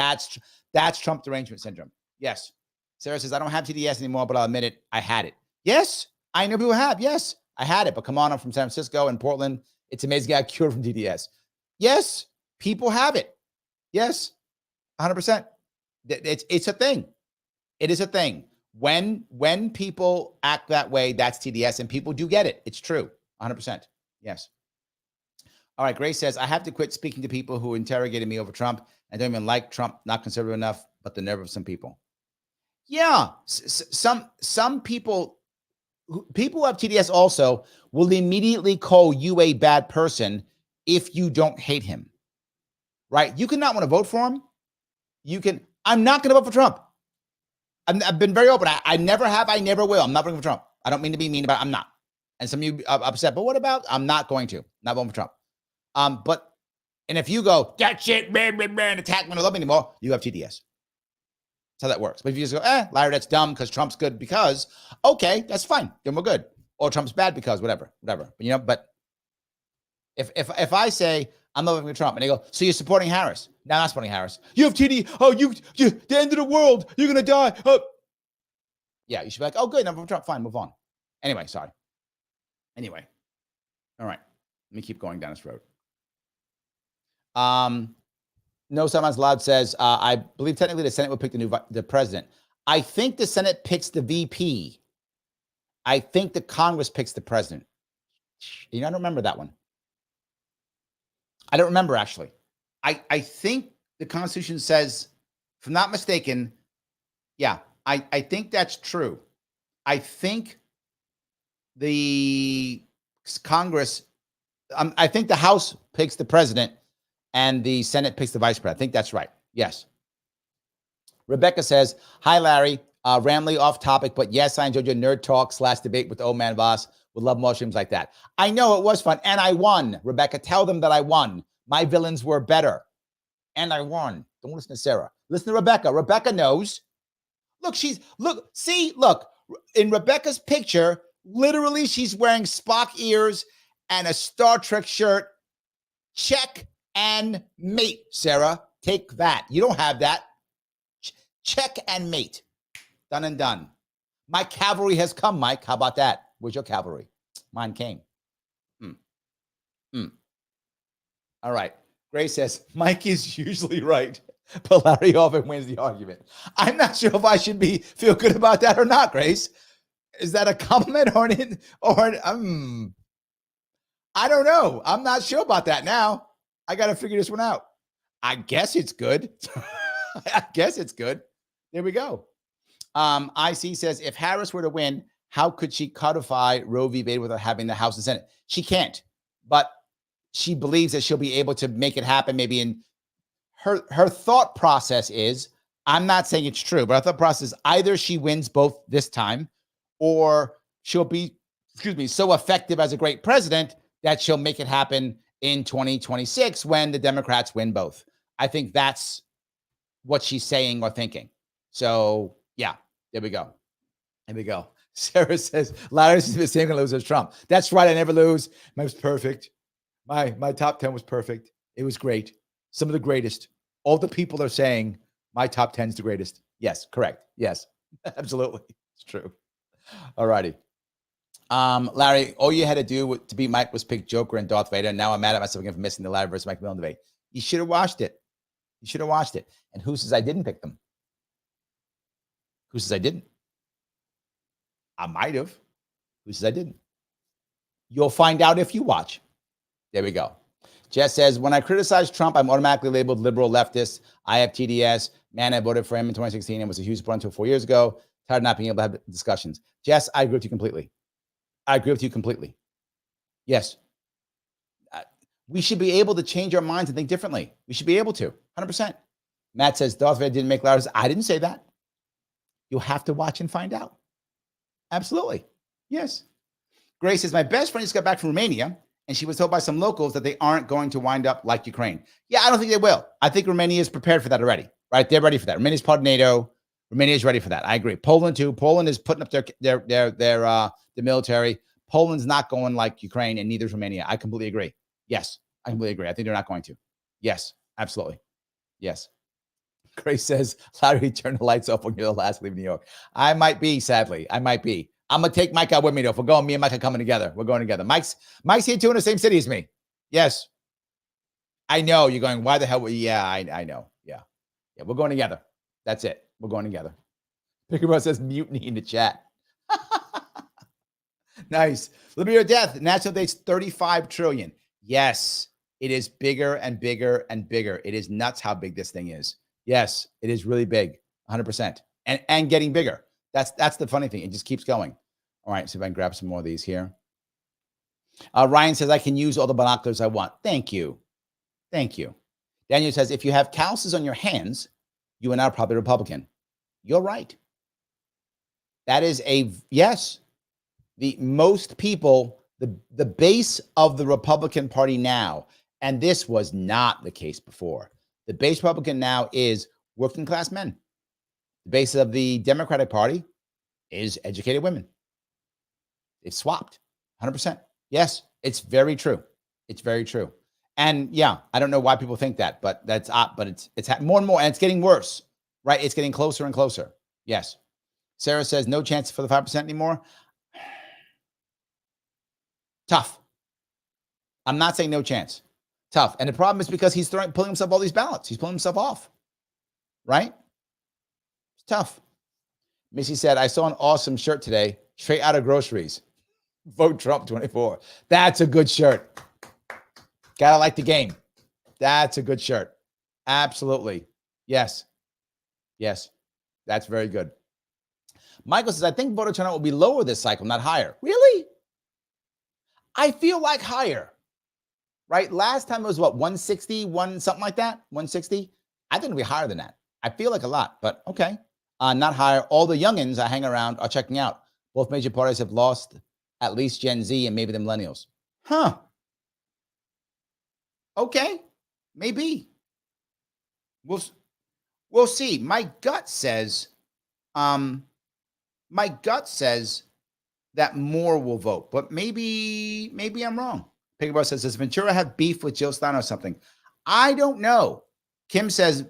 Speaker 1: That's Trump derangement syndrome. Yes. Sarah says, I don't have TDS anymore, but I'll admit it. I had it. Yes. I know people have. Yes. I had it. But come on, I'm from San Francisco and Portland. It's amazing I got cured from TDS. Yes. People have it. Yes. 100%. It's a thing. It is a thing. When people act that way, that's TDS, and people do get it. It's true. 100%. Yes. All right. Grace says, I have to quit speaking to people who interrogated me over Trump. I don't even like Trump, not conservative enough, but the nerve of some people. Yeah. Some people who have TDS also will immediately call you a bad person if you don't hate him. Right? You cannot want to vote for him. I'm not going to vote for Trump. I've been very open. I never have. I never will. I'm not voting for Trump. I don't mean to be mean about it. I'm not. And some of you are upset, but what about? I'm not going to. Not voting for Trump. And if you go, that shit, man, attack me, don't love me anymore, you have TDS. That's how that works. But if you just go, Larry, that's dumb because Trump's good because, okay, that's fine. Then we're good. Or Trump's bad because whatever. But if I say I'm not voting for Trump and they go, so you're supporting Harris? No, I'm not supporting Harris. You have TD. Oh, you the end of the world. You're gonna die. Oh. Yeah, you should be like, oh, good, I'm voting for Trump. Fine, move on. Anyway, sorry. Anyway, all right. Let me keep going down this road. No, someone's loud says, I believe technically the Senate will pick the president. I think the Senate picks the VP. I think the Congress picks the president. I don't remember that one. I don't remember, actually. I think the Constitution says, if I'm not mistaken, yeah, I think that's true. I think the Congress, I think the House picks the president and the Senate picks the vice president. I think that's right. Yes. Rebecca says, hi, Larry. Ramley off topic, but yes, I enjoyed your nerd talk / debate with the old man Voss. Would love more streams like that. I know it was fun, and I won. Rebecca, tell them that I won. My villains were better, and I won. Don't listen to Sarah. Listen to Rebecca. Rebecca knows. Look, look. In Rebecca's picture, literally, she's wearing Spock ears and a Star Trek shirt. Check and mate, Sarah. Take that. You don't have that. Check and mate. Done and done. My cavalry has come, Mike. How about that? Where's your cavalry? Mine came. All right. Grace says, Mike is usually right, but Larry often wins the argument. I'm not sure if I should feel good about that or not, Grace. Is that a compliment or I don't know. I'm not sure about that now. I got to figure this one out. I guess it's good. I guess it's good. There we go. IC says, if Harris were to win, how could she codify Roe v. Wade without having the House and Senate? She can't, but she believes that she'll be able to make it happen. Maybe in her thought process is, I'm not saying it's true, but her thought process is either she wins both this time or she'll be, so effective as a great president that she'll make it happen in 2026 when the Democrats win both. I think that's what she's saying or thinking. So yeah, there we go. There we go. Sarah says, Larry's the same gonna lose as Trump. That's right. I never lose. Mine was perfect. My top 10 was perfect. It was great. Some of the greatest. All the people are saying my top 10 is the greatest. Yes, correct. Yes, absolutely. It's true. All righty. Larry, all you had to do to beat Mike was pick Joker and Darth Vader. Now I'm mad at myself again for missing the Larry versus Mike Millen debate. You should have watched it. You should have watched it. And who says I didn't pick them? Who says I didn't? I might have. Who says I didn't? You'll find out if you watch. There we go. Jess says, when I criticize Trump, I'm automatically labeled liberal leftist. I have TDS. Man, I voted for him in 2016 and was a huge supporter until 4 years ago. Tired of not being able to have discussions. Jess, I agree with you completely. Yes. We should be able to change our minds and think differently. We should be able to, 100%. Matt says, Darth Vader didn't make Larry. I didn't say that. You'll have to watch and find out. Absolutely. Yes. Grace says, my best friend just got back from Romania, and she was told by some locals that they aren't going to wind up like Ukraine. Yeah, I don't think they will. I think Romania is prepared for that already, right? They're ready for that. Romania is part of NATO. Romania is ready for that. I agree. Poland too. Poland is putting up their military. Poland's not going like Ukraine, and neither is Romania. I completely agree. Yes, I completely agree. I think they're not going to. Yes, absolutely. Yes. Grace says, Larry, turn the lights off when you're the last to leave New York. I might be, sadly. I might be. I'm going to take Mike out with me, though. If we're going, me and Mike are coming together. We're going together. Mike's here, too, in the same city as me. Yes. I know. You're going, why the hell? Yeah, I know. Yeah. Yeah, we're going together. That's it. We're going together. Picker says mutiny in the chat. Nice. Liberty or death. National date's 35 trillion. Yes, it is bigger and bigger and bigger. It is nuts how big this thing is. Yes, it is really big, 100%, and getting bigger. That's the funny thing. It just keeps going. All right, so if I can grab some more of these here. Ryan says, I can use all the binoculars I want. Thank you. Thank you. Daniel says, if you have calluses on your hands, you are now probably Republican. You're right. That is yes. The most people, the base of the Republican Party now, and this was not the case before. The base Republican now is working class men. The base of the Democratic Party is educated women. They've swapped 100%. Yes, it's very true. It's very true. And yeah, I don't know why people think that, but it's more and more, and it's getting worse, right? It's getting closer and closer. Yes. Sarah says no chance for the 5% anymore. Tough. I'm not saying no chance. Tough. And the problem is because he's pulling himself all these ballots. He's pulling himself off. Right? It's tough. Missy said, I saw an awesome shirt today, straight out of groceries. Vote Trump 24. That's a good shirt. Gotta like the game. That's a good shirt. Absolutely. Yes. Yes. That's very good. Michael says, I think voter turnout will be lower this cycle, not higher. Really? I feel like higher. Right? Last time it was what, 160, something like that? 160? I think it'll be higher than that. I feel like a lot, but okay. Not higher. All the youngins I hang around are checking out. Both major parties have lost at least Gen Z and maybe the millennials. Huh. Okay. Maybe. We'll see. My gut says that more will vote, but maybe I'm wrong. Piggybar says, does Ventura have beef with Jill Stein or something? I don't know. Kim says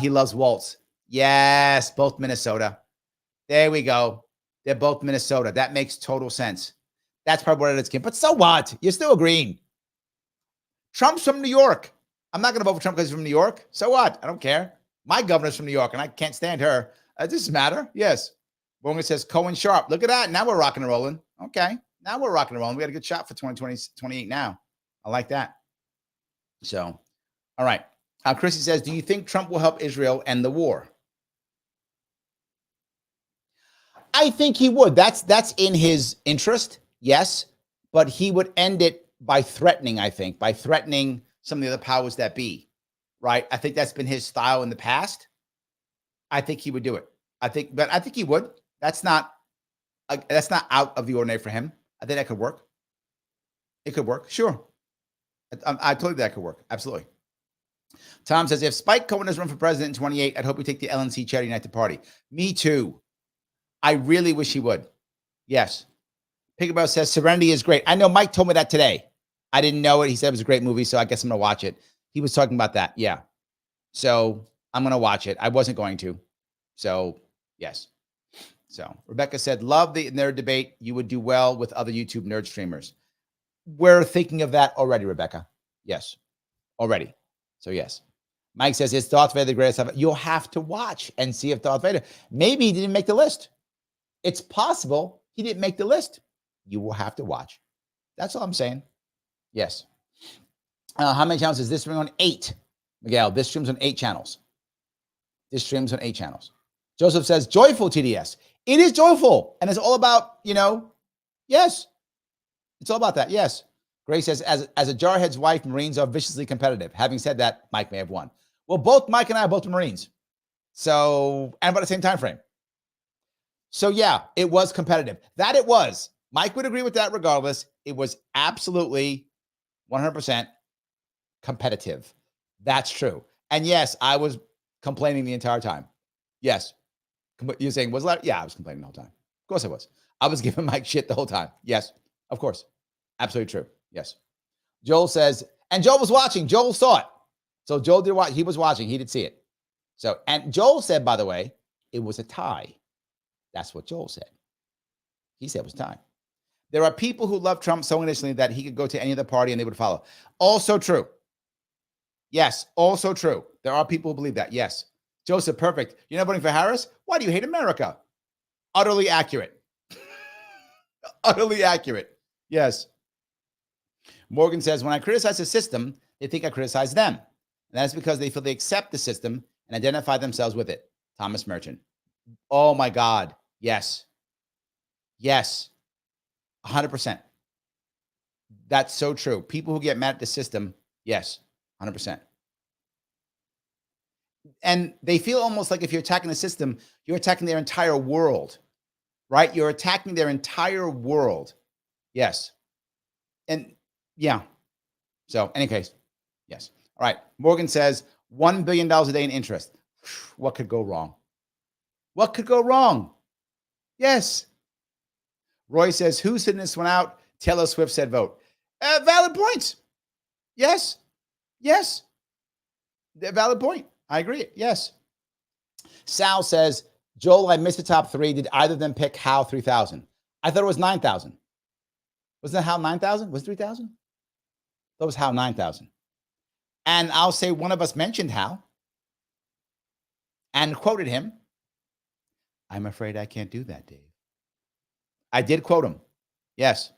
Speaker 1: he loves Waltz. Yes, both Minnesota. There we go. They're both Minnesota. That makes total sense. That's probably what it is, Kim. But so what? You're still agreeing. Trump's from New York. I'm not going to vote for Trump because he's from New York. So what? I don't care. My governor's from New York, and I can't stand her. It doesn't matter. Yes. Morgan says Cohen Sharpe. Look at that. Now we're rocking and rolling. Okay. Now we're rocking and rolling. We got a good shot for 2028 now. I like that. So, all right. Chrissy says, do you think Trump will help Israel end the war? I think he would. That's in his interest. Yes. But he would end it by threatening, I think, by threatening some of the other powers that be. Right? I think that's been his style in the past. I think he would do it. I think he would. That's not out of the ordinary for him. I think that could work. It could work. Sure. I totally think that could work. Absolutely. Tom says, if Spike Cohen is run for president in 28, I'd hope he take the LNC Charity United Party. Me too. I really wish he would. Yes. Picklebell says, Serenity is great. I know Mike told me that today. I didn't know it. He said it was a great movie, so I guess I'm going to watch it. He was talking about that. Yeah. So I'm going to watch it. I wasn't going to. So, yes. So Rebecca said, love the nerd debate. You would do well with other YouTube nerd streamers. We're thinking of that already, Rebecca. Yes. Already. So, yes. Mike says, is Darth Vader the greatest ever? You'll have to watch and see if Darth Vader, maybe he didn't make the list. It's possible he didn't make the list. You will have to watch. That's all I'm saying. Yes. How many channels is this streaming on? 8. Miguel, this streams on 8 channels. This streams on 8 channels. Joseph says, joyful TDS. It is joyful. And it's all about, yes. It's all about that. Yes. Grace says, as a jarhead's wife, Marines are viciously competitive. Having said that, Mike may have won. Well, both Mike and I are both Marines. So, and about the same time frame. So, yeah, it was competitive. That it was. Mike would agree with that regardless. It was absolutely 100% competitive. That's true. And yes, I was complaining the entire time. Yes. You're saying, was that? Yeah, I was complaining the whole time. Of course I was. I was giving Mike shit the whole time. Yes, of course. Absolutely true. Yes. Joel says, and Joel was watching. Joel saw it. So Joel did watch. He was watching. He did see it. So, and Joel said, by the way, it was a tie. That's what Joel said. He said it was a tie. There are people who love Trump so initially that he could go to any other party and they would follow. Also true. Yes, also true. There are people who believe that. Yes. Joseph, perfect. You're not voting for Harris? Why do you hate America? Utterly accurate. Utterly accurate. Yes. Morgan says, when I criticize the system, they think I criticize them. And that's because they feel they accept the system and identify themselves with it. Thomas Merchant. Oh my God. Yes. Yes. 100%. That's so true. People who get mad at the system, yes, 100%. And they feel almost like if you're attacking the system, you're attacking their entire world. right? You're attacking their entire world. Yes. And yeah. So, any case, yes. All right. Morgan says $1 billion a day in interest. What could go wrong? What could go wrong? Yes. Roy says, who's sitting this one out? Taylor Swift said vote. Valid points. Yes. Yes. Valid point. I agree. Yes. Sal says, Joel, I missed the top three. Did either of them pick How 3000? I thought it was 9,000. Wasn't that How 9,000? Was it 3,000? That was How 9,000. And I'll say one of us mentioned How and quoted him. I'm afraid I can't do that, Dave. I did quote him. Yes.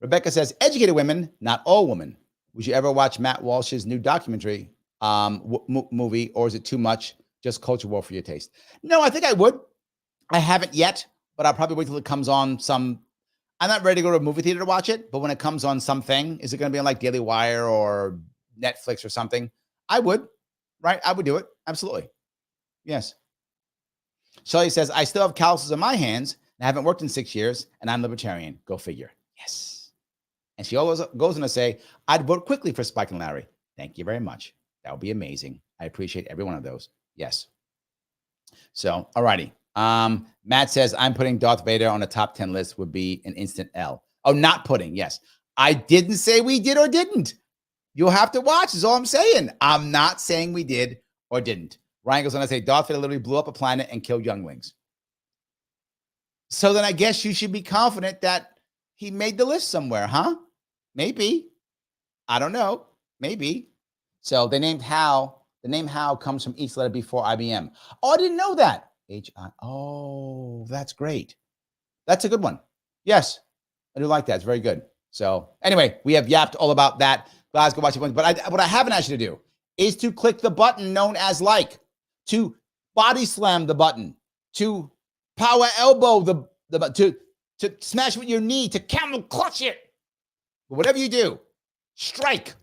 Speaker 1: Rebecca says, educated women, not all women. Would you ever watch Matt Walsh's new documentary movie, or is it too much, just culture war for your taste? No, I think I would. I haven't yet, but I'll probably wait till it comes on some. I'm not ready to go to a movie theater to watch it, but when it comes on something, is it going to be on like Daily Wire or Netflix or something? I would, right? I would do it. Absolutely. Yes. Shelley says, I still have calluses on my hands and I haven't worked in 6 years and I'm libertarian. Go figure. Yes. And she always goes on to say, I'd vote quickly for Spike and Larry. Thank you very much. That would be amazing. I appreciate every one of those. Yes. So, all righty. Matt says, I'm putting Darth Vader on a top 10 list would be an instant L. Oh, not putting. Yes. I didn't say we did or didn't. You'll have to watch is all I'm saying. I'm not saying we did or didn't. Ryan goes on to say, Darth Vader literally blew up a planet and killed younglings. So then I guess you should be confident that he made the list somewhere, huh? Maybe. I don't know. Maybe. So they named Hal. The name Hal comes from each letter before IBM. Oh, I didn't know that. H-I. Oh, that's great. That's a good one. Yes, I do like that. It's very good. So anyway, we have yapped all about that. Guys, go watch it. But what I haven't asked you to do is to click the button known as like, to body slam the button, to power elbow to smash with your knee, to camel clutch it. But whatever you do, strike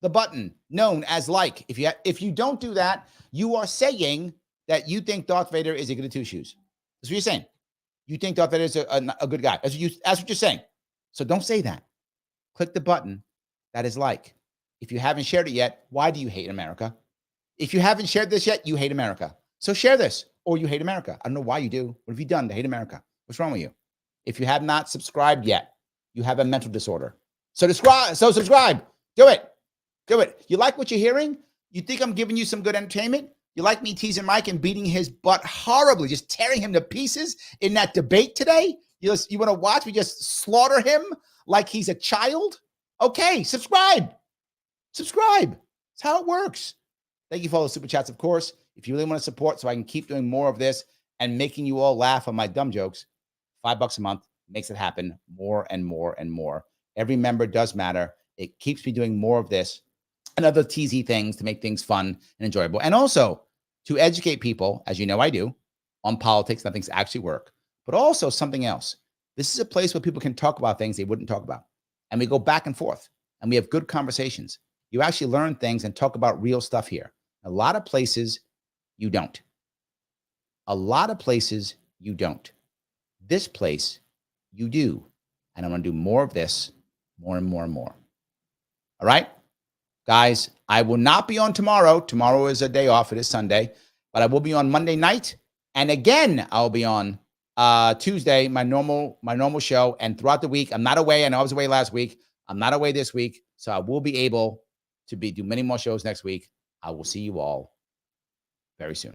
Speaker 1: the button known as like. If you don't do that, you are saying that you think Darth Vader is a good at two shoes. That's what you're saying. You think Darth Vader is a good guy. That's what you're saying. So don't say that. Click the button that is like. If you haven't shared it yet, why do you hate America? If you haven't shared this yet, you hate America. So share this, or you hate America. I don't know why you do. What have you done to hate America? What's wrong with you? If you have not subscribed yet, you have a mental disorder. So subscribe. Do it. Do it. You like what you're hearing? You think I'm giving you some good entertainment? You like me teasing Mike and beating his butt horribly, just tearing him to pieces in that debate today? You want to watch me just slaughter him like he's a child? Okay, subscribe. Subscribe. That's how it works. Thank you for all the super chats, of course. If you really want to support so I can keep doing more of this and making you all laugh on my dumb jokes, $5 a month makes it happen more and more and more. Every member does matter. It keeps me doing more of this and other teasy things to make things fun and enjoyable. And also to educate people, as you know I do, on politics, that things actually work. But also something else. This is a place where people can talk about things they wouldn't talk about. And we go back and forth. And we have good conversations. You actually learn things and talk about real stuff here. A lot of places you don't. A lot of places you don't. This place you do. And I'm going to do more of this, more and more and more. All right? Guys, I will not be on tomorrow. Tomorrow is a day off. It is Sunday. But I will be on Monday night. And again, I'll be on Tuesday, my normal show. And throughout the week, I'm not away. I know I was away last week. I'm not away this week. So I will be able to do many more shows next week. I will see you all very soon.